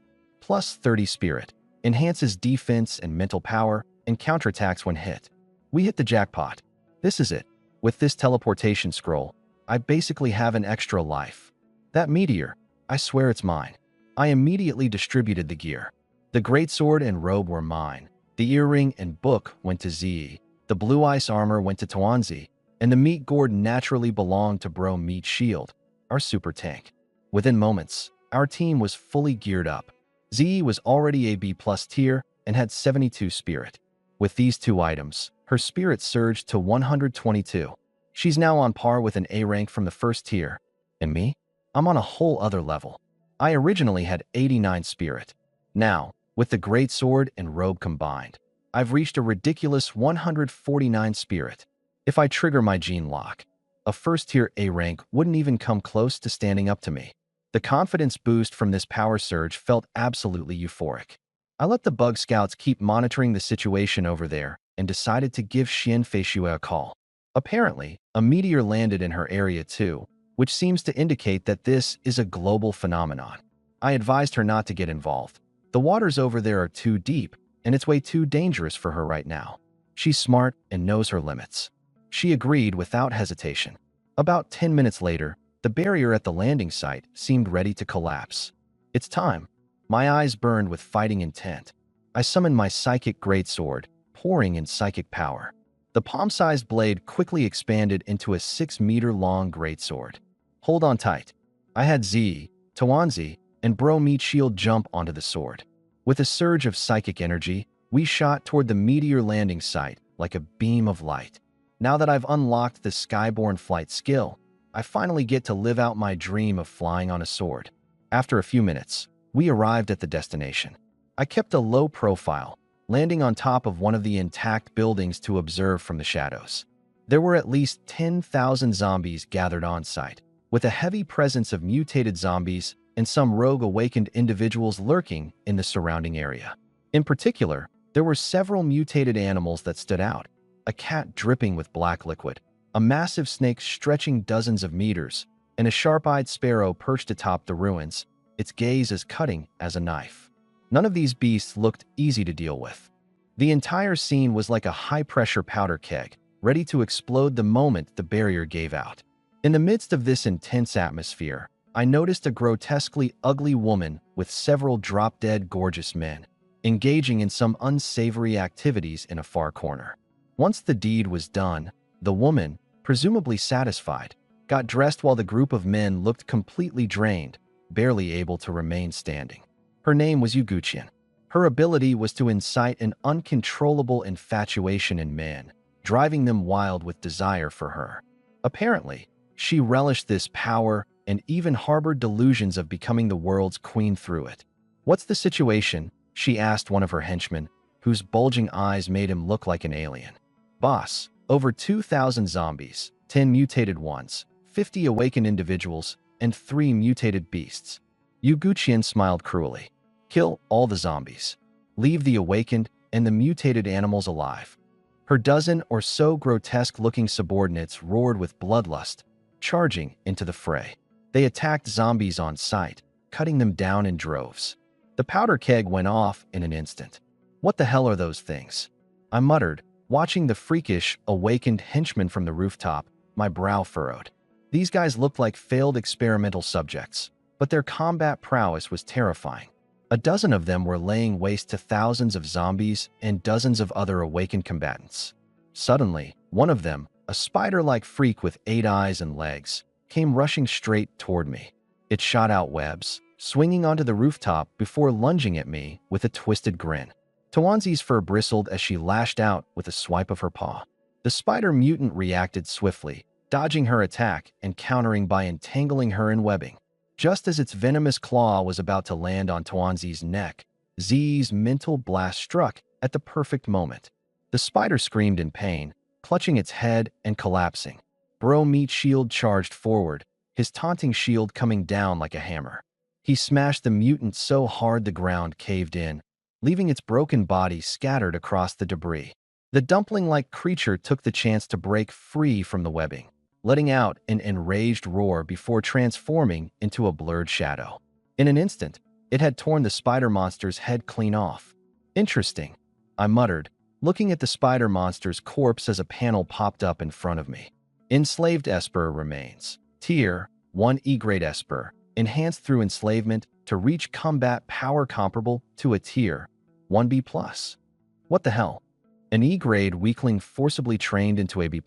30 spirit, enhances defense and mental power, and counterattacks when hit. We hit the jackpot. This is it. With this teleportation scroll, I basically have an extra life. That meteor, I swear it's mine. I immediately distributed the gear. The greatsword and robe were mine. The earring and book went to Zi. The blue ice armor went to Tawanzi. And the meat gourd naturally belonged to Bro Meat Shield, our super tank. Within moments, our team was fully geared up. Zi was already a B+ tier and had 72 spirit. With these two items, her spirit surged to 122. She's now on par with an A rank from the first tier. And me? I'm on a whole other level. I originally had 89 spirit. Now, with the great sword and robe combined, I've reached a ridiculous 149 spirit. If I trigger my gene lock, a first-tier A rank wouldn't even come close to standing up to me. The confidence boost from this power surge felt absolutely euphoric. I let the bug scouts keep monitoring the situation over there and decided to give Xian Feishue a call. Apparently, a meteor landed in her area too, which seems to indicate that this is a global phenomenon. I advised her not to get involved. The waters over there are too deep, and it's way too dangerous for her right now. She's smart and knows her limits. She agreed without hesitation. About 10 minutes later, the barrier at the landing site seemed ready to collapse. It's time. My eyes burned with fighting intent. I summoned my psychic greatsword, pouring in psychic power. The palm-sized blade quickly expanded into a 6-meter-long greatsword. Hold on tight. I had Z, Tawanzi, and Bro Meat Shield jump onto the sword. With a surge of psychic energy, we shot toward the meteor landing site like a beam of light. Now that I've unlocked the Skyborn flight skill, I finally get to live out my dream of flying on a sword. After a few minutes, we arrived at the destination. I kept a low profile, landing on top of one of the intact buildings to observe from the shadows. There were at least 10,000 zombies gathered on site, with a heavy presence of mutated zombies and some rogue awakened individuals lurking in the surrounding area. In particular, there were several mutated animals that stood out: a cat dripping with black liquid, a massive snake stretching dozens of meters, and a sharp-eyed sparrow perched atop the ruins, its gaze as cutting as a knife. None of these beasts looked easy to deal with. The entire scene was like a high-pressure powder keg, ready to explode the moment the barrier gave out. In the midst of this intense atmosphere, I noticed a grotesquely ugly woman with several drop-dead gorgeous men, engaging in some unsavory activities in a far corner. Once the deed was done, the woman, presumably satisfied, got dressed while the group of men looked completely drained, barely able to remain standing. Her name was Yuguchian. Her ability was to incite an uncontrollable infatuation in men, driving them wild with desire for her. Apparently, she relished this power and even harbored delusions of becoming the world's queen through it. "What's the situation?" she asked one of her henchmen, whose bulging eyes made him look like an alien. "Boss, over 2,000 zombies, 10 mutated ones, 50 awakened individuals, and 3 mutated beasts." Yuguchian smiled cruelly. "Kill all the zombies. Leave the awakened and the mutated animals alive." Her dozen or so grotesque-looking subordinates roared with bloodlust, charging into the fray. They attacked zombies on sight, cutting them down in droves. The powder keg went off in an instant. "What the hell are those things?" I muttered, watching the freakish, awakened henchmen from the rooftop, my brow furrowed. These guys looked like failed experimental subjects, but their combat prowess was terrifying. A dozen of them were laying waste to thousands of zombies and dozens of other awakened combatants. Suddenly, one of them, a spider-like freak with 8 eyes and legs, came rushing straight toward me. It shot out webs, swinging onto the rooftop before lunging at me with a twisted grin. Tawanzi's fur bristled as she lashed out with a swipe of her paw. The spider mutant reacted swiftly, dodging her attack and countering by entangling her in webbing. Just as its venomous claw was about to land on Tawanzi's neck, Z's mental blast struck at the perfect moment. The spider screamed in pain, clutching its head and collapsing. Bro Meat Shield charged forward, his taunting shield coming down like a hammer. He smashed the mutant so hard the ground caved in, leaving its broken body scattered across the debris. The dumpling-like creature took the chance to break free from the webbing, letting out an enraged roar before transforming into a blurred shadow. In an instant, it had torn the spider monster's head clean off. Interesting, I muttered, looking at the spider monster's corpse as a panel popped up in front of me. Enslaved Esper remains. Tier 1 E-grade Esper, enhanced through enslavement to reach combat power comparable to a Tier 1B+. What the hell? An E-grade weakling forcibly trained into a B+?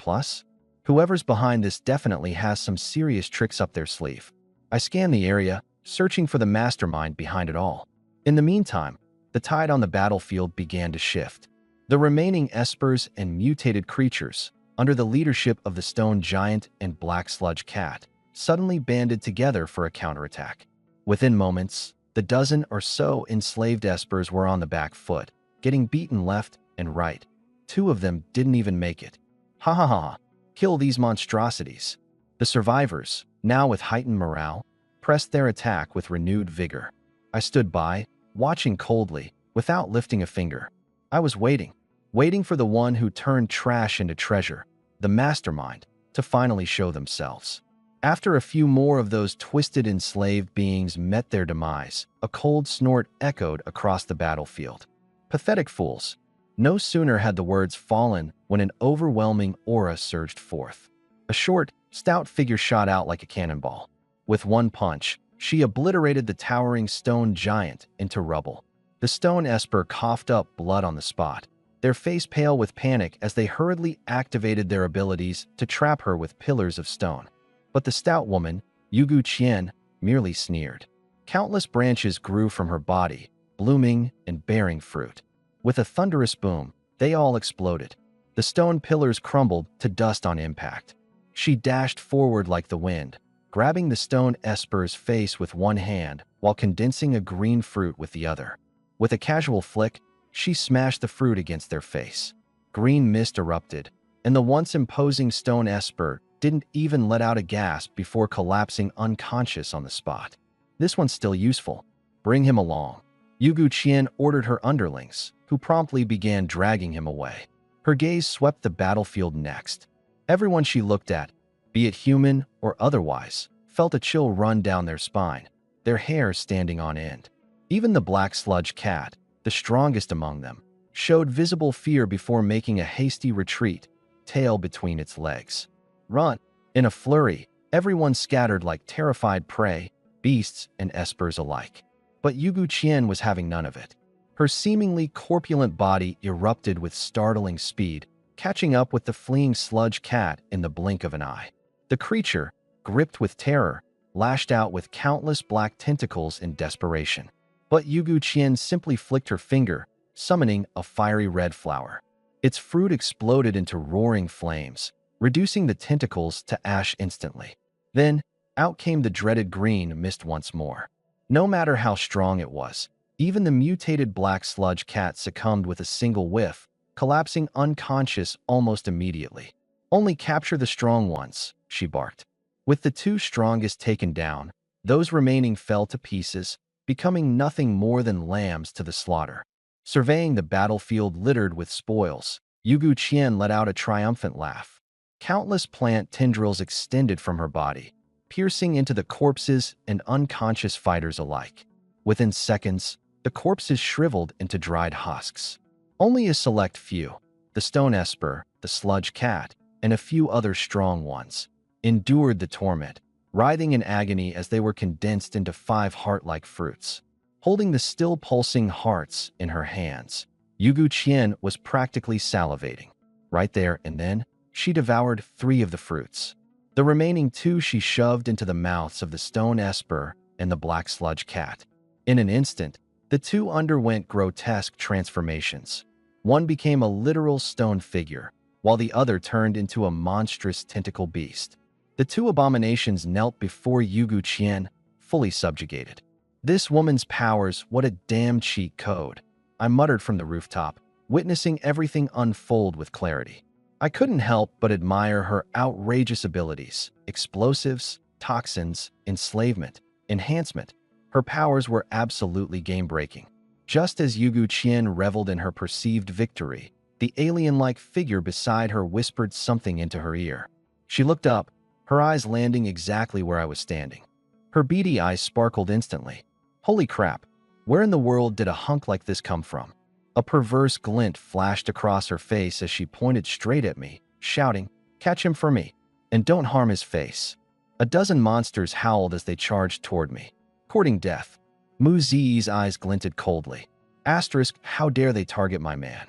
Whoever's behind this definitely has some serious tricks up their sleeve. I scanned the area, searching for the mastermind behind it all. In the meantime, the tide on the battlefield began to shift. The remaining Espers and mutated creatures, under the leadership of the Stone Giant and Black Sludge Cat, suddenly banded together for a counterattack. Within moments, the dozen or so enslaved Espers were on the back foot, getting beaten left and right. 2 of them didn't even make it. Ha ha ha, kill these monstrosities. The survivors, now with heightened morale, pressed their attack with renewed vigor. I stood by, watching coldly, without lifting a finger. I was waiting for the one who turned trash into treasure, the mastermind, to finally show themselves. After a few more of those twisted enslaved beings met their demise, a cold snort echoed across the battlefield. Pathetic fools. No sooner had the words fallen when an overwhelming aura surged forth. A short, stout figure shot out like a cannonball. With one punch, she obliterated the towering stone giant into rubble. The stone Esper coughed up blood on the spot, their face pale with panic as they hurriedly activated their abilities to trap her with pillars of stone. But the stout woman, Yugu Qian, merely sneered. Countless branches grew from her body, blooming and bearing fruit. With a thunderous boom, they all exploded. The stone pillars crumbled to dust on impact. She dashed forward like the wind, grabbing the stone Esper's face with one hand while condensing a green fruit with the other. With a casual flick, she smashed the fruit against their face. Green mist erupted, and the once imposing stone Esper didn't even let out a gasp before collapsing unconscious on the spot. This one's still useful. Bring him along. Yugu Qian ordered her underlings, who promptly began dragging him away. Her gaze swept the battlefield next. Everyone she looked at, be it human or otherwise, felt a chill run down their spine, their hair standing on end. Even the Black Sludge Cat, the strongest among them, showed visible fear before making a hasty retreat, tail between its legs. Run! In a flurry, everyone scattered like terrified prey, beasts and espers alike. But Yugu Qian was having none of it. Her seemingly corpulent body erupted with startling speed, catching up with the fleeing sludge cat in the blink of an eye. The creature, gripped with terror, lashed out with countless black tentacles in desperation. But Yugu Qian simply flicked her finger, summoning a fiery red flower. Its fruit exploded into roaring flames, reducing the tentacles to ash instantly. Then, out came the dreaded green mist once more. No matter how strong it was, even the mutated black sludge cat succumbed with a single whiff, collapsing unconscious almost immediately. Only capture the strong ones, she barked. With the 2 strongest taken down, those remaining fell to pieces, becoming nothing more than lambs to the slaughter. Surveying the battlefield littered with spoils, Yugu Qian let out a triumphant laugh. Countless plant tendrils extended from her body, piercing into the corpses and unconscious fighters alike. Within seconds, the corpses shriveled into dried husks. Only a select few, the stone Esper, the sludge cat, and a few other strong ones, endured the torment, writhing in agony as they were condensed into 5 heart-like fruits. Holding the still pulsing hearts in her hands, Yugu Qian was practically salivating. Right there and then, she devoured 3 of the fruits. The remaining 2 she shoved into the mouths of the stone Esper and the black sludge cat. In an instant, the 2 underwent grotesque transformations. One became a literal stone figure, while the other turned into a monstrous tentacle beast. The 2 abominations knelt before Yugu Qian, fully subjugated. This woman's powers, what a damn cheat code, I muttered from the rooftop, witnessing everything unfold with clarity. I couldn't help but admire her outrageous abilities, explosives, toxins, enslavement, enhancement. Her powers were absolutely game-breaking. Just as Yugu Qian reveled in her perceived victory, The alien-like figure beside her whispered something into her ear. She looked up, her eyes landing exactly where I was standing. Her beady eyes sparkled instantly. Holy crap, where in the world did a hunk like this come from? A perverse glint flashed across her face as she pointed straight at me, shouting, "Catch him for me, and don't harm his face." A dozen monsters howled as they charged toward me, courting death. Mu Zi's eyes glinted coldly. Asterisk, how dare they target my man?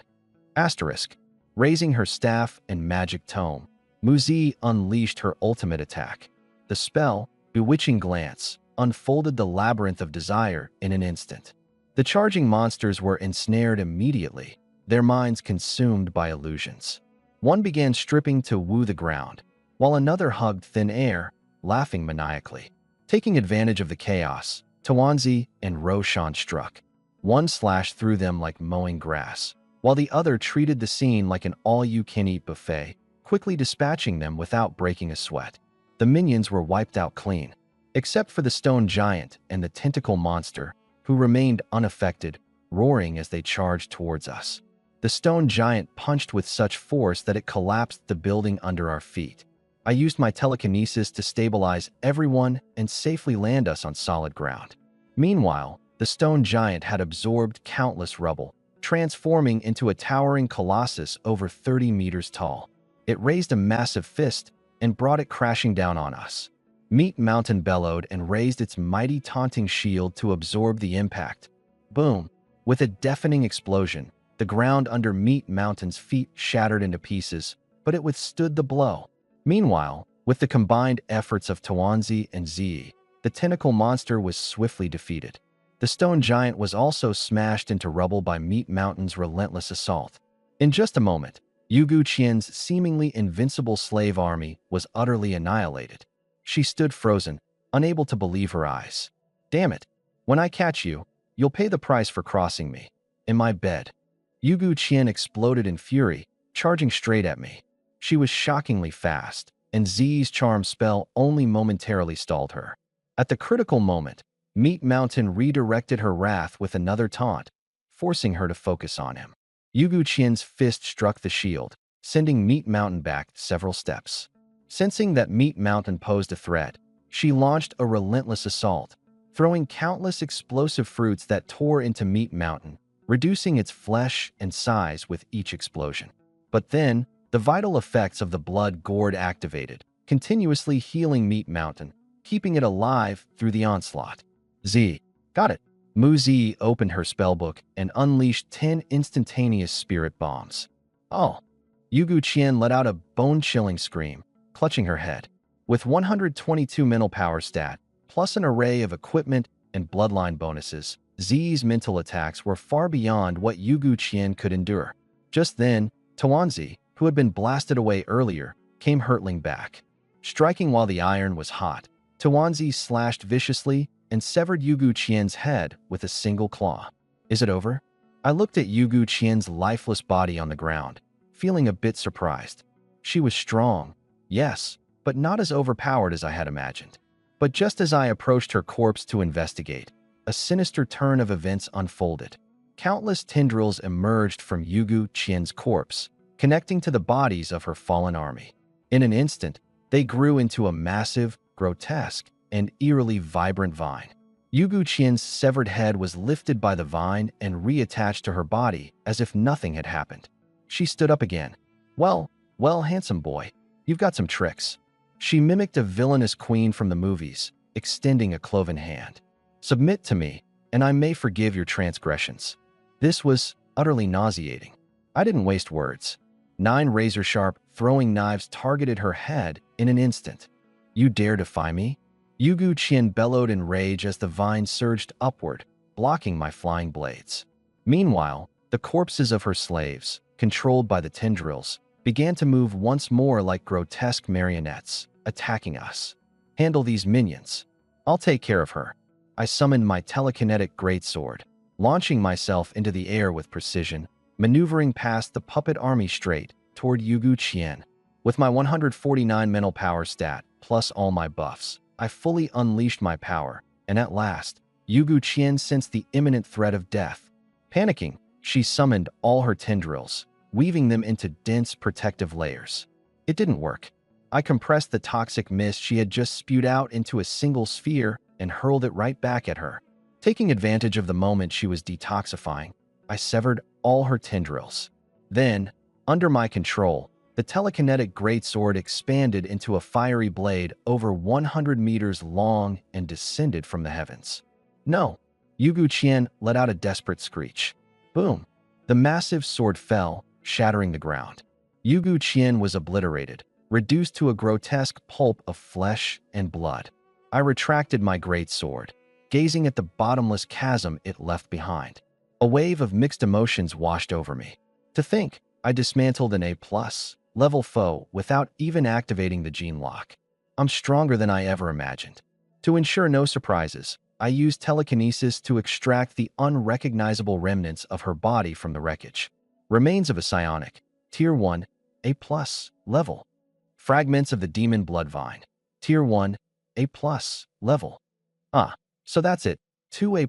Asterisk. Raising her staff and magic tome, Mu Zi unleashed her ultimate attack. The spell, Bewitching Glance, unfolded the labyrinth of desire in an instant. The charging monsters were ensnared immediately, their minds consumed by illusions. One began stripping to woo the ground, while another hugged thin air, laughing maniacally. Taking advantage of the chaos, Tawanzi and Roshan struck. One slashed through them like mowing grass, while the other treated the scene like an all-you-can-eat buffet, quickly dispatching them without breaking a sweat. The minions were wiped out clean, except for the stone giant and the tentacle monster, who remained unaffected, roaring as they charged towards us. The stone giant punched with such force that it collapsed the building under our feet. I used my telekinesis to stabilize everyone and safely land us on solid ground. Meanwhile, the stone giant had absorbed countless rubble, transforming into a towering colossus over 30 meters tall. It raised a massive fist and brought it crashing down on us. Meat Mountain bellowed and raised its mighty taunting shield to absorb the impact. Boom! With a deafening explosion, the ground under Meat Mountain's feet shattered into pieces, but it withstood the blow. Meanwhile, with the combined efforts of Tawanzi and Zi, the tentacle monster was swiftly defeated. The stone giant was also smashed into rubble by Meat Mountain's relentless assault. In just a moment, Yugu Qian's seemingly invincible slave army was utterly annihilated. She stood frozen, unable to believe her eyes. "Damn it! When I catch you, you'll pay the price for crossing me." In my bed, Yugu Qian exploded in fury, charging straight at me. She was shockingly fast, and Zi's charm spell only momentarily stalled her. At the critical moment, Meat Mountain redirected her wrath with another taunt, forcing her to focus on him. Yugu Qian's fist struck the shield, sending Meat Mountain back several steps. Sensing that Meat Mountain posed a threat, she launched a relentless assault, throwing countless explosive fruits that tore into Meat Mountain, reducing its flesh and size with each explosion. But then, the vital effects of the blood gourd activated, continuously healing Meat Mountain, keeping it alive through the onslaught. Z. Got it. Mu Zi opened her spellbook and unleashed 10 instantaneous spirit bombs. Oh. Yugu Qian let out a bone-chilling scream, clutching her head. With 122 mental power stat, plus an array of equipment and bloodline bonuses, Zi's mental attacks were far beyond what Yugu Qian could endure. Just then, Tawanzi, who had been blasted away earlier, came hurtling back. Striking while the iron was hot, Tawanzi slashed viciously and severed Yugu Qian's head with a single claw. Is it over? I looked at Yugu Qian's lifeless body on the ground, feeling a bit surprised. She was strong, yes, but not as overpowered as I had imagined. But just as I approached her corpse to investigate, a sinister turn of events unfolded. Countless tendrils emerged from Yugu Qian's corpse, connecting to the bodies of her fallen army. In an instant, they grew into a massive, grotesque, and eerily vibrant vine. Yugu Qian's severed head was lifted by the vine and reattached to her body as if nothing had happened. She stood up again. Well, handsome boy, you've got some tricks." She mimicked a villainous queen from the movies, extending a cloven hand. "Submit to me, and I may forgive your transgressions." This was utterly nauseating. I didn't waste words. 9 razor-sharp throwing knives targeted her head in an instant. "You dare defy me?" Yugu Qian bellowed in rage as the vine surged upward, blocking my flying blades. Meanwhile, the corpses of her slaves, controlled by the tendrils, began to move once more like grotesque marionettes, attacking us. "Handle these minions. I'll take care of her." I summoned my telekinetic greatsword, launching myself into the air with precision, maneuvering past the puppet army straight toward Yugu Qian. With my 149 mental power stat, plus all my buffs, I fully unleashed my power, and at last, Yugu Qian sensed the imminent threat of death. Panicking, she summoned all her tendrils, weaving them into dense protective layers. It didn't work. I compressed the toxic mist she had just spewed out into a single sphere and hurled it right back at her. Taking advantage of the moment she was detoxifying, I severed all her tendrils. Then, under my control, the telekinetic greatsword expanded into a fiery blade over 100 meters long and descended from the heavens. No! Yugu Qian let out a desperate screech. Boom! The massive sword fell, shattering the ground. Yugu Qian was obliterated, reduced to a grotesque pulp of flesh and blood. I retracted my great sword, gazing at the bottomless chasm it left behind. A wave of mixed emotions washed over me. To think, I dismantled an A+ level foe without even activating the gene lock. I'm stronger than I ever imagined. To ensure no surprises, I used telekinesis to extract the unrecognizable remnants of her body from the wreckage. Remains of a psionic, Tier 1, A+ level. Fragments of the demon bloodvine, Tier 1, A+ level. Ah, so that's it, 2 A+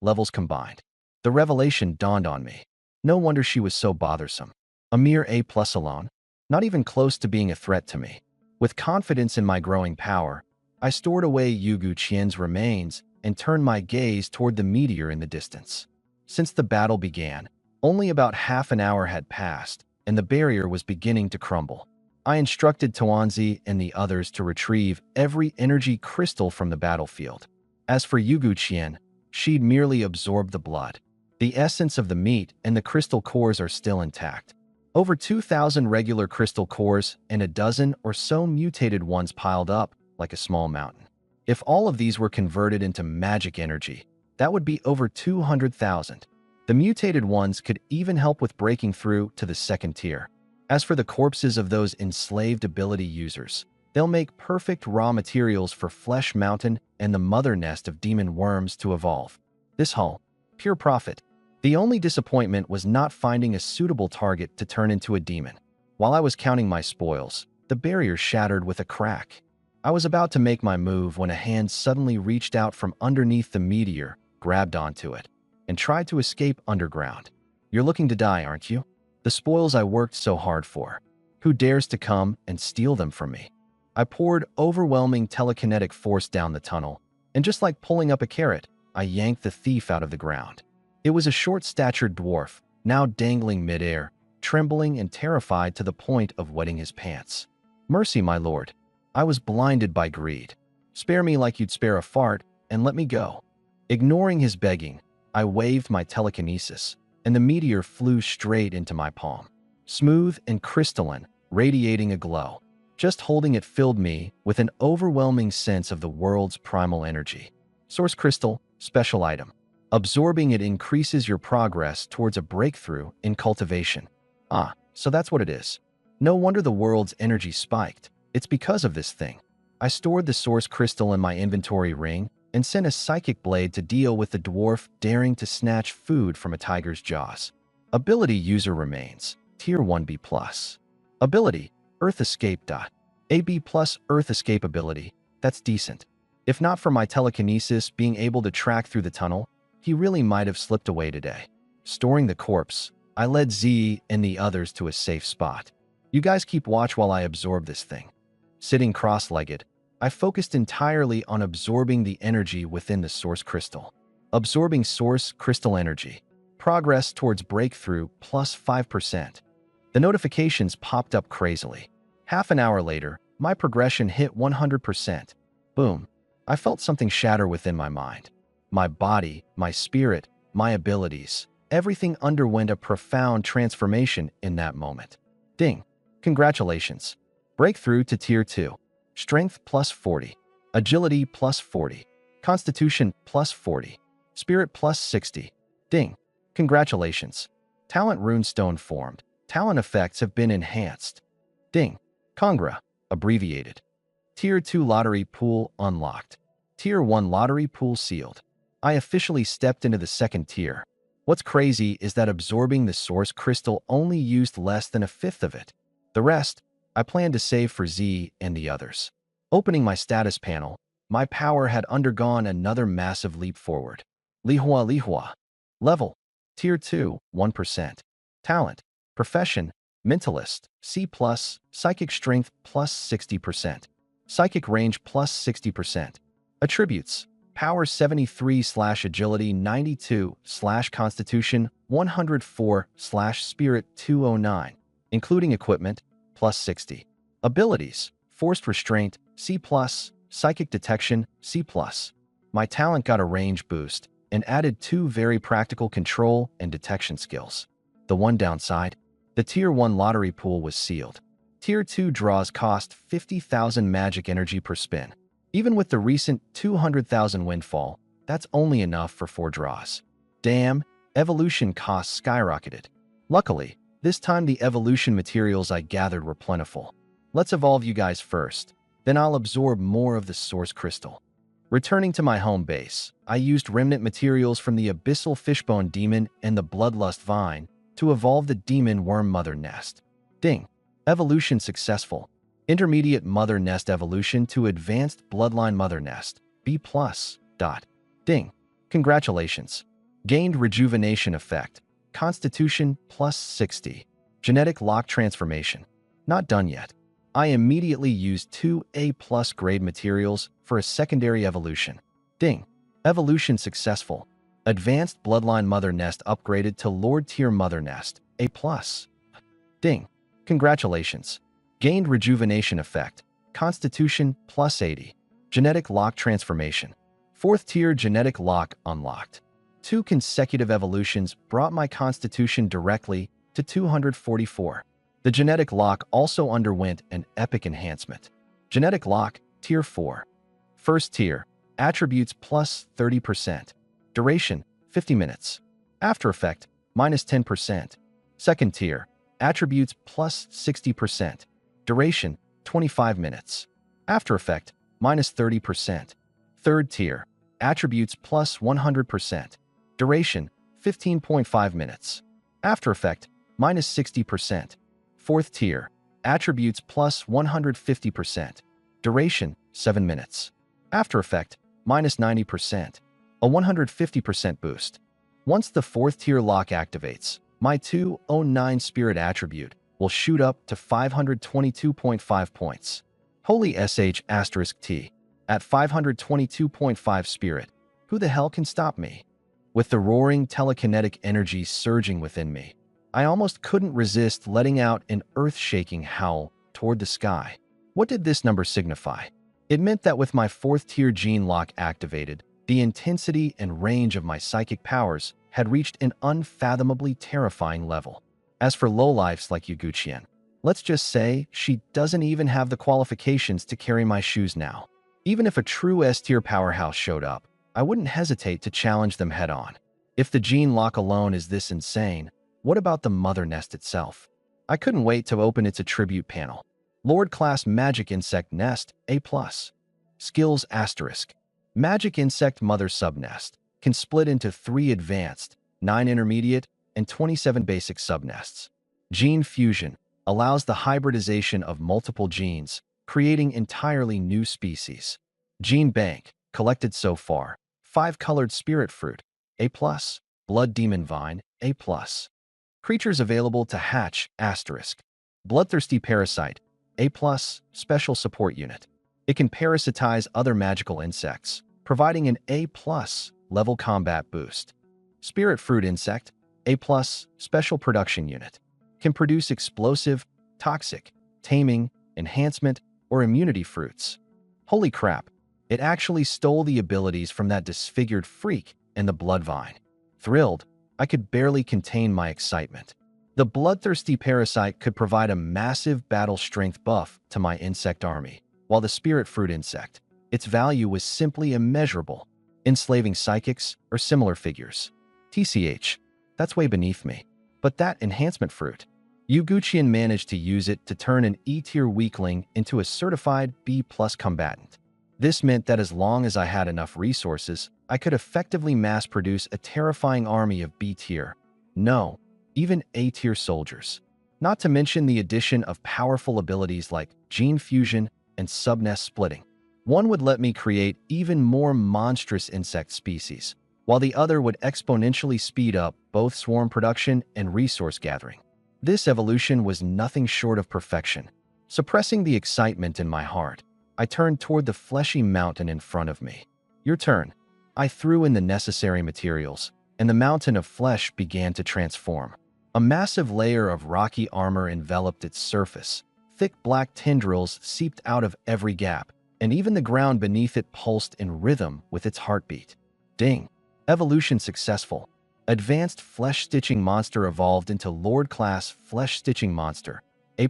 levels combined. The revelation dawned on me. No wonder she was so bothersome. A mere A+ alone, not even close to being a threat to me. With confidence in my growing power, I stored away Yugu Qian's remains and turned my gaze toward the meteor in the distance. Since the battle began, only about half an hour had passed, and the barrier was beginning to crumble. I instructed Tuanzi and the others to retrieve every energy crystal from the battlefield. As for Yugu Qian, she'd merely absorbed the blood. The essence of the meat and the crystal cores are still intact. Over 2,000 regular crystal cores and a dozen or so mutated ones piled up like a small mountain. If all of these were converted into magic energy, that would be over 200,000. The mutated ones could even help with breaking through to the second tier. As for the corpses of those enslaved ability users, they'll make perfect raw materials for Flesh Mountain and the mother nest of demon worms to evolve. This haul, pure profit. The only disappointment was not finding a suitable target to turn into a demon. While I was counting my spoils, the barrier shattered with a crack. I was about to make my move when a hand suddenly reached out from underneath the meteor, grabbed onto it, and tried to escape underground. You're looking to die, aren't you? The spoils I worked so hard for. Who dares to come and steal them from me? I poured overwhelming telekinetic force down the tunnel, and just like pulling up a carrot, I yanked the thief out of the ground. It was a short-statured dwarf, now dangling midair, trembling and terrified to the point of wetting his pants. Mercy, my lord. I was blinded by greed. Spare me like you'd spare a fart, and let me go. Ignoring his begging, I waved my telekinesis, and the meteor flew straight into my palm. Smooth and crystalline, radiating a glow. Just holding it filled me with an overwhelming sense of the world's primal energy. Source crystal, special item. Absorbing it increases your progress towards a breakthrough in cultivation. Ah, so that's what it is. No wonder the world's energy spiked. It's because of this thing. I stored the source crystal in my inventory ring and sent a psychic blade to deal with the dwarf daring to snatch food from a tiger's jaws. Ability user remains, Tier 1B+. Ability, Earth Escape. AB+ Earth Escape ability, that's decent. If not for my telekinesis being able to track through the tunnel, he really might have slipped away today. Storing the corpse, I led Z and the others to a safe spot. You guys keep watch while I absorb this thing. Sitting cross-legged, I focused entirely on absorbing the energy within the source crystal. Absorbing source crystal energy. Progress towards breakthrough plus 5%. The notifications popped up crazily. Half an hour later, my progression hit 100%. Boom. I felt something shatter within my mind. My body, my spirit, my abilities, everything underwent a profound transformation in that moment. Ding. Congratulations. Breakthrough to Tier 2. Strength plus 40. Agility plus 40. Constitution plus 40. Spirit plus 60. Ding. Congratulations. Talent runestone formed. Talent effects have been enhanced. Ding. Congra. Abbreviated. Tier 2 lottery pool unlocked. Tier 1 lottery pool sealed. I officially stepped into the second tier. What's crazy is that absorbing the source crystal only used less than a fifth of it. The rest, I plan to save for Z and the others. Opening my status panel, my power had undergone another massive leap forward. Lihua. Level. Tier 2, 1%. Talent. Profession, Mentalist, C+, Psychic Strength plus 60%. Psychic Range plus 60%. Attributes, Power 73/Agility 92/Constitution 104/Spirit 209, including equipment, plus 60. Abilities, Forced Restraint, C+, Psychic Detection, C+. My talent got a range boost and added 2 very practical control and detection skills. The one downside, the Tier 1 lottery pool was sealed. Tier 2 draws cost 50,000 magic energy per spin. Even with the recent 200,000 windfall, that's only enough for 4 draws. Damn, evolution costs skyrocketed. Luckily, this time the evolution materials I gathered were plentiful. Let's evolve you guys first, then I'll absorb more of the source crystal. Returning to my home base, I used remnant materials from the Abyssal Fishbone Demon and the Bloodlust Vine to evolve the Demon Worm Mother Nest. Ding! Evolution successful. Intermediate Mother Nest evolution to Advanced Bloodline Mother Nest, B+. Ding! Congratulations. Gained Rejuvenation Effect. Constitution plus 60. Genetic Lock Transformation. Not done yet. I immediately used 2 A+ grade materials for a secondary evolution. Ding! Evolution successful. Advanced Bloodline Mother Nest upgraded to Lord Tier Mother Nest, A+. Ding! Congratulations. Gained Rejuvenation Effect. Constitution plus 80. Genetic Lock Transformation. 4th Tier Genetic Lock unlocked. 2 consecutive evolutions brought my Constitution directly to 244. The Genetic Lock also underwent an epic enhancement. Genetic Lock, Tier 4. 1st Tier, Attributes plus 30%. Duration, 50 minutes. After Effect, minus 10%. 2nd Tier, Attributes plus 60%. Duration, 25 minutes. After Effect, minus 30%. 3rd Tier, Attributes plus 100%. Duration, 15.5 minutes. After Effect, minus 60%. 4th Tier, Attributes plus 150%. Duration, 7 minutes. After Effect, minus 90%. A 150% boost. Once the 4th Tier lock activates, my 209 Spirit attribute will shoot up to 522.5 points. Holy SH**T. At 522.5 Spirit, who the hell can stop me? With the roaring telekinetic energy surging within me, I almost couldn't resist letting out an earth-shaking howl toward the sky. What did this number signify? It meant that with my 4th Tier gene lock activated, the intensity and range of my psychic powers had reached an unfathomably terrifying level. As for lowlifes like Yuguchian, let's just say she doesn't even have the qualifications to carry my shoes now. Even if a true S-tier powerhouse showed up, I wouldn't hesitate to challenge them head-on. If the gene lock alone is this insane, what about the Mother Nest itself? I couldn't wait to open its attribute panel. Lord Class Magic Insect Nest, A+. Skills Asterisk. Magic Insect Mother Subnest can split into 3 advanced, 9 intermediate, and 27 basic subnests. Gene Fusion allows the hybridization of multiple genes, creating entirely new species. Gene Bank, collected so far, 5 colored Spirit Fruit, A+. Blood Demon Vine, A+. Creatures available to hatch, asterisk. Bloodthirsty Parasite, A+, Special Support Unit. It can parasitize other magical insects, providing an A+ level combat boost. Spirit Fruit Insect, A+, Special Production Unit. Can produce explosive, toxic, taming, enhancement, or immunity fruits. Holy crap, it actually stole the abilities from that disfigured freak in the Blood Vine. Thrilled, I could barely contain my excitement. The Bloodthirsty Parasite could provide a massive battle strength buff to my insect army, while the Spirit Fruit Insect, its value was simply immeasurable, enslaving psychics or similar figures. TCH, that's way beneath me. But that enhancement fruit, Yuguchian managed to use it to turn an E-tier weakling into a certified B+ combatant. This meant that as long as I had enough resources, I could effectively mass-produce a terrifying army of B-tier, no, even A-tier soldiers. Not to mention the addition of powerful abilities like gene fusion and subnest splitting. One would let me create even more monstrous insect species, while the other would exponentially speed up both swarm production and resource gathering. This evolution was nothing short of perfection. Suppressing the excitement in my heart, I turned toward the fleshy mountain in front of me. Your turn. I threw in the necessary materials, and the mountain of flesh began to transform. A massive layer of rocky armor enveloped its surface. Thick black tendrils seeped out of every gap, and even the ground beneath it pulsed in rhythm with its heartbeat. Ding! Evolution successful. Advanced flesh-stitching monster evolved into Lord-class flesh-stitching monster. A+.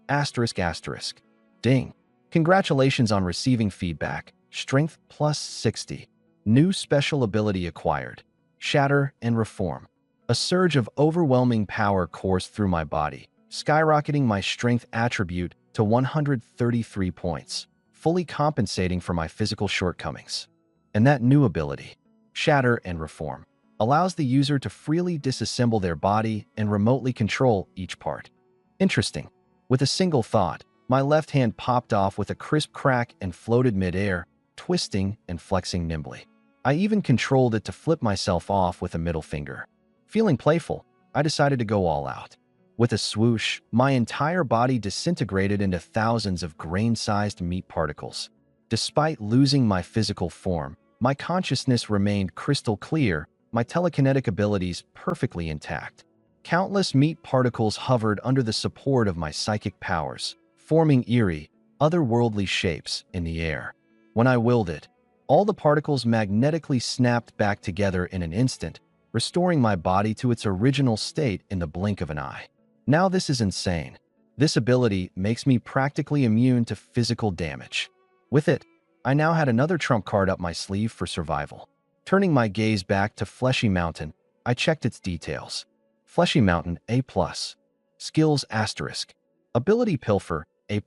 Asterisk asterisk. Ding! Congratulations on receiving feedback. Strength plus 60. New special ability acquired. Shatter and Reform. A surge of overwhelming power coursed through my body, skyrocketing my strength attribute to 133 points, fully compensating for my physical shortcomings. And that new ability, Shatter and Reform, allows the user to freely disassemble their body and remotely control each part. Interesting. With a single thought, my left hand popped off with a crisp crack and floated mid-air, twisting and flexing nimbly. I even controlled it to flip myself off with a middle finger. Feeling playful, I decided to go all out. With a swoosh, my entire body disintegrated into thousands of grain-sized meat particles. Despite losing my physical form, my consciousness remained crystal clear, my telekinetic abilities perfectly intact. Countless meat particles hovered under the support of my psychic powers, forming eerie, otherworldly shapes in the air. When I willed it, all the particles magnetically snapped back together in an instant, restoring my body to its original state in the blink of an eye. Now this is insane. This ability makes me practically immune to physical damage. With it, I now had another trump card up my sleeve for survival. Turning my gaze back to Fleshy Mountain, I checked its details. Fleshy Mountain, A+. Skills asterisk. Ability Pilfer, A+.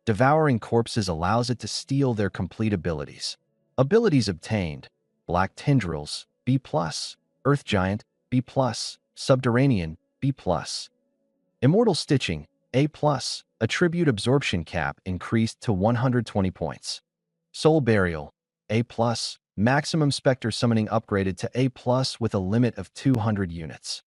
Devouring corpses allows it to steal their complete abilities. Abilities obtained. Black Tendrils, B+. Earth Giant, B+. Subterranean, B+. Immortal Stitching, A+. Attribute Absorption Cap increased to 120 points. Soul Burial, A+. Maximum Spectre Summoning upgraded to A+, with a limit of 200 units.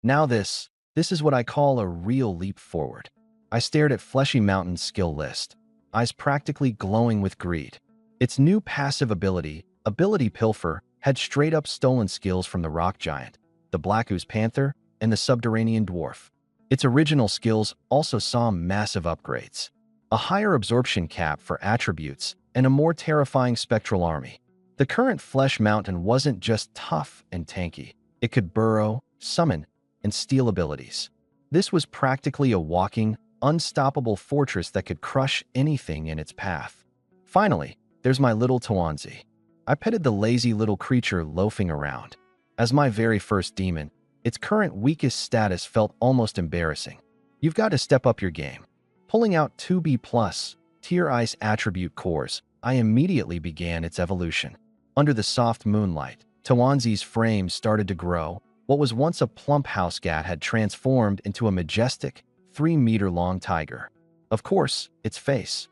Now this is what I call a real leap forward. I stared at Fleshy Mountain's skill list, eyes practically glowing with greed. Its new passive ability, Ability Pilfer, had straight-up stolen skills from the Rock Giant, the Black Ooze Panther, and the Subterranean Dwarf. Its original skills also saw massive upgrades. A higher absorption cap for attributes, and a more terrifying spectral army. The current Flesh Mountain wasn't just tough and tanky. It could burrow, summon, and steal abilities. This was practically a walking, unstoppable fortress that could crush anything in its path. Finally, there's my little Tawanzi. I petted the lazy little creature loafing around. As my very first demon, its current weakest status felt almost embarrassing. You've got to step up your game. Pulling out 2B+, Tier Ice attribute cores, I immediately began its evolution. Under the soft moonlight, Tawanzi's frame started to grow. What was once a plump house cat had transformed into a majestic, 3-meter-long tiger. Of course, its face.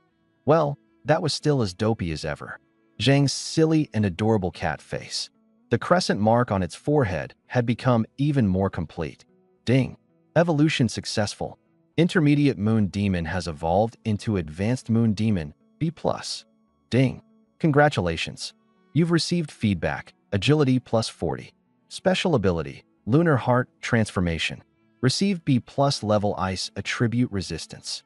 Well, that was still as dopey as ever. Zhang's silly and adorable cat face. The crescent mark on its forehead had become even more complete. Ding! Evolution successful. Intermediate Moon Demon has evolved into Advanced Moon Demon, B+. Ding! Congratulations! You've received feedback, Agility plus 40. Special ability, Lunar Heart Transformation. Received B+ level Ice Attribute Resistance.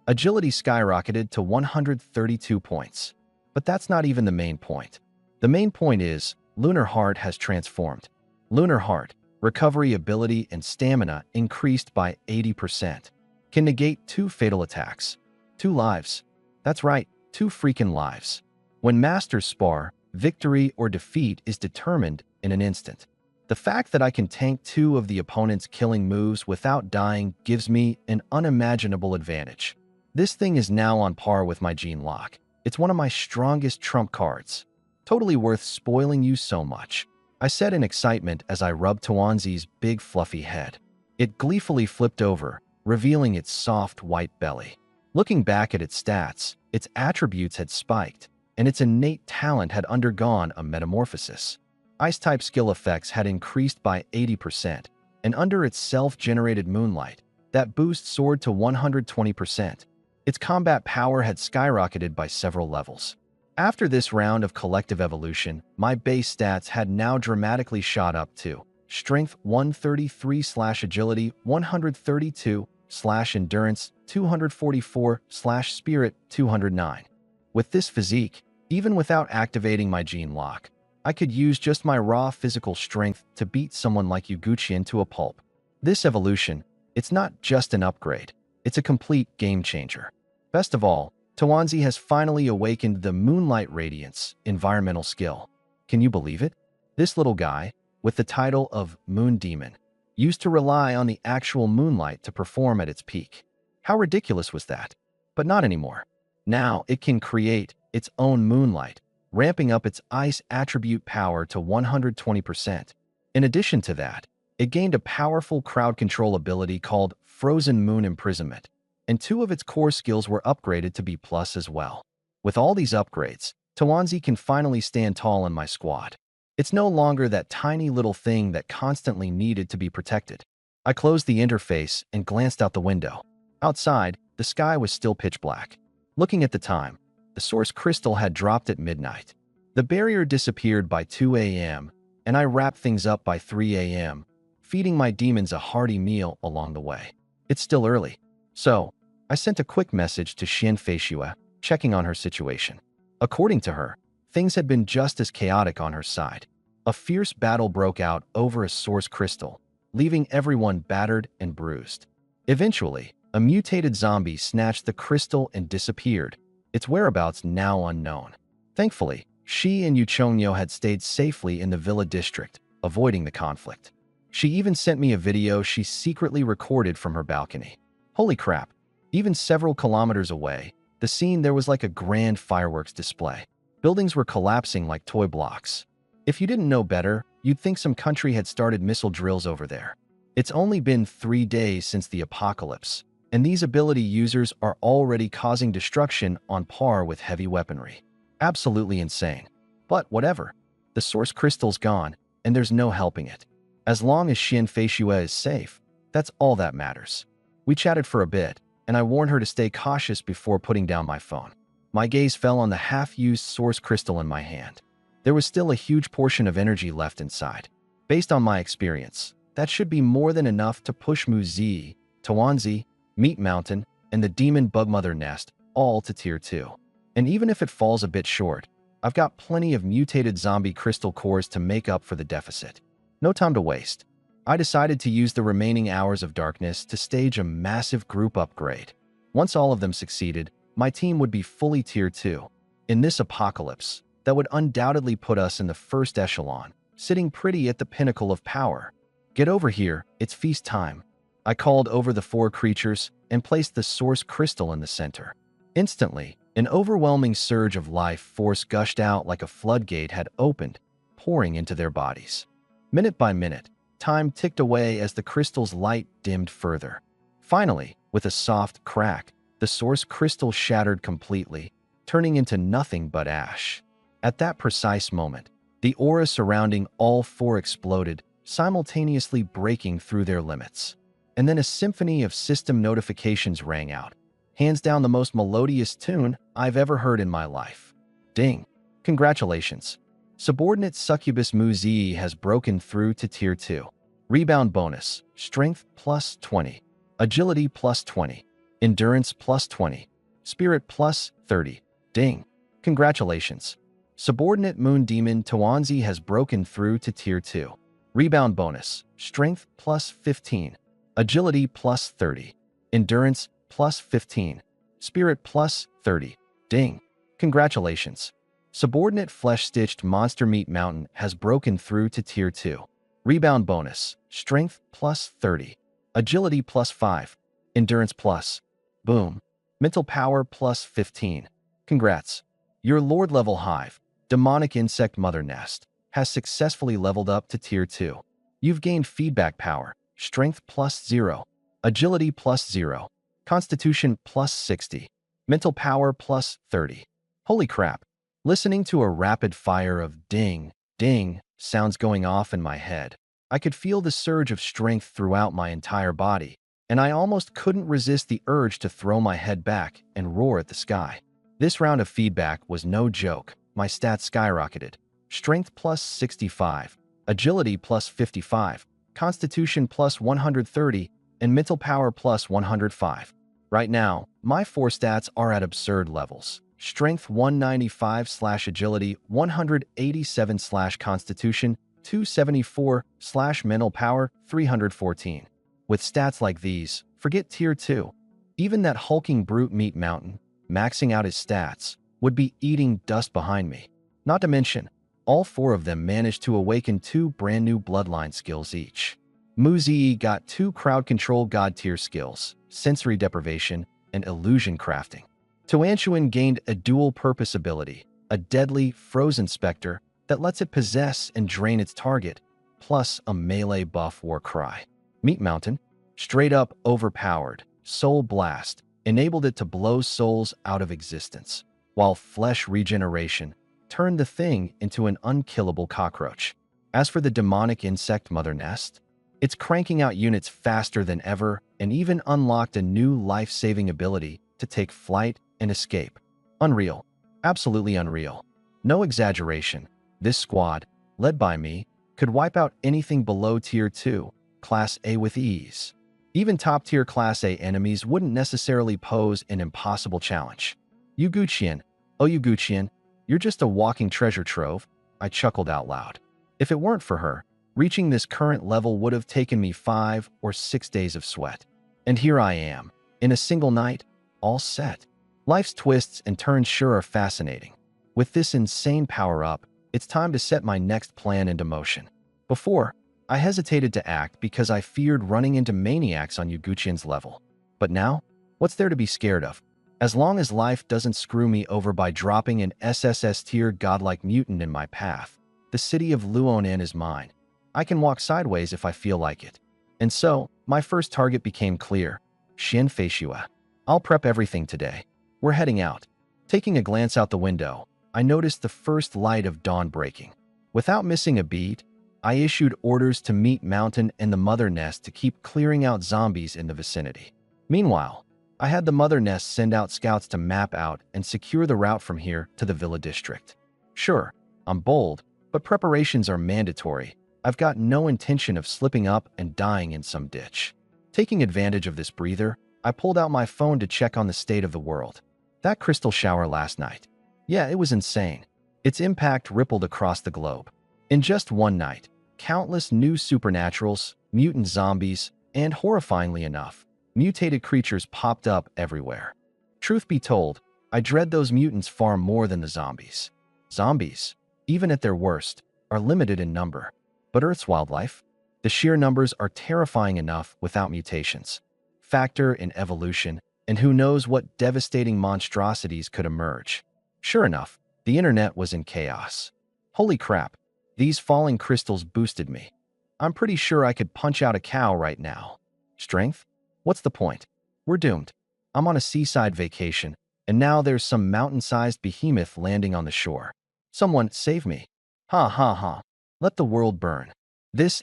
Agility skyrocketed to 132 points. But that's not even the main point. The main point is, Lunar Heart has transformed. Lunar Heart, recovery ability and stamina increased by 80%. Can negate 2 fatal attacks. 2 lives. That's right, 2 freaking lives. When masters spar, victory or defeat is determined in an instant. The fact that I can tank 2 of the opponent's killing moves without dying gives me an unimaginable advantage. This thing is now on par with my Gene Lock. It's one of my strongest trump cards. Totally worth spoiling you so much, I said in excitement as I rubbed Tawanzi's big fluffy head. It gleefully flipped over, revealing its soft white belly. Looking back at its stats, its attributes had spiked, and its innate talent had undergone a metamorphosis. Ice-type skill effects had increased by 80%, and under its self-generated moonlight, that boost soared to 120%. Its combat power had skyrocketed by several levels. After this round of collective evolution, my base stats had now dramatically shot up to Strength 133/Agility 132/Endurance 244/Spirit 209. With this physique, even without activating my gene lock, I could use just my raw physical strength to beat someone like Yuguchi to a pulp. This evolution, it's not just an upgrade, it's a complete game changer. Best of all, Tawanzi has finally awakened the Moonlight Radiance environmental skill. Can you believe it? This little guy, with the title of Moon Demon, used to rely on the actual moonlight to perform at its peak. How ridiculous was that? But not anymore. Now it can create its own moonlight, ramping up its ice attribute power to 120%. In addition to that, it gained a powerful crowd control ability called Frozen Moon Imprisonment, and 2 of its core skills were upgraded to B+ as well. With all these upgrades, Tawanzi can finally stand tall in my squad. It's no longer that tiny little thing that constantly needed to be protected. I closed the interface and glanced out the window. Outside, the sky was still pitch black. Looking at the time, the source crystal had dropped at midnight. The barrier disappeared by 2 a.m., and I wrapped things up by 3 a.m., feeding my demons a hearty meal along the way. It's still early, so I sent a quick message to Xian Feishue, checking on her situation. According to her, things had been just as chaotic on her side. A fierce battle broke out over a source crystal, leaving everyone battered and bruised. Eventually, a mutated zombie snatched the crystal and disappeared, its whereabouts now unknown. Thankfully, she and Yuchongyo had stayed safely in the Villa district, avoiding the conflict. She even sent me a video she secretly recorded from her balcony. Holy crap! Even several kilometers away, the scene there was like a grand fireworks display. Buildings were collapsing like toy blocks. If you didn't know better, you'd think some country had started missile drills over there. It's only been 3 days since the apocalypse, and these ability users are already causing destruction on par with heavy weaponry. Absolutely insane. But whatever. The source crystal's gone, and there's no helping it. As long as Xian Feishue is safe, that's all that matters. We chatted for a bit, and I warned her to stay cautious before putting down my phone. My gaze fell on the half-used source crystal in my hand. There was still a huge portion of energy left inside. Based on my experience, that should be more than enough to push Muzi, Tawanzi, Meat Mountain, and the Demon Bugmother Nest all to Tier 2. And even if it falls a bit short, I've got plenty of mutated zombie crystal cores to make up for the deficit. No time to waste. I decided to use the remaining hours of darkness to stage a massive group upgrade. Once all of them succeeded, my team would be fully Tier 2. In this apocalypse, that would undoubtedly put us in the first echelon, sitting pretty at the pinnacle of power. Get over here, it's feast time. I called over the 4 creatures and placed the source crystal in the center. Instantly, an overwhelming surge of life force gushed out like a floodgate had opened, pouring into their bodies. Minute by minute, time ticked away as the crystal's light dimmed further. Finally, with a soft crack, the source crystal shattered completely, turning into nothing but ash. At that precise moment, the aura surrounding all 4 exploded, simultaneously breaking through their limits. And then a symphony of system notifications rang out. Hands down the most melodious tune I've ever heard in my life. Ding! Congratulations! Subordinate Succubus Muzi has broken through to Tier 2. Rebound bonus, Strength plus 20, Agility plus 20, Endurance plus 20, Spirit plus 30. Ding! Congratulations! Subordinate Moon Demon Tawanzi has broken through to Tier 2. Rebound bonus, Strength plus 15, Agility plus 30, Endurance plus 15, Spirit plus 30. Ding! Congratulations! Subordinate Flesh-Stitched Monster Meat Mountain has broken through to Tier 2. Rebound bonus, Strength plus 30, Agility plus 5, Endurance plus. Boom. Mental Power plus 15. Congrats! Your Lord-level hive, Demonic Insect Mother Nest, has successfully leveled up to Tier 2. You've gained feedback power, Strength plus 0, Agility plus 0, Constitution plus 60, Mental Power plus 30. Holy crap! Listening to a rapid fire of ding, ding sounds going off in my head, I could feel the surge of strength throughout my entire body, and I almost couldn't resist the urge to throw my head back and roar at the sky. This round of feedback was no joke. My stats skyrocketed. Strength plus 65, agility plus 55, constitution plus 130, and mental power plus 105. Right now, my 4 stats are at absurd levels. Strength 195/agility 187/constitution 274/mental power 314. With stats like these, forget tier 2. Even that hulking brute Meat Mountain, maxing out his stats, would be eating dust behind me. Not to mention, all 4 of them managed to awaken 2 brand new bloodline skills each. Muzi got 2 crowd control god tier skills, sensory deprivation, and illusion crafting. Tuanchuan gained a dual-purpose ability, a deadly frozen specter that lets it possess and drain its target, plus a melee buff war cry. Meat Mountain, straight up overpowered, Soul Blast, enabled it to blow souls out of existence, while Flesh Regeneration turned the thing into an unkillable cockroach. As for the demonic insect Mother Nest, it's cranking out units faster than ever and even unlocked a new life-saving ability to take flight and escape. Unreal. Absolutely unreal. No exaggeration. This squad, led by me, could wipe out anything below Tier 2, Class A with ease. Even top-tier Class A enemies wouldn't necessarily pose an impossible challenge. Yuguchian, oh Yuguchian, you're just a walking treasure trove, I chuckled out loud. If it weren't for her, reaching this current level would have taken me 5 or 6 days of sweat. And here I am, in a single night, all set. Life's twists and turns sure are fascinating. With this insane power-up, it's time to set my next plan into motion. Before, I hesitated to act because I feared running into maniacs on Yuguchian's level. But now, what's there to be scared of? As long as life doesn't screw me over by dropping an SSS-tier godlike mutant in my path, the city of Luonan is mine. I can walk sideways if I feel like it. And so, my first target became clear. Xin Feishua. I'll prep everything today. We're heading out. Taking a glance out the window, I noticed the first light of dawn breaking. Without missing a beat, I issued orders to Meat Mountain and the Mother Nest to keep clearing out zombies in the vicinity. Meanwhile, I had the Mother Nest send out scouts to map out and secure the route from here to the Villa District. Sure, I'm bold, but preparations are mandatory. I've got no intention of slipping up and dying in some ditch. Taking advantage of this breather, I pulled out my phone to check on the state of the world. That crystal shower last night. Yeah, it was insane. Its impact rippled across the globe. In just one night, countless new supernaturals, mutant zombies, and horrifyingly enough, mutated creatures popped up everywhere. Truth be told, I dread those mutants far more than the zombies. Zombies, even at their worst, are limited in number. But Earth's wildlife? The sheer numbers are terrifying enough without mutations. Factor in evolution, and who knows what devastating monstrosities could emerge. Sure enough, the internet was in chaos. Holy crap, these falling crystals boosted me. I'm pretty sure I could punch out a cow right now. Strength? What's the point? We're doomed. I'm on a seaside vacation, and now there's some mountain-sized behemoth landing on the shore. Someone save me. Ha ha ha. Let the world burn. This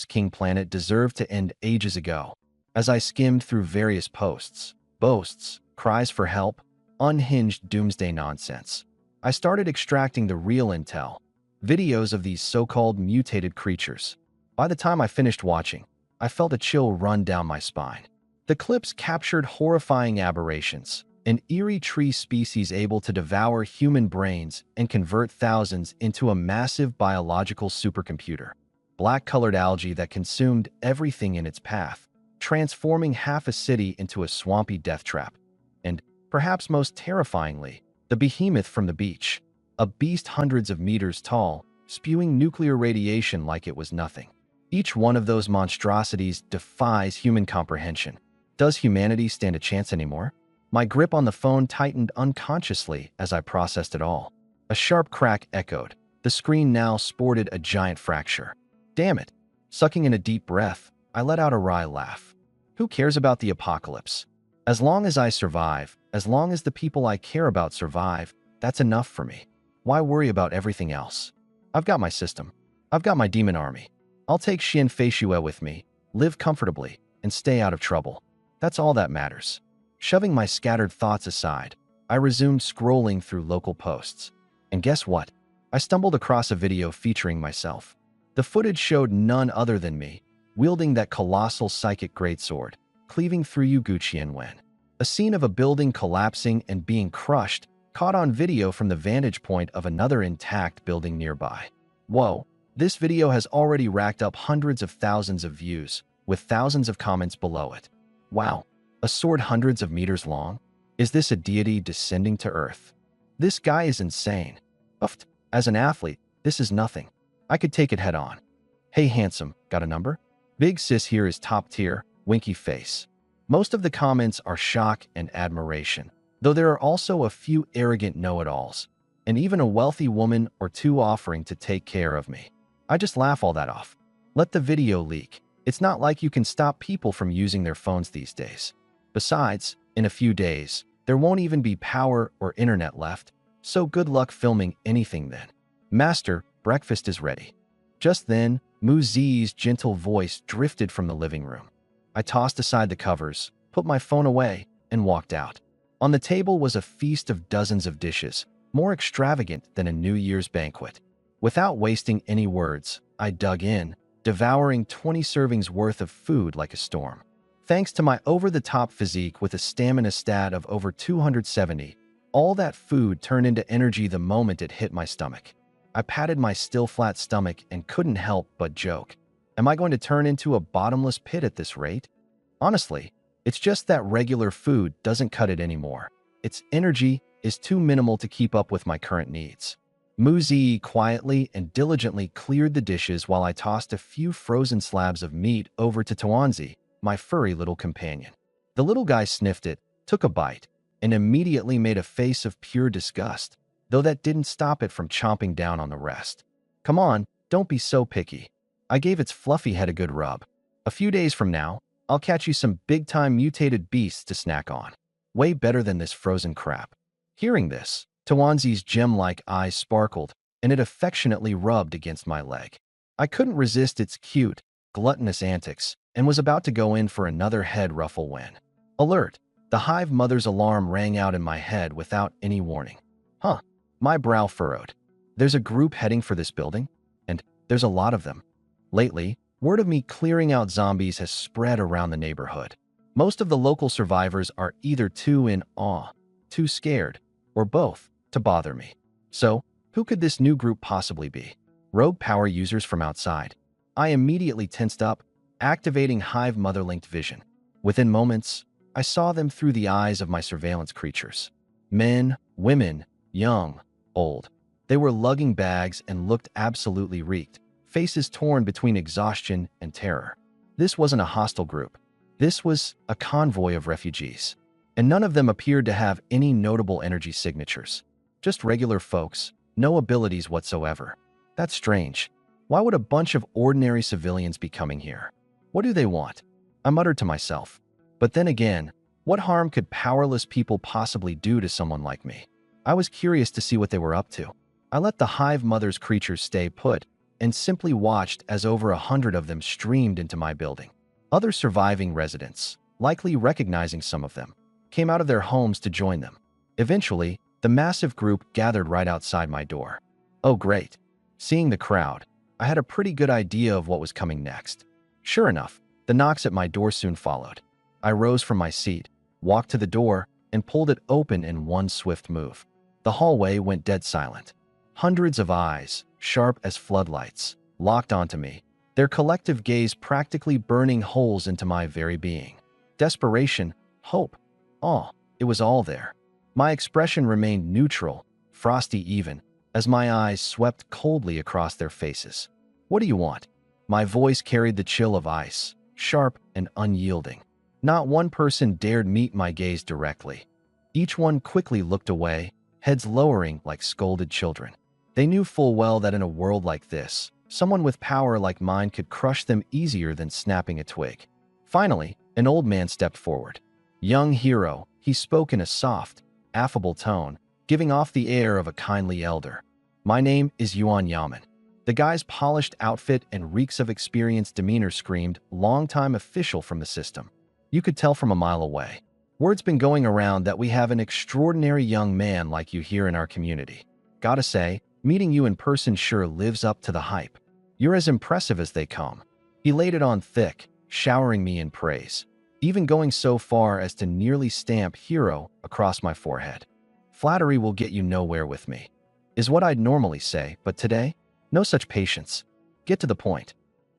King planet deserved to end ages ago. As I skimmed through various posts, boasts, cries for help, unhinged doomsday nonsense, I started extracting the real intel, videos of these so-called mutated creatures. By the time I finished watching, I felt a chill run down my spine. The clips captured horrifying aberrations, an eerie tree species able to devour human brains and convert thousands into a massive biological supercomputer. Black-colored algae that consumed everything in its path, transforming half a city into a swampy death trap. And, perhaps most terrifyingly, the behemoth from the beach, a beast hundreds of meters tall, spewing nuclear radiation like it was nothing. Each one of those monstrosities defies human comprehension. Does humanity stand a chance anymore? My grip on the phone tightened unconsciously as I processed it all. A sharp crack echoed. The screen now sported a giant fracture. Damn it. Sucking in a deep breath, I let out a wry laugh. Who cares about the apocalypse? As long as I survive, as long as the people I care about survive, that's enough for me. Why worry about everything else? I've got my system. I've got my demon army. I'll take Xian Feishue with me, live comfortably, and stay out of trouble. That's all that matters. Shoving my scattered thoughts aside, I resumed scrolling through local posts. And guess what? I stumbled across a video featuring myself. The footage showed none other than me, wielding that colossal psychic greatsword, cleaving through Yuguchian Wen. A scene of a building collapsing and being crushed, caught on video from the vantage point of another intact building nearby. Whoa, this video has already racked up hundreds of thousands of views, with thousands of comments below it. Wow, a sword hundreds of meters long? Is this a deity descending to Earth? This guy is insane. Uffed. As an athlete, this is nothing. I could take it head on. Hey handsome, got a number? Big sis here is top tier, winky face. Most of the comments are shock and admiration, though there are also a few arrogant know-it-alls, and even a wealthy woman or two offering to take care of me. I just laugh all that off. Let the video leak. It's not like you can stop people from using their phones these days. Besides, in a few days, there won't even be power or internet left, so good luck filming anything then. Master, breakfast is ready. Just then, Mu Zi's gentle voice drifted from the living room. I tossed aside the covers, put my phone away, and walked out. On the table was a feast of dozens of dishes, more extravagant than a New Year's banquet. Without wasting any words, I dug in, devouring 20 servings worth of food like a storm. Thanks to my over-the-top physique with a stamina stat of over 270, all that food turned into energy the moment it hit my stomach. I patted my still flat stomach and couldn't help but joke. Am I going to turn into a bottomless pit at this rate? Honestly, it's just that regular food doesn't cut it anymore. Its energy is too minimal to keep up with my current needs. Mu Zi quietly and diligently cleared the dishes while I tossed a few frozen slabs of meat over to Tuanzi, my furry little companion. The little guy sniffed it, took a bite, and immediately made a face of pure disgust, though that didn't stop it from chomping down on the rest. Come on, don't be so picky. I gave its fluffy head a good rub. A few days from now, I'll catch you some big-time mutated beasts to snack on. Way better than this frozen crap. Hearing this, Tuanzi's gem-like eyes sparkled, and it affectionately rubbed against my leg. I couldn't resist its cute, gluttonous antics, and was about to go in for another head ruffle when... Alert! The hive mother's alarm rang out in my head without any warning. Huh. My brow furrowed. There's a group heading for this building, and there's a lot of them. Lately, word of me clearing out zombies has spread around the neighborhood. Most of the local survivors are either too in awe, too scared, or both, to bother me. So, who could this new group possibly be? Rogue power users from outside. I immediately tensed up, activating Hive Mother-linked vision. Within moments, I saw them through the eyes of my surveillance creatures. Men, women, young, old. They were lugging bags and looked absolutely reeked, faces torn between exhaustion and terror. This wasn't a hostile group. This was a convoy of refugees. And none of them appeared to have any notable energy signatures. Just regular folks, no abilities whatsoever. That's strange. Why would a bunch of ordinary civilians be coming here? What do they want? I muttered to myself. But then again, what harm could powerless people possibly do to someone like me? I was curious to see what they were up to. I let the Hive Mother's creatures stay put and simply watched as over 100 of them streamed into my building. Other surviving residents, likely recognizing some of them, came out of their homes to join them. Eventually, the massive group gathered right outside my door. Oh great. Seeing the crowd, I had a pretty good idea of what was coming next. Sure enough, the knocks at my door soon followed. I rose from my seat, walked to the door, and pulled it open in one swift move. The hallway went dead silent. Hundreds of eyes, sharp as floodlights, locked onto me, their collective gaze practically burning holes into my very being. Desperation, hope, awe, it was all there. My expression remained neutral, frosty even, as my eyes swept coldly across their faces. What do you want? My voice carried the chill of ice, sharp and unyielding. Not one person dared meet my gaze directly. Each one quickly looked away, heads lowering like scolded children. They knew full well that in a world like this, someone with power like mine could crush them easier than snapping a twig. Finally, an old man stepped forward. Young hero, he spoke in a soft, affable tone, giving off the air of a kindly elder. My name is Yuan Yaman. The guy's polished outfit and reeks of experienced demeanor screamed, "Long-time official from the system." You could tell from a mile away. Word's been going around that we have an extraordinary young man like you here in our community. Gotta say, meeting you in person sure lives up to the hype. You're as impressive as they come. He laid it on thick, showering me in praise, even going so far as to nearly stamp "hero" across my forehead. Flattery will get you nowhere with me, is what I'd normally say, but today, no such patience. Get to the point.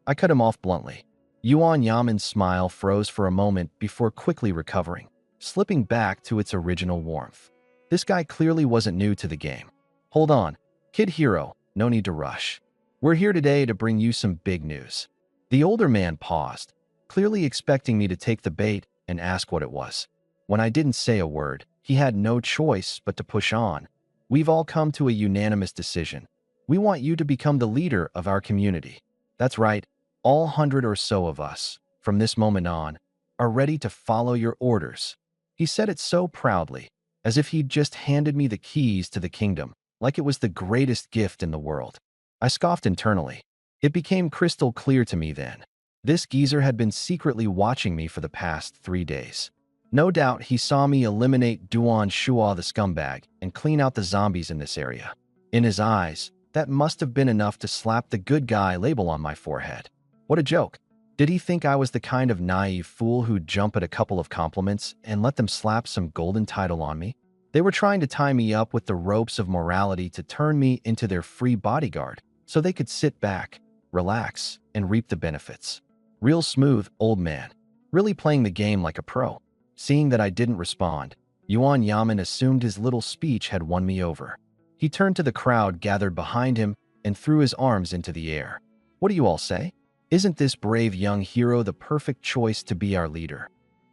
I cut him off bluntly. Yuan Yaman's smile froze for a moment before quickly recovering, slipping back to its original warmth. This guy clearly wasn't new to the game. Hold on, Kid Hero, no need to rush. We're here today to bring you some big news. The older man paused, clearly expecting me to take the bait and ask what it was. When I didn't say a word, he had no choice but to push on. We've all come to a unanimous decision. We want you to become the leader of our community. That's right, all 100 or so of us, from this moment on, are ready to follow your orders. He said it so proudly, as if he'd just handed me the keys to the kingdom, like it was the greatest gift in the world. I scoffed internally. It became crystal clear to me then. This geezer had been secretly watching me for the past 3 days. No doubt he saw me eliminate Duan Shua the scumbag and clean out the zombies in this area. In his eyes, that must have been enough to slap the good guy label on my forehead. What a joke. Did he think I was the kind of naive fool who'd jump at a couple of compliments and let them slap some golden title on me? They were trying to tie me up with the ropes of morality to turn me into their free bodyguard so they could sit back, relax, and reap the benefits. Real smooth, old man. Really playing the game like a pro. Seeing that I didn't respond, Yuan Yaman assumed his little speech had won me over. He turned to the crowd gathered behind him and threw his arms into the air. What do you all say? Isn't this brave young hero the perfect choice to be our leader?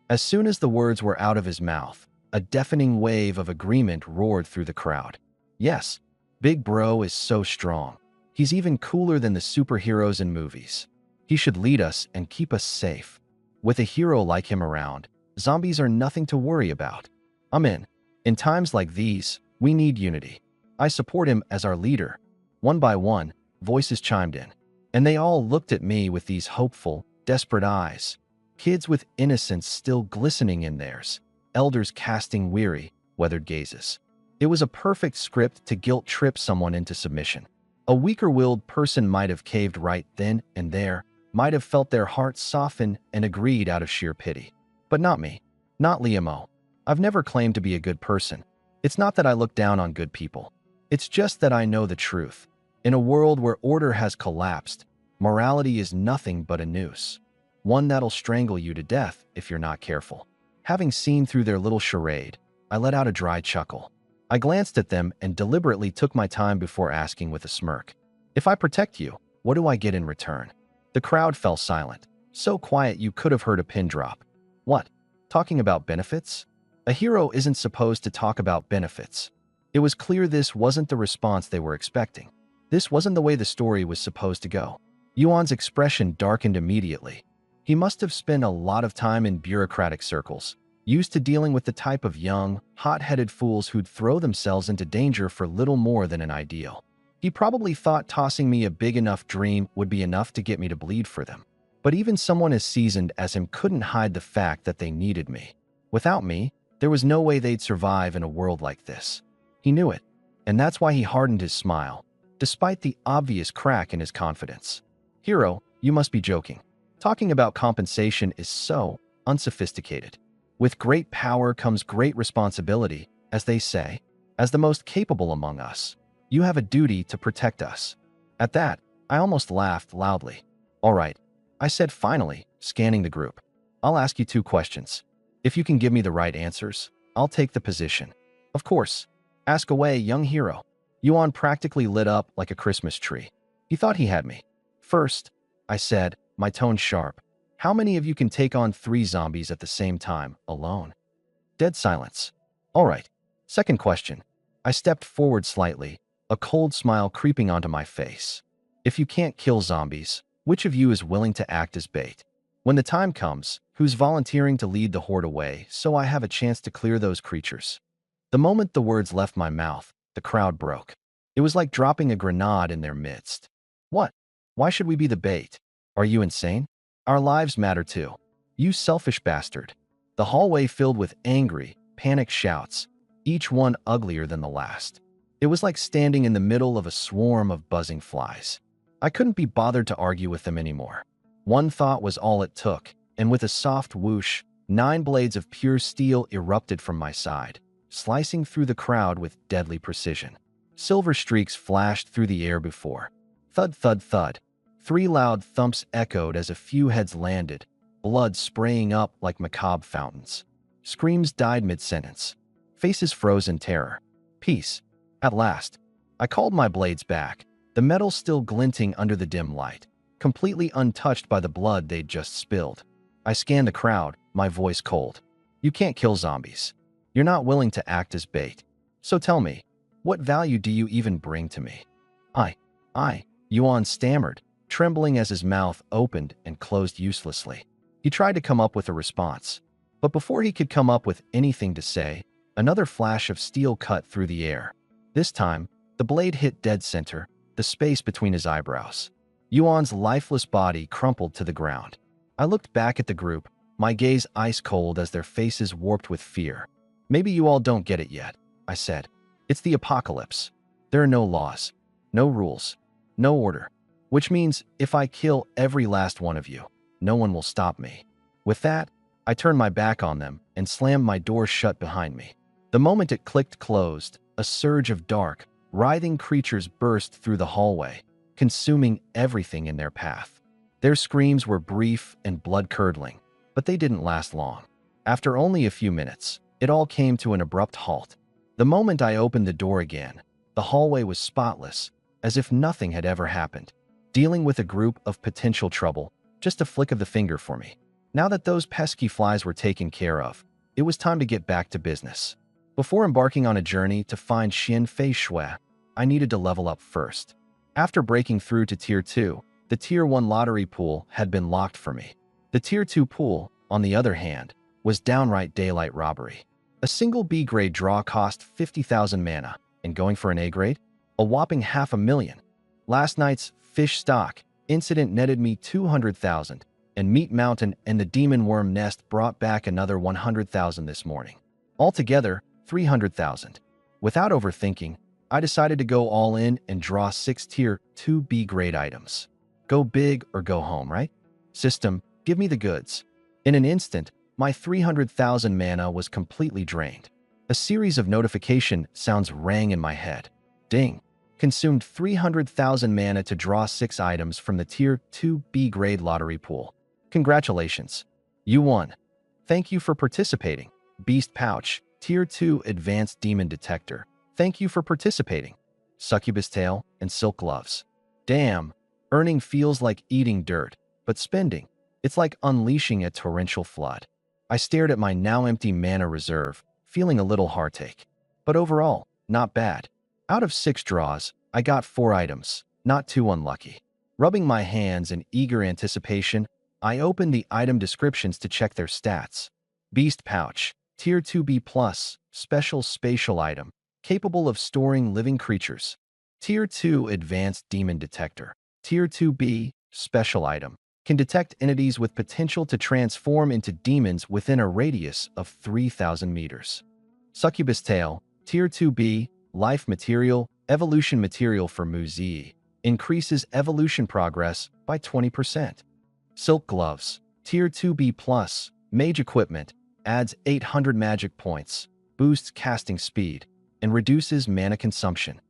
As soon as the words were out of his mouth, a deafening wave of agreement roared through the crowd. Yes, Big Bro is so strong. He's even cooler than the superheroes in movies. He should lead us and keep us safe. With a hero like him around, zombies are nothing to worry about. I'm in. In times like these, we need unity. I support him as our leader. One by one, voices chimed in, and they all looked at me with these hopeful, desperate eyes. Kids with innocence still glistening in theirs, elders casting weary, weathered gazes. It was a perfect script to guilt-trip someone into submission. A weaker-willed person might have caved right then and there, might have felt their hearts soften and agreed out of sheer pity. But not me. Not Liamo. I've never claimed to be a good person. It's not that I look down on good people. It's just that I know the truth. In a world where order has collapsed, morality is nothing but a noose. One that'll strangle you to death if you're not careful. Having seen through their little charade, I let out a dry chuckle. I glanced at them and deliberately took my time before asking with a smirk. If I protect you, what do I get in return? The crowd fell silent, so quiet you could have heard a pin drop. What? Talking about benefits? A hero isn't supposed to talk about benefits. It was clear this wasn't the response they were expecting. This wasn't the way the story was supposed to go. Yuan's expression darkened immediately. He must have spent a lot of time in bureaucratic circles, used to dealing with the type of young, hot-headed fools who'd throw themselves into danger for little more than an ideal. He probably thought tossing me a big enough dream would be enough to get me to bleed for them. But even someone as seasoned as him couldn't hide the fact that they needed me. Without me, there was no way they'd survive in a world like this. He knew it, and that's why he hardened his smile, despite the obvious crack in his confidence. Hero, you must be joking. Talking about compensation is so unsophisticated. With great power comes great responsibility, as they say. As the most capable among us, you have a duty to protect us. At that, I almost laughed loudly. All right, I said finally, scanning the group. I'll ask you 2 questions. If you can give me the right answers, I'll take the position. Of course. Ask away, young hero. Yuan practically lit up like a Christmas tree. He thought he had me. First, I said, my tone sharp. How many of you can take on 3 zombies at the same time, alone? Dead silence. All right. Second question. I stepped forward slightly, a cold smile creeping onto my face. If you can't kill zombies, which of you is willing to act as bait? When the time comes, who's volunteering to lead the horde away so I have a chance to clear those creatures? The moment the words left my mouth, the crowd broke. It was like dropping a grenade in their midst. Why should we be the bait? Are you insane? Our lives matter too. You selfish bastard. The hallway filled with angry, panicked shouts, each one uglier than the last. It was like standing in the middle of a swarm of buzzing flies. I couldn't be bothered to argue with them anymore. One thought was all it took, and with a soft whoosh, 9 blades of pure steel erupted from my side, slicing through the crowd with deadly precision. Silver streaks flashed through the air before. Thud, thud, thud. 3 loud thumps echoed as a few heads landed, blood spraying up like macabre fountains. Screams died mid-sentence. Faces froze in terror. Peace. At last. I called my blades back, the metal still glinting under the dim light, completely untouched by the blood they'd just spilled. I scanned the crowd, my voice cold. You can't kill zombies. You're not willing to act as bait. So tell me, what value do you even bring to me? Yuan stammered, trembling as his mouth opened and closed uselessly. He tried to come up with a response, but before he could come up with anything to say, another flash of steel cut through the air. This time, the blade hit dead center, the space between his eyebrows. Yuan's lifeless body crumpled to the ground. I looked back at the group, my gaze ice cold as their faces warped with fear. Maybe you all don't get it yet, I said. It's the apocalypse. There are no laws, no rules, no order. Which means if I kill every last one of you, no one will stop me. With that, I turned my back on them and slammed my door shut behind me. The moment it clicked closed, a surge of dark, writhing creatures burst through the hallway, consuming everything in their path. Their screams were brief and blood-curdling, but they didn't last long. After only a few minutes, it all came to an abrupt halt. The moment I opened the door again, the hallway was spotless, as if nothing had ever happened. Dealing with a group of potential trouble, just a flick of the finger for me. Now that those pesky flies were taken care of, it was time to get back to business. Before embarking on a journey to find Xian Fei Shui, I needed to level up first. After breaking through to Tier 2, the Tier 1 lottery pool had been locked for me. The Tier 2 pool, on the other hand, was downright daylight robbery. A single B grade draw cost 50,000 mana, and going for an A grade? A whopping 500,000. Last night's fish stock incident netted me 200,000, and Meat Mountain and the Demon Worm Nest brought back another 100,000 this morning. Altogether, 300,000. Without overthinking, I decided to go all in and draw 6 Tier 2 B grade items. Go big or go home, right? System, give me the goods. In an instant, my 300,000 mana was completely drained. A series of notification sounds rang in my head. Ding. Consumed 300,000 mana to draw 6 items from the Tier 2 B grade lottery pool. Congratulations. You won. Thank you for participating. Beast Pouch, Tier 2 Advanced Demon Detector. Thank you for participating. Succubus Tail and Silk Gloves. Damn, earning feels like eating dirt, but spending, it's like unleashing a torrential flood. I stared at my now empty mana reserve, feeling a little heartache. But overall, not bad. Out of 6 draws, I got 4 items, not too unlucky. Rubbing my hands in eager anticipation, I opened the item descriptions to check their stats. Beast Pouch, Tier 2B+, Special Spatial Item, capable of storing living creatures. Tier 2 Advanced Demon Detector, Tier 2B, Special Item, can detect entities with potential to transform into demons within a radius of 3,000 meters. Succubus Tail, Tier 2B, Life Material, Evolution Material for Muzi, increases evolution progress by 20%. Silk Gloves, Tier 2B+, Mage Equipment, adds 800 magic points, boosts casting speed, and reduces mana consumption.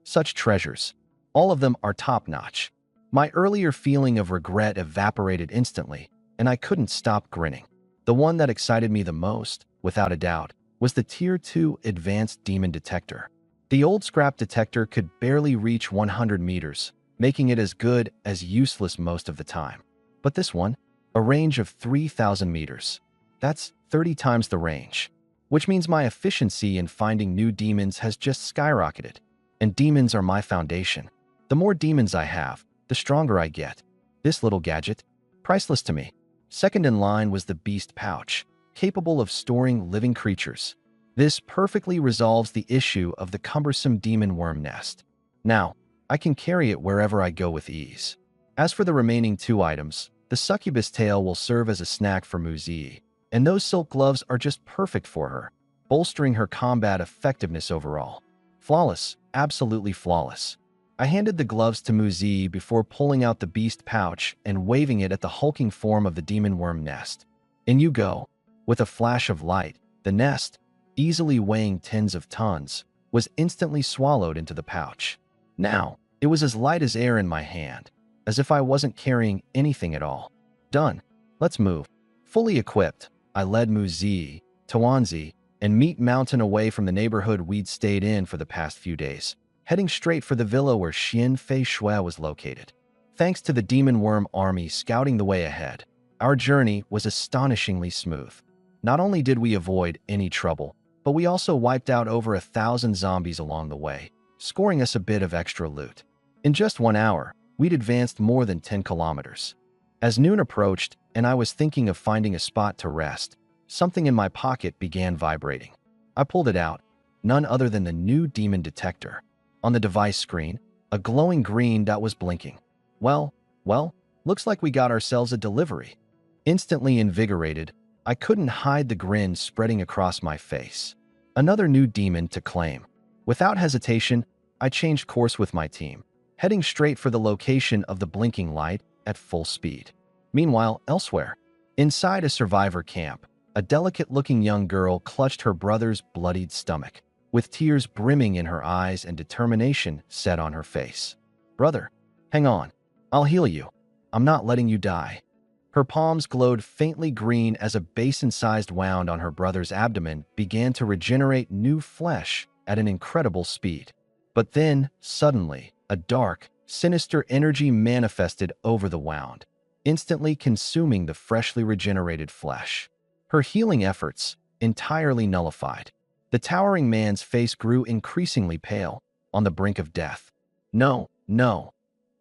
Such treasures. All of them are top-notch. My earlier feeling of regret evaporated instantly, and I couldn't stop grinning. The one that excited me the most, without a doubt, was the Tier 2 Advanced Demon Detector. The old scrap detector could barely reach 100 meters, making it as good as useless most of the time. But this one, a range of 3,000 meters. That's 30 times the range, which means my efficiency in finding new demons has just skyrocketed. And demons are my foundation. The more demons I have, the stronger I get. This little gadget, priceless to me. Second in line was the Beast Pouch, capable of storing living creatures. This perfectly resolves the issue of the cumbersome demon worm nest. Now, I can carry it wherever I go with ease. As for the remaining 2 items, the succubus tail will serve as a snack for Muzi, and those silk gloves are just perfect for her, bolstering her combat effectiveness overall. Flawless, absolutely flawless. I handed the gloves to Muzi before pulling out the beast pouch and waving it at the hulking form of the demon worm nest. In you go. With a flash of light, the nest, easily weighing tens of tons, was instantly swallowed into the pouch. Now, it was as light as air in my hand, as if I wasn't carrying anything at all. Done. Let's move. Fully equipped, I led Muzi, Tawanzi, and Meat Mountain away from the neighborhood we'd stayed in for the past few days, heading straight for the villa where Xian Fei Shui was located. Thanks to the demon worm army scouting the way ahead, our journey was astonishingly smooth. Not only did we avoid any trouble, but we also wiped out over 1,000 zombies along the way, scoring us a bit of extra loot. In just 1 hour, we'd advanced more than 10 kilometers. As noon approached and I was thinking of finding a spot to rest, something in my pocket began vibrating. I pulled it out, none other than the new demon detector. On the device screen, a glowing green dot was blinking. Well, looks like we got ourselves a delivery. Instantly invigorated, I couldn't hide the grin spreading across my face. Another new demon to claim. Without hesitation, I changed course with my team, heading straight for the location of the blinking light at full speed. Meanwhile, elsewhere, inside a survivor camp, a delicate-looking young girl clutched her brother's bloodied stomach, with tears brimming in her eyes and determination set on her face. "Brother, hang on. I'll heal you. I'm not letting you die." Her palms glowed faintly green as a basin-sized wound on her brother's abdomen began to regenerate new flesh at an incredible speed. But then, suddenly, a dark, sinister energy manifested over the wound, instantly consuming the freshly regenerated flesh. Her healing efforts entirely nullified. The towering man's face grew increasingly pale, on the brink of death. No.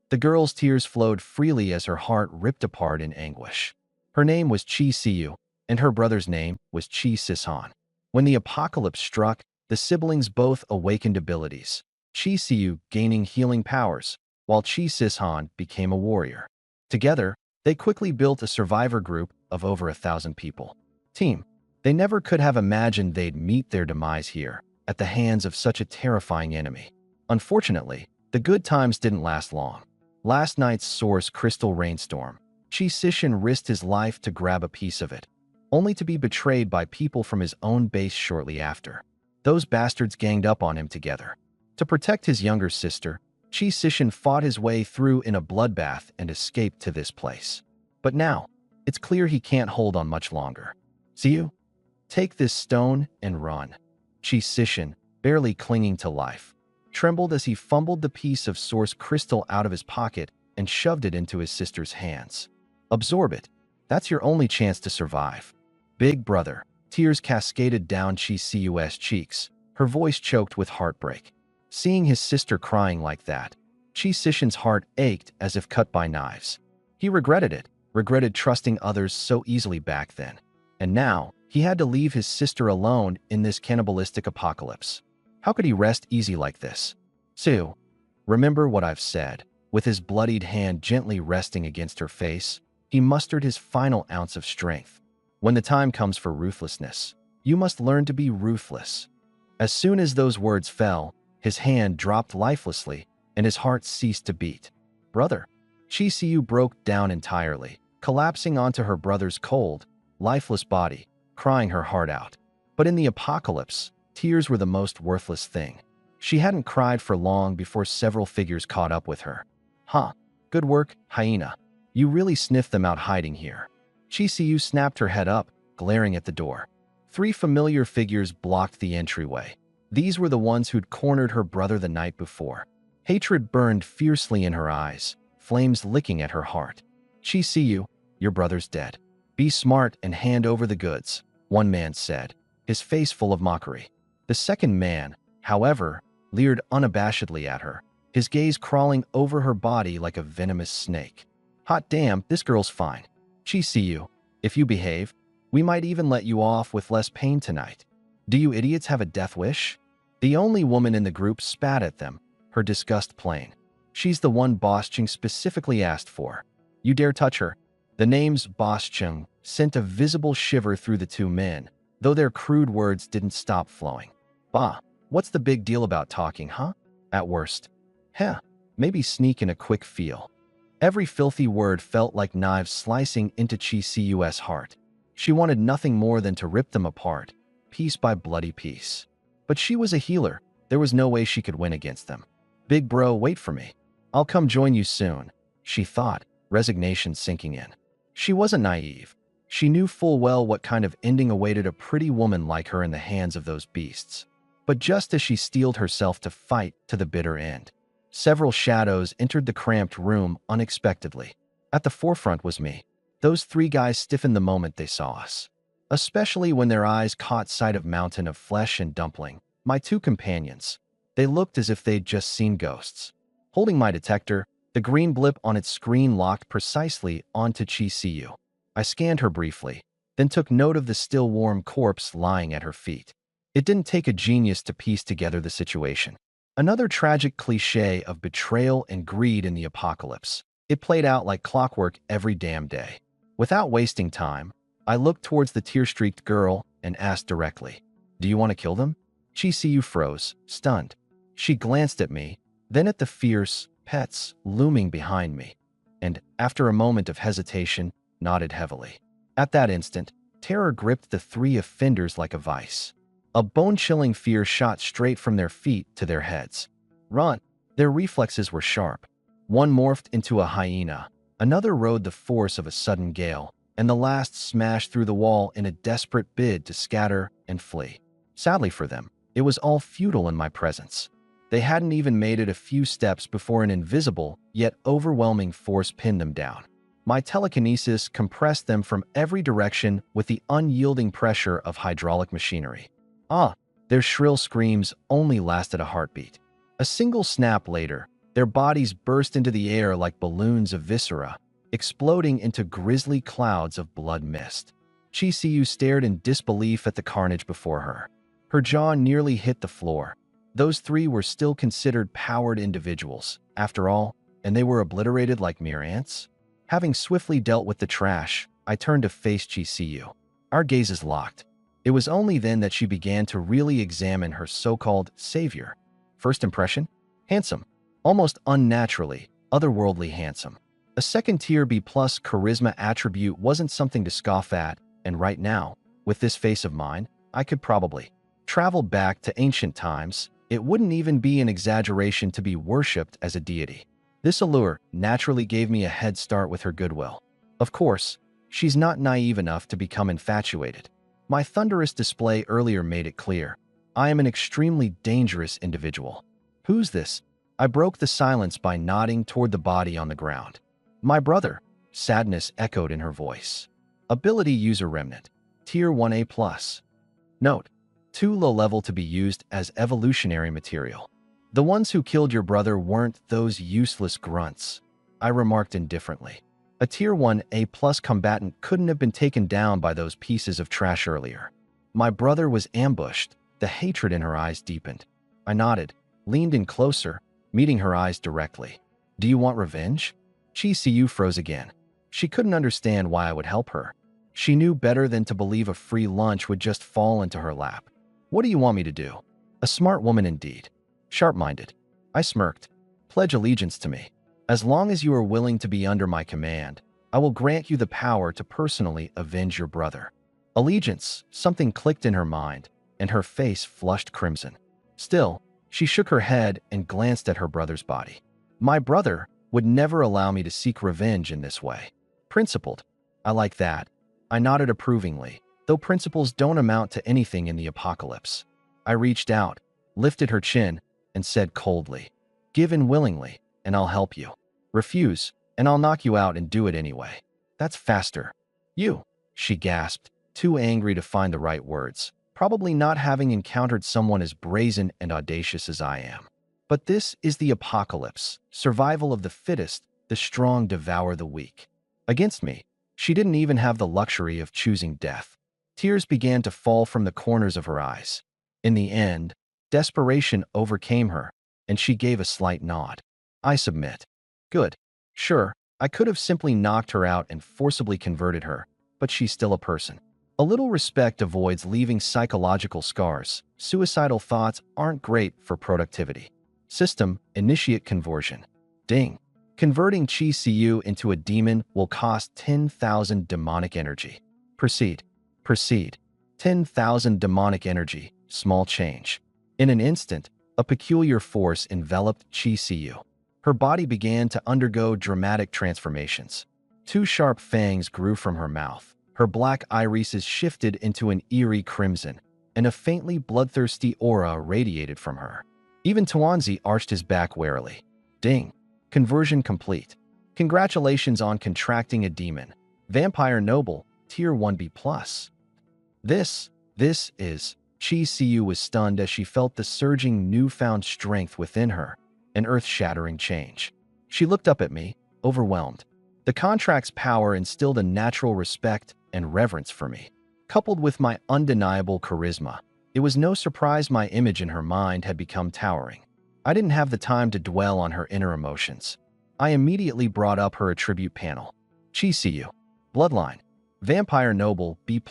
The girl's tears flowed freely as her heart ripped apart in anguish. Her name was Chi Siyu, and her brother's name was Chi Sishan. When the apocalypse struck, the siblings both awakened abilities, Chi Siyu gaining healing powers, while Chi Sishan became a warrior. Together, they quickly built a survivor group of over 1,000 people. Team. They never could have imagined they'd meet their demise here, at the hands of such a terrifying enemy. Unfortunately, the good times didn't last long. Last night's source crystal rainstorm, Chi Sishan risked his life to grab a piece of it, only to be betrayed by people from his own base shortly after. Those bastards ganged up on him together. To protect his younger sister, Chi Sishan fought his way through in a bloodbath and escaped to this place. But now, it's clear he can't hold on much longer. "See you? Take this stone and run." Chi Sishan, barely clinging to life, trembled as he fumbled the piece of source crystal out of his pocket and shoved it into his sister's hands. "Absorb it. That's your only chance to survive." "Big brother." Tears cascaded down Chi Siu's cheeks, her voice choked with heartbreak. Seeing his sister crying like that, Chi Sishan's heart ached as if cut by knives. He regretted it, regretted trusting others so easily back then. And now, he had to leave his sister alone in this cannibalistic apocalypse. How could he rest easy like this? "Sue, remember what I've said." With his bloodied hand gently resting against her face, he mustered his final ounce of strength. "When the time comes for ruthlessness, you must learn to be ruthless." As soon as those words fell, his hand dropped lifelessly, and his heart ceased to beat. "Brother." Chi Siu broke down entirely, collapsing onto her brother's cold, lifeless body, crying her heart out. But in the apocalypse, tears were the most worthless thing. She hadn't cried for long before several figures caught up with her. "Huh. Good work, hyena. You really sniffed them out hiding here." Chi Siu snapped her head up, glaring at the door. 3 familiar figures blocked the entryway. These were the ones who'd cornered her brother the night before. Hatred burned fiercely in her eyes, flames licking at her heart. "Chi Siu, your brother's dead. Be smart and hand over the goods," one man said, his face full of mockery. The second man, however, leered unabashedly at her, his gaze crawling over her body like a venomous snake. "Hot damn, this girl's fine. Chi Siu, if you behave, we might even let you off with less pain tonight. Do you idiots have a death wish?" The only woman in the group spat at them, her disgust plain. She's the one Boss Chung specifically asked for. You dare touch her? The names Boss Chung sent a visible shiver through the two men, though their crude words didn't stop flowing. Bah, what's the big deal about talking, huh? At worst. Heh, maybe sneak in a quick feel. Every filthy word felt like knives slicing into Chi Cu's heart. She wanted nothing more than to rip them apart, piece by bloody piece. But she was a healer. There was no way she could win against them. Big bro, wait for me. I'll come join you soon, she thought, resignation sinking in. She wasn't naive. She knew full well what kind of ending awaited a pretty woman like her in the hands of those beasts. But just as she steeled herself to fight to the bitter end, several shadows entered the cramped room unexpectedly. At the forefront was me. Those three guys stiffened the moment they saw us, especially when their eyes caught sight of mountain of flesh and dumpling, my two companions. They looked as if they'd just seen ghosts. Holding my detector, the green blip on its screen locked precisely onto Chi Cu. I scanned her briefly, then took note of the still warm corpse lying at her feet. It didn't take a genius to piece together the situation. Another tragic cliché of betrayal and greed in the apocalypse. It played out like clockwork every damn day. Without wasting time, I looked towards the tear-streaked girl and asked directly, "Do you want to kill them?" Chi Cu froze, stunned. She glanced at me, then at the fierce pets looming behind me, and, after a moment of hesitation, nodded heavily. At that instant, terror gripped the three offenders like a vice. A bone-chilling fear shot straight from their feet to their heads. Run! Their reflexes were sharp. One morphed into a hyena, another rode the force of a sudden gale, and the last smashed through the wall in a desperate bid to scatter and flee. Sadly for them, it was all futile in my presence. They hadn't even made it a few steps before an invisible, yet overwhelming force pinned them down. My telekinesis compressed them from every direction with the unyielding pressure of hydraulic machinery. Their shrill screams only lasted a heartbeat. A single snap later, their bodies burst into the air like balloons of viscera, exploding into grisly clouds of blood mist. Chi Cu stared in disbelief at the carnage before her. Her jaw nearly hit the floor. Those three were still considered powered individuals, after all, and they were obliterated like mere ants? Having swiftly dealt with the trash, I turned to face Chi Cu. Our gazes locked. It was only then that she began to really examine her so-called savior. First impression? Handsome. Almost unnaturally, otherworldly handsome. A second-tier B-plus charisma attribute wasn't something to scoff at, and right now, with this face of mine, I could probably travel back to ancient times. It wouldn't even be an exaggeration to be worshipped as a deity. This allure naturally gave me a head start with her goodwill. Of course, she's not naive enough to become infatuated. My thunderous display earlier made it clear. I am an extremely dangerous individual. Who's this? I broke the silence by nodding toward the body on the ground. My brother, sadness echoed in her voice. Ability user remnant, tier 1A+. Note, too low level to be used as evolutionary material. The ones who killed your brother weren't those useless grunts, I remarked indifferently. A tier 1A+ combatant couldn't have been taken down by those pieces of trash earlier. My brother was ambushed. The hatred in her eyes deepened. I nodded, leaned in closer, meeting her eyes directly. Do you want revenge? Chi Cu froze again. She couldn't understand why I would help her. She knew better than to believe a free lunch would just fall into her lap. What do you want me to do? A smart woman indeed. Sharp-minded. I smirked. Pledge allegiance to me. As long as you are willing to be under my command, I will grant you the power to personally avenge your brother. Allegiance, something clicked in her mind, and her face flushed crimson. Still, she shook her head and glanced at her brother's body. My brother would never allow me to seek revenge in this way. Principled. I like that. I nodded approvingly, though principles don't amount to anything in the apocalypse. I reached out, lifted her chin, and said coldly, "Give in willingly, and I'll help you. Refuse, and I'll knock you out and do it anyway. That's faster." You, she gasped, too angry to find the right words, probably not having encountered someone as brazen and audacious as I am. But this is the apocalypse, survival of the fittest, the strong devour the weak. Against me, she didn't even have the luxury of choosing death. Tears began to fall from the corners of her eyes. In the end, desperation overcame her, and she gave a slight nod. I submit. Good. Sure, I could have simply knocked her out and forcibly converted her, but she's still a person. A little respect avoids leaving psychological scars. Suicidal thoughts aren't great for productivity. System, initiate conversion. Ding. Converting Chi Cu into a demon will cost 10,000 demonic energy. Proceed. Proceed. 10,000 demonic energy, small change. In an instant, a peculiar force enveloped Chi Cu. Her body began to undergo dramatic transformations. Two sharp fangs grew from her mouth. Her black irises shifted into an eerie crimson, and a faintly bloodthirsty aura radiated from her. Even Tuanzi arched his back warily. Ding. Conversion complete. Congratulations on contracting a demon. Vampire Noble, Tier 1B+. This is... Chi Cu was stunned as she felt the surging newfound strength within her, an earth-shattering change. She looked up at me, overwhelmed. The contract's power instilled a natural respect and reverence for me. Coupled with my undeniable charisma, it was no surprise my image in her mind had become towering. I didn't have the time to dwell on her inner emotions. I immediately brought up her attribute panel. Chi Cu. Bloodline. Vampire Noble B+.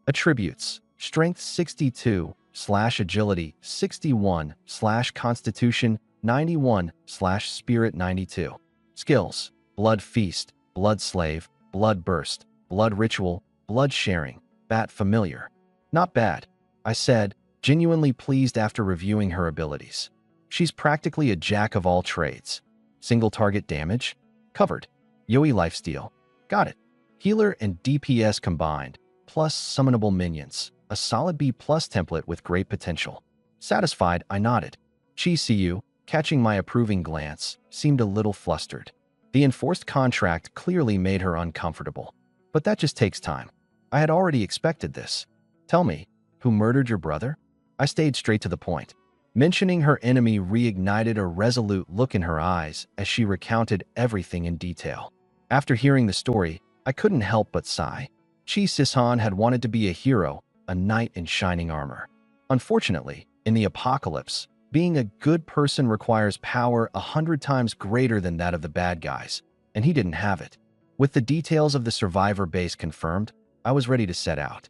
Attributes. Strength 62, /agility 61, /constitution 91, /spirit 92. Skills. Blood Feast, Blood Slave, Blood Burst, Blood Ritual, Blood Sharing, Bat Familiar. Not bad, I said, genuinely pleased after reviewing her abilities. She's practically a jack of all trades. Single target damage? Covered. Yoi Lifesteal. Got it. Healer and DPS combined, plus summonable minions. A solid B+ template with great potential. Satisfied, I nodded. Chi Cu, catching my approving glance, seemed a little flustered. The enforced contract clearly made her uncomfortable. But that just takes time. I had already expected this. Tell me, who murdered your brother? I stayed straight to the point. Mentioning her enemy reignited a resolute look in her eyes as she recounted everything in detail. After hearing the story, I couldn't help but sigh. Chi Sishan had wanted to be a hero, a knight in shining armor. Unfortunately, in the apocalypse, being a good person requires power 100 times greater than that of the bad guys, and he didn't have it. With the details of the survivor base confirmed, I was ready to set out.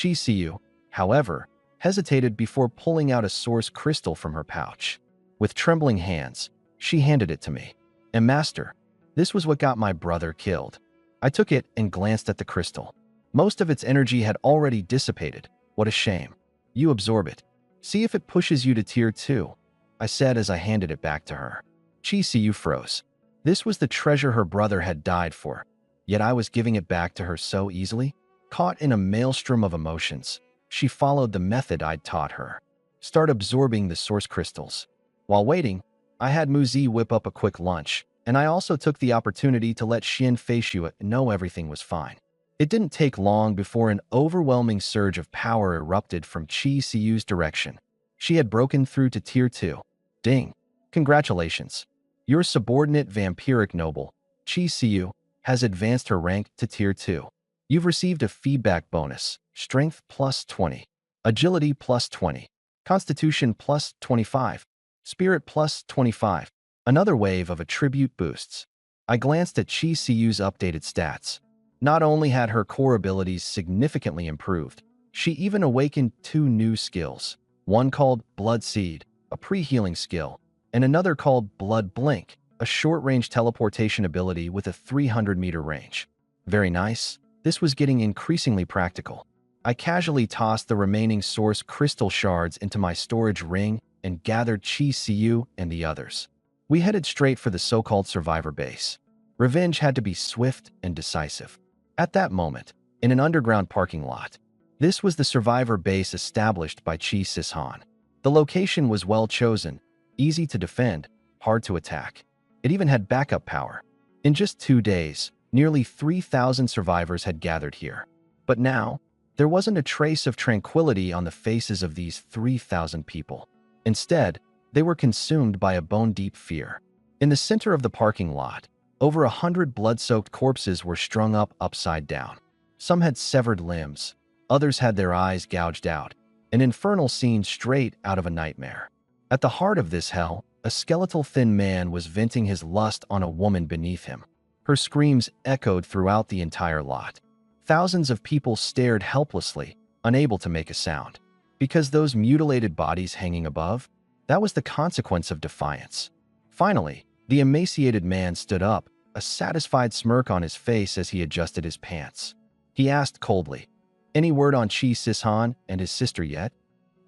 Chi Cu, however, hesitated before pulling out a source crystal from her pouch. With trembling hands, she handed it to me. And master, this was what got my brother killed. I took it and glanced at the crystal. Most of its energy had already dissipated. What a shame. You absorb it. See if it pushes you to Tier 2, I said as I handed it back to her. Chi Cu froze. This was the treasure her brother had died for, yet I was giving it back to her so easily. Caught in a maelstrom of emotions, she followed the method I'd taught her. Start absorbing the source crystals. While waiting, I had Muzi whip up a quick lunch, and I also took the opportunity to let Xian Feishua know everything was fine. It didn't take long before an overwhelming surge of power erupted from Chi Cu's direction. She had broken through to Tier 2. Ding. Congratulations. Your subordinate vampiric noble, Chi Cu, has advanced her rank to Tier 2. You've received a feedback bonus, Strength plus 20, Agility plus 20, Constitution plus 25, Spirit plus 25. Another wave of attribute boosts. I glanced at Chi Cu's updated stats. Not only had her core abilities significantly improved, she even awakened 2 new skills, one called Blood Seed, a pre-healing skill, and another called Blood Blink, a short-range teleportation ability with a 300-meter range. Very nice. This was getting increasingly practical. I casually tossed the remaining source crystal shards into my storage ring and gathered Chi Cu and the others. We headed straight for the so-called survivor base. Revenge had to be swift and decisive. At that moment, in an underground parking lot, this was the survivor base established by Chi Sishan. The location was well chosen, easy to defend, hard to attack. It even had backup power. In just 2 days, nearly 3,000 survivors had gathered here. But now, there wasn't a trace of tranquility on the faces of these 3,000 people. Instead, they were consumed by a bone-deep fear. In the center of the parking lot, over 100 blood-soaked corpses were strung up upside down. Some had severed limbs, others had their eyes gouged out, an infernal scene straight out of a nightmare. At the heart of this hell, A skeletal thin man was venting his lust on a woman beneath him. Her screams echoed throughout the entire lot. Thousands of people stared helplessly, unable to make a sound. Because those mutilated bodies hanging above, that was the consequence of defiance. Finally, the emaciated man stood up, a satisfied smirk on his face as he adjusted his pants. He asked coldly, "Any word on Chi Sishan and his sister yet?"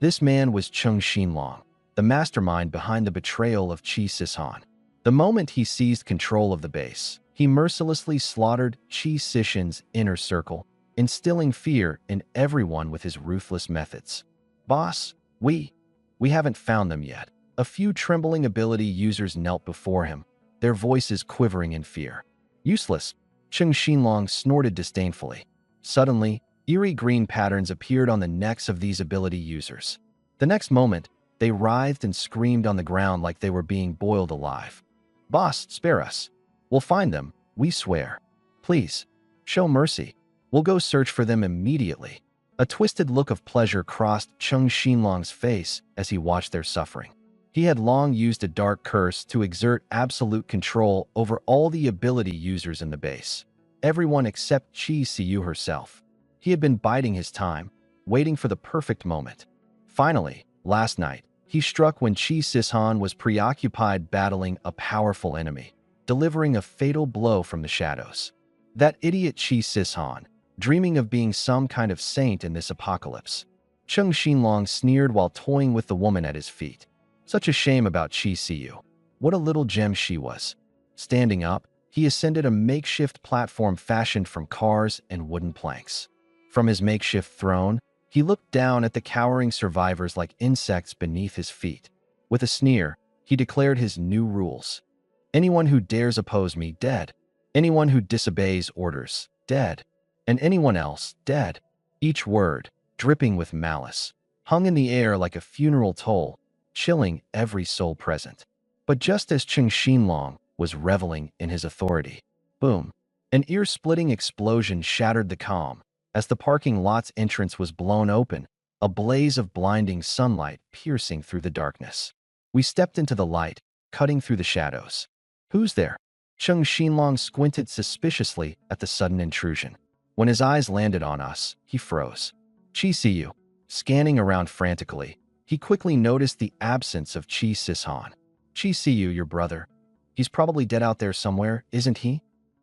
This man was Chung Xinlong, the mastermind behind the betrayal of Chi Sishan. The moment he seized control of the base, he mercilessly slaughtered Chi Sishan's inner circle, instilling fear in everyone with his ruthless methods. "Boss, we haven't found them yet." A few trembling ability users knelt before him, their voices quivering in fear. "Useless," Chung Xinlong snorted disdainfully. Suddenly, eerie green patterns appeared on the necks of these ability users. The next moment, they writhed and screamed on the ground like they were being boiled alive. "Boss, spare us. We'll find them, we swear. Please, show mercy. We'll go search for them immediately." A twisted look of pleasure crossed Chung Xinlong's face as he watched their suffering. He had long used a dark curse to exert absolute control over all the ability users in the base. Everyone except Chi Siyu herself. He had been biding his time, waiting for the perfect moment. Finally, last night, he struck when Chi Sishan was preoccupied battling a powerful enemy, delivering a fatal blow from the shadows. That idiot Chi Sishan, dreaming of being some kind of saint in this apocalypse. Chung Xinlong sneered while toying with the woman at his feet. Such a shame about Chi Siyu. What a little gem she was. Standing up, he ascended a makeshift platform fashioned from cars and wooden planks. From his makeshift throne, he looked down at the cowering survivors like insects beneath his feet. With a sneer, he declared his new rules. "Anyone who dares oppose me, dead. Anyone who disobeys orders, dead. And anyone else, dead." Each word, dripping with malice, hung in the air like a funeral toll, chilling every soul present. But just as Chung Xinlong was reveling in his authority, boom, an ear-splitting explosion shattered the calm. As the parking lot's entrance was blown open, a blaze of blinding sunlight piercing through the darkness. We stepped into the light, cutting through the shadows. "Who's there?" Chung Xinlong squinted suspiciously at the sudden intrusion. When his eyes landed on us, he froze. "Chi Siyu." Scanning around frantically, he quickly noticed the absence of Chi Sishan. "Chi Siyu, your brother. He's probably dead out there somewhere, isn't he?"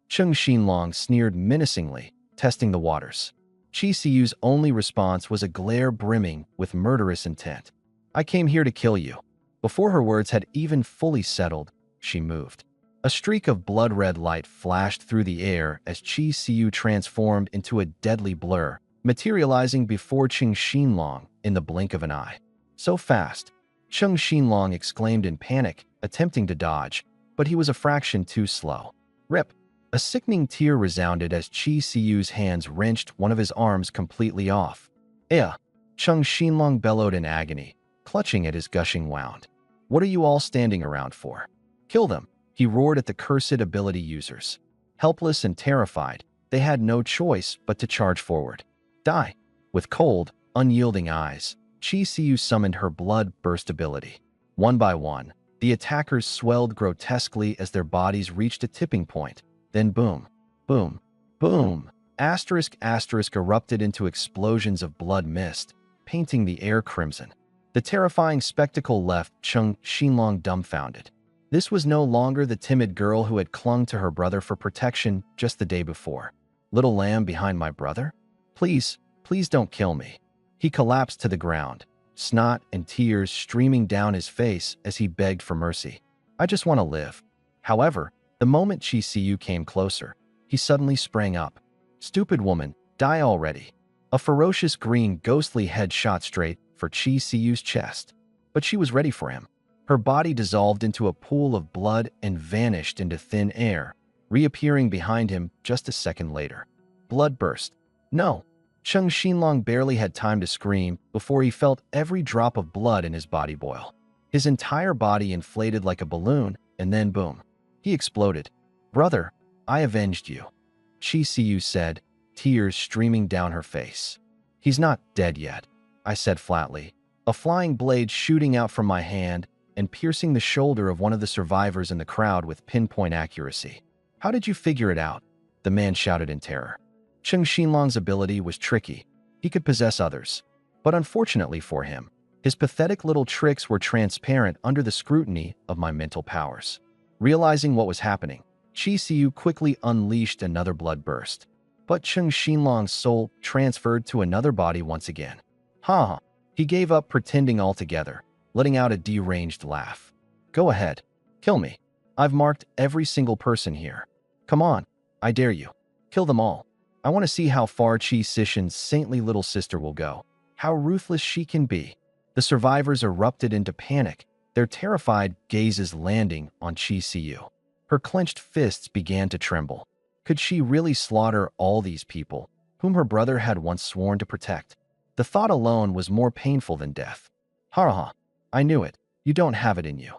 Chung Xinlong sneered menacingly, testing the waters. Chi Siyu's only response was a glare brimming with murderous intent. "I came here to kill you." Before her words had even fully settled, she moved. A streak of blood-red light flashed through the air as Chi Siyu transformed into a deadly blur, materializing before Chung Xinlong in the blink of an eye. So fast, Chung Xinlong exclaimed in panic, attempting to dodge, but he was a fraction too slow. Rip! A sickening tear resounded as Chi Siyu's hands wrenched one of his arms completely off. "Eh!" Chung Xinlong bellowed in agony, clutching at his gushing wound. "What are you all standing around for? Kill them!" He roared at the cursed ability users. Helpless and terrified, they had no choice but to charge forward. "Die!" With cold, unyielding eyes, Chi Siyu summoned her blood-burst ability. One by one, the attackers swelled grotesquely as their bodies reached a tipping point. Then boom, boom, boom. Asterisk erupted into explosions of blood mist, painting the air crimson. The terrifying spectacle left Chung Xinlong dumbfounded. This was no longer the timid girl who had clung to her brother for protection just the day before. "Little lamb behind my brother? Please, please don't kill me." He collapsed to the ground, snot and tears streaming down his face as he begged for mercy. "I just want to live." However, the moment Chi Siyu came closer, he suddenly sprang up. "Stupid woman, die already." A ferocious green ghostly head shot straight for Chi Siyu's chest. But she was ready for him. Her body dissolved into a pool of blood and vanished into thin air, reappearing behind him just a second later. Blood burst. "No!" Chung Xinlong barely had time to scream before he felt every drop of blood in his body boil. His entire body inflated like a balloon, and then boom. He exploded. "Brother, I avenged you," Chi Siyu said, tears streaming down her face. "He's not dead yet," I said flatly, a flying blade shooting out from my hand and piercing the shoulder of one of the survivors in the crowd with pinpoint accuracy. "How did you figure it out?" the man shouted in terror. Cheng Xinlong's ability was tricky. He could possess others. But unfortunately for him, his pathetic little tricks were transparent under the scrutiny of my mental powers. Realizing what was happening, Qi Xiu quickly unleashed another blood burst. But Cheng Xinlong's soul transferred to another body once again. Ha! He gave up pretending altogether, letting out a deranged laugh. "Go ahead. Kill me. I've marked every single person here. Come on. I dare you. Kill them all. I want to see how far Qi Xishan's saintly little sister will go. How ruthless she can be." The survivors erupted into panic, their terrified gazes landing on Qi Xiu. Her clenched fists began to tremble. Could she really slaughter all these people, whom her brother had once sworn to protect? The thought alone was more painful than death. "Ha ha, I knew it. You don't have it in you."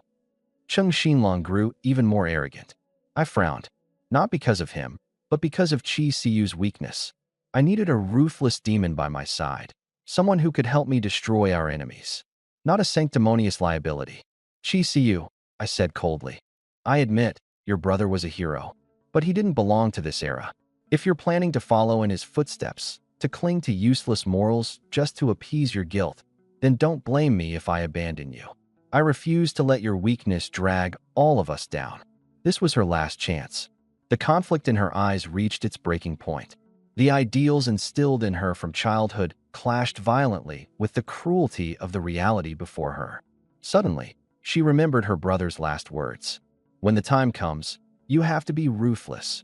Cheng Xinlong grew even more arrogant. I frowned, not because of him, but because of Qi Xiu's weakness. I needed a ruthless demon by my side, someone who could help me destroy our enemies, not a sanctimonious liability. "Qi Xiu," I said coldly, "I admit your brother was a hero, but he didn't belong to this era. If you're planning to follow in his footsteps, to cling to useless morals just to appease your guilt, then don't blame me if I abandon you. I refuse to let your weakness drag all of us down." This was her last chance. The conflict in her eyes reached its breaking point. The ideals instilled in her from childhood clashed violently with the cruelty of the reality before her. Suddenly, she remembered her brother's last words. "When the time comes, you have to be ruthless."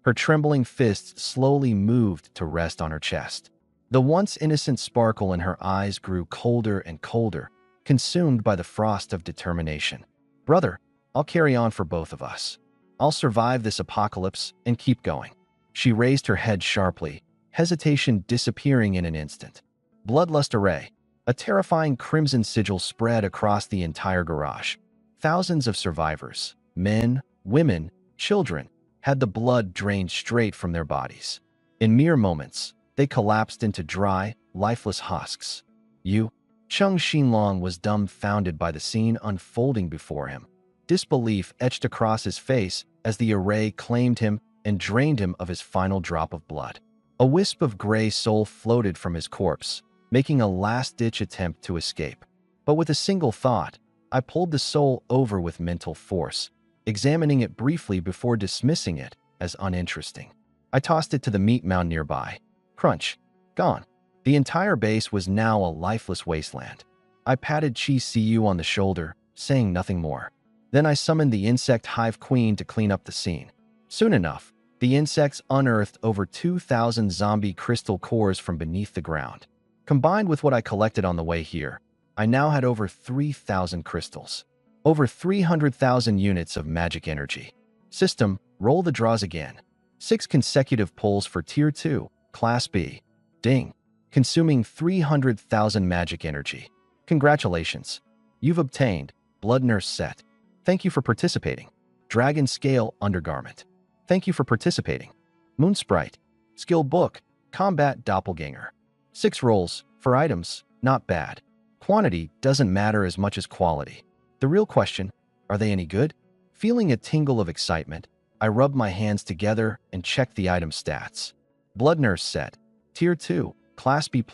Her trembling fists slowly moved to rest on her chest. The once innocent sparkle in her eyes grew colder and colder, consumed by the frost of determination. "Brother, I'll carry on for both of us. I'll survive this apocalypse and keep going." She raised her head sharply, hesitation disappearing in an instant. Bloodlust array. A terrifying crimson sigil spread across the entire garage. Thousands of survivors, men, women, children, had the blood drained straight from their bodies. In mere moments, they collapsed into dry, lifeless husks. "You?" Cheng Xinlong was dumbfounded by the scene unfolding before him. Disbelief etched across his face as the array claimed him and drained him of his final drop of blood. A wisp of gray soul floated from his corpse, making a last-ditch attempt to escape. But with a single thought, I pulled the soul over with mental force, examining it briefly before dismissing it as uninteresting. I tossed it to the meat mound nearby. Crunch. Gone. The entire base was now a lifeless wasteland. I patted Qi Xiu on the shoulder, saying nothing more. Then I summoned the insect hive queen to clean up the scene. Soon enough, the insects unearthed over 2,000 zombie crystal cores from beneath the ground. Combined with what I collected on the way here, I now had over 3,000 crystals. Over 300,000 units of magic energy. System, roll the draws again. 6 consecutive pulls for Tier 2, Class B. Ding. Consuming 300,000 magic energy. Congratulations. You've obtained Blood Nurse Set. Thank you for participating. Dragon Scale Undergarment. Thank you for participating. Moon Sprite. Skill Book. Combat Doppelganger. 6 rolls for items, not bad. Quantity doesn't matter as much as quality. The real question, are they any good? Feeling a tingle of excitement, I rubbed my hands together and checked the item stats. Blood Nurse Set. Tier 2, Class B+.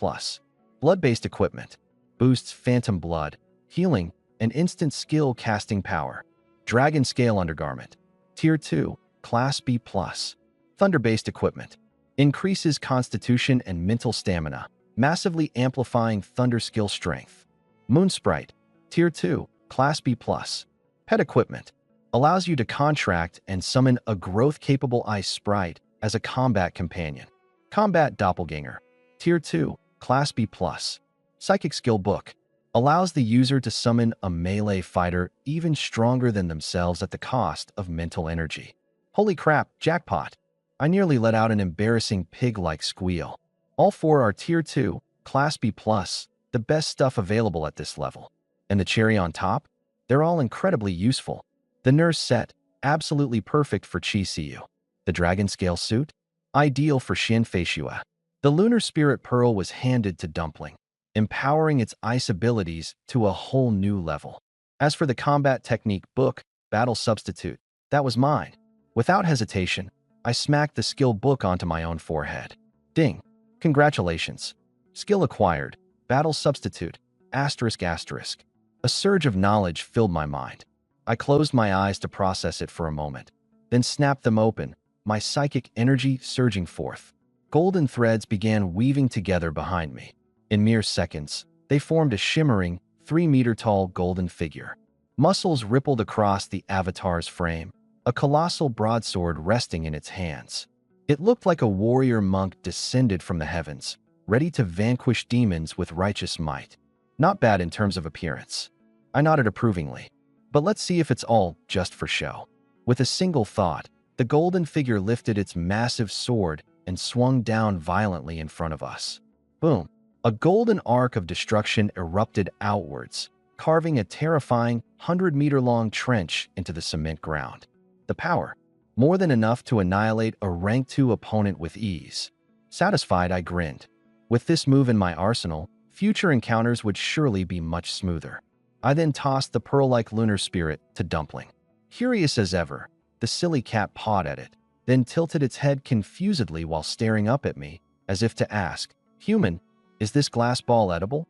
Blood-based equipment. Boosts phantom blood, healing, and instant skill casting power. Dragon Scale Undergarment. Tier 2, Class B+. Thunder-based equipment. Increases constitution and mental stamina, massively amplifying thunder skill strength. Moon Sprite. Tier 2, Class B+. Pet equipment. Allows you to contract and summon a growth-capable ice sprite as a combat companion. Combat Doppelganger. Tier 2, Class B+. Psychic Skill Book. Allows the user to summon a melee fighter even stronger than themselves at the cost of mental energy. Holy crap, jackpot. I nearly let out an embarrassing pig-like squeal. All 4 are Tier 2, Class B+, the best stuff available at this level. And the cherry on top? They're all incredibly useful. The Nurse Set, absolutely perfect for Qi Xiu. The Dragon Scale Suit? Ideal for Xin Feishua. The Lunar Spirit Pearl was handed to Dumpling, empowering its ice abilities to a whole new level. As for the combat technique book, Battle Substitute, that was mine. Without hesitation, I smacked the skill book onto my own forehead. Ding. Congratulations. Skill acquired. Battle Substitute. Asterisk asterisk. A surge of knowledge filled my mind. I closed my eyes to process it for a moment, then snapped them open, my psychic energy surging forth. Golden threads began weaving together behind me. In mere seconds, they formed a shimmering, 3-meter-tall golden figure. Muscles rippled across the avatar's frame, a colossal broadsword resting in its hands. It looked like a warrior monk descended from the heavens, ready to vanquish demons with righteous might. Not bad in terms of appearance. I nodded approvingly. But let's see if it's all just for show. With a single thought, the golden figure lifted its massive sword and swung down violently in front of us. Boom! A golden arc of destruction erupted outwards, carving a terrifying 100-meter-long trench into the cement ground. The power, more than enough to annihilate a rank 2 opponent with ease. Satisfied, I grinned. With this move in my arsenal, future encounters would surely be much smoother. I then tossed the pearl-like lunar spirit to Dumpling. Curious as ever, the silly cat pawed at it, then tilted its head confusedly while staring up at me, as if to ask, "Human, is this glass ball edible?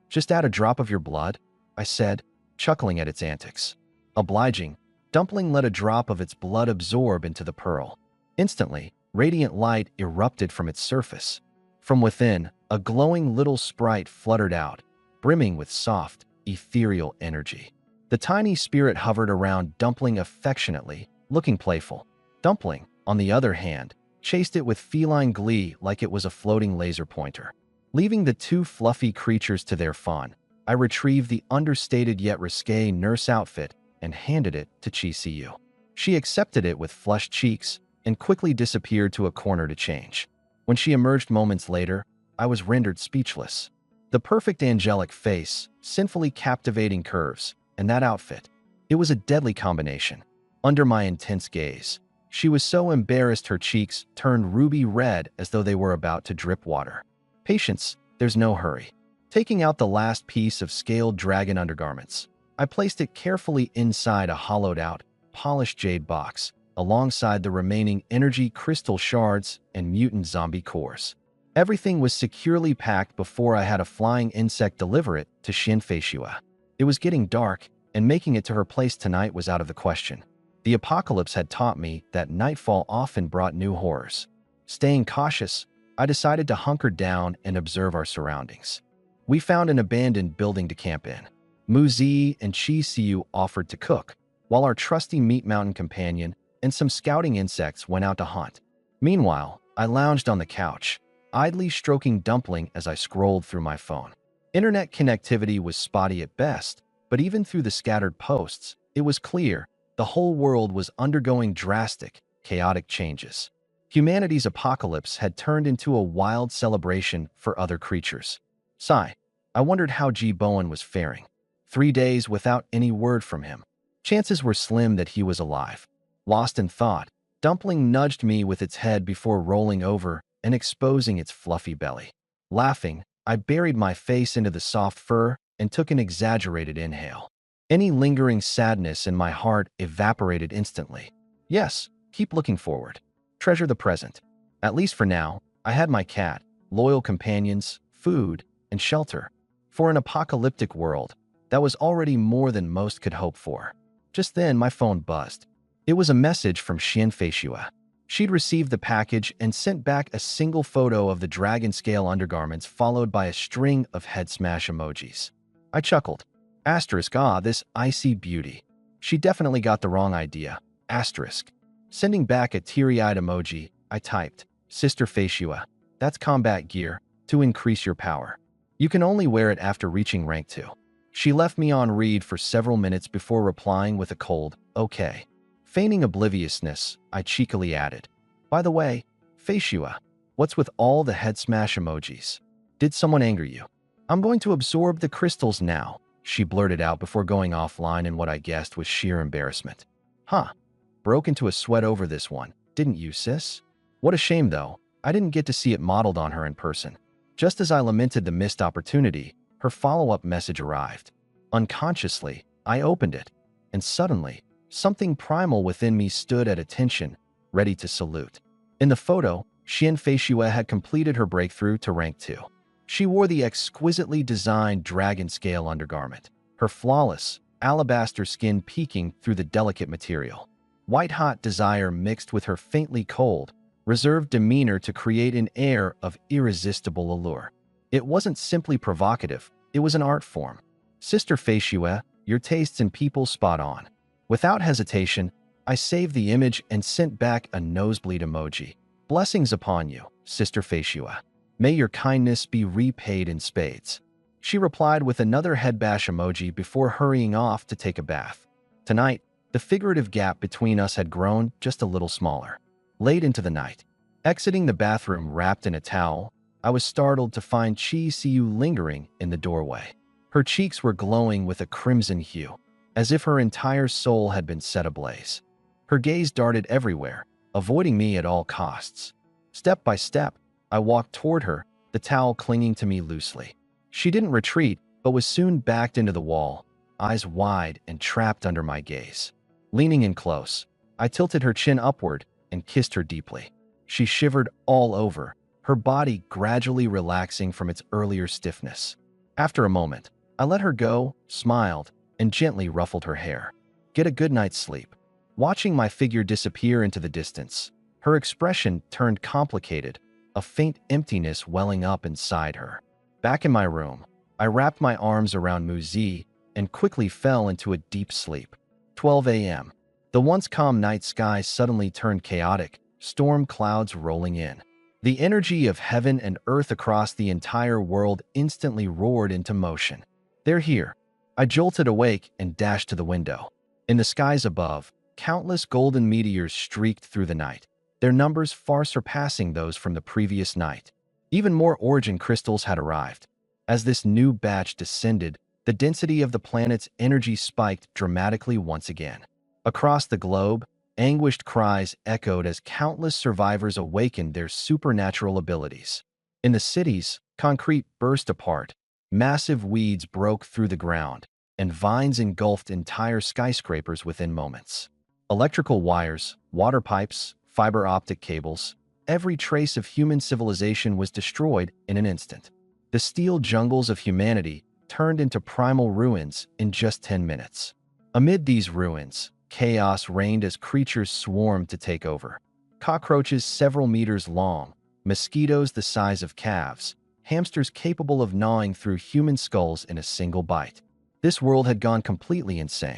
Just add a drop of your blood?" I said, chuckling at its antics. Obliging, Dumpling let a drop of its blood absorb into the pearl. Instantly, radiant light erupted from its surface. From within, a glowing little sprite fluttered out, brimming with soft, ethereal energy. The tiny spirit hovered around Dumpling affectionately, looking playful. Dumpling, on the other hand, chased it with feline glee like it was a floating laser pointer. Leaving the two fluffy creatures to their fun, I retrieved the understated yet risque nurse outfit and handed it to Chisiyu. She accepted it with flushed cheeks and quickly disappeared to a corner to change. When she emerged moments later, I was rendered speechless. The perfect angelic face, sinfully captivating curves, and that outfit. It was a deadly combination. Under my intense gaze, she was so embarrassed her cheeks turned ruby red as though they were about to drip water. Patience, there's no hurry. Taking out the last piece of scaled dragon undergarments, I placed it carefully inside a hollowed-out, polished jade box, alongside the remaining energy crystal shards and mutant zombie cores. Everything was securely packed before I had a flying insect deliver it to Shinfeishua. It was getting dark, and making it to her place tonight was out of the question. The apocalypse had taught me that nightfall often brought new horrors. Staying cautious, I decided to hunker down and observe our surroundings. We found an abandoned building to camp in. Muzi and Chisiyu offered to cook, while our trusty Meat Mountain companion and some scouting insects went out to hunt. Meanwhile, I lounged on the couch, idly stroking Dumpling as I scrolled through my phone. Internet connectivity was spotty at best, but even through the scattered posts, it was clear the whole world was undergoing drastic, chaotic changes. Humanity's apocalypse had turned into a wild celebration for other creatures. Sigh. I wondered how G. Bowen was faring. 3 days without any word from him. Chances were slim that he was alive. Lost in thought, Dumpling nudged me with its head before rolling over and exposing its fluffy belly. Laughing, I buried my face into the soft fur and took an exaggerated inhale. Any lingering sadness in my heart evaporated instantly. Yes, keep looking forward. Treasure the present. At least for now, I had my cat, loyal companions, food, and shelter. For an apocalyptic world, that was already more than most could hope for. Just then, my phone buzzed. It was a message from Shinfeishua. She'd received the package and sent back a single photo of the dragon scale undergarments followed by a string of head smash emojis. I chuckled. Asterisk, this icy beauty. She definitely got the wrong idea. Asterisk. Sending back a teary-eyed emoji, I typed, Sister Feishua, that's combat gear, to increase your power. You can only wear it after reaching rank 2. She left me on read for several minutes before replying with a cold, okay. Feigning obliviousness, I cheekily added, by the way, Feishua, what's with all the head smash emojis? Did someone anger you? I'm going to absorb the crystals now, she blurted out before going offline in what I guessed was sheer embarrassment. Huh. Broke into a sweat over this one, didn't you, sis? What a shame, though. I didn't get to see it modeled on her in person. Just as I lamented the missed opportunity, her follow-up message arrived. Unconsciously, I opened it, and suddenly, something primal within me stood at attention, ready to salute. In the photo, Xian Feishue had completed her breakthrough to rank 2. She wore the exquisitely designed dragon scale undergarment, her flawless, alabaster skin peeking through the delicate material. White-hot desire mixed with her faintly cold, reserved demeanor to create an air of irresistible allure. It wasn't simply provocative, it was an art form. Sister Feishue, your tastes in people spot on. Without hesitation, I saved the image and sent back a nosebleed emoji. Blessings upon you, Sister Feishue. May your kindness be repaid in spades. She replied with another head bash emoji before hurrying off to take a bath. Tonight, the figurative gap between us had grown just a little smaller. Late into the night, exiting the bathroom wrapped in a towel, I was startled to find Chi Siu lingering in the doorway. Her cheeks were glowing with a crimson hue, as if her entire soul had been set ablaze. Her gaze darted everywhere, avoiding me at all costs. Step by step, I walked toward her, the towel clinging to me loosely. She didn't retreat, but was soon backed into the wall, eyes wide and trapped under my gaze. Leaning in close, I tilted her chin upward and kissed her deeply. She shivered all over, her body gradually relaxing from its earlier stiffness. After a moment, I let her go, smiled, and gently ruffled her hair. Get a good night's sleep. Watching my figure disappear into the distance, her expression turned complicated, a faint emptiness welling up inside her. Back in my room, I wrapped my arms around Muzi and quickly fell into a deep sleep. 12 a.m. The once calm night sky suddenly turned chaotic, storm clouds rolling in. The energy of heaven and earth across the entire world instantly roared into motion. They're here. I jolted awake and dashed to the window. In the skies above, countless golden meteors streaked through the night, their numbers far surpassing those from the previous night. Even more origin crystals had arrived. As this new batch descended, the density of the planet's energy spiked dramatically once again. Across the globe, anguished cries echoed as countless survivors awakened their supernatural abilities. In the cities, concrete burst apart, massive weeds broke through the ground, and vines engulfed entire skyscrapers within moments. Electrical wires, water pipes, fiber optic cables, every trace of human civilization was destroyed in an instant. The steel jungles of humanity turned into primal ruins in just 10 minutes. Amid these ruins, chaos reigned as creatures swarmed to take over. Cockroaches several meters long, mosquitoes the size of calves, hamsters capable of gnawing through human skulls in a single bite. This world had gone completely insane.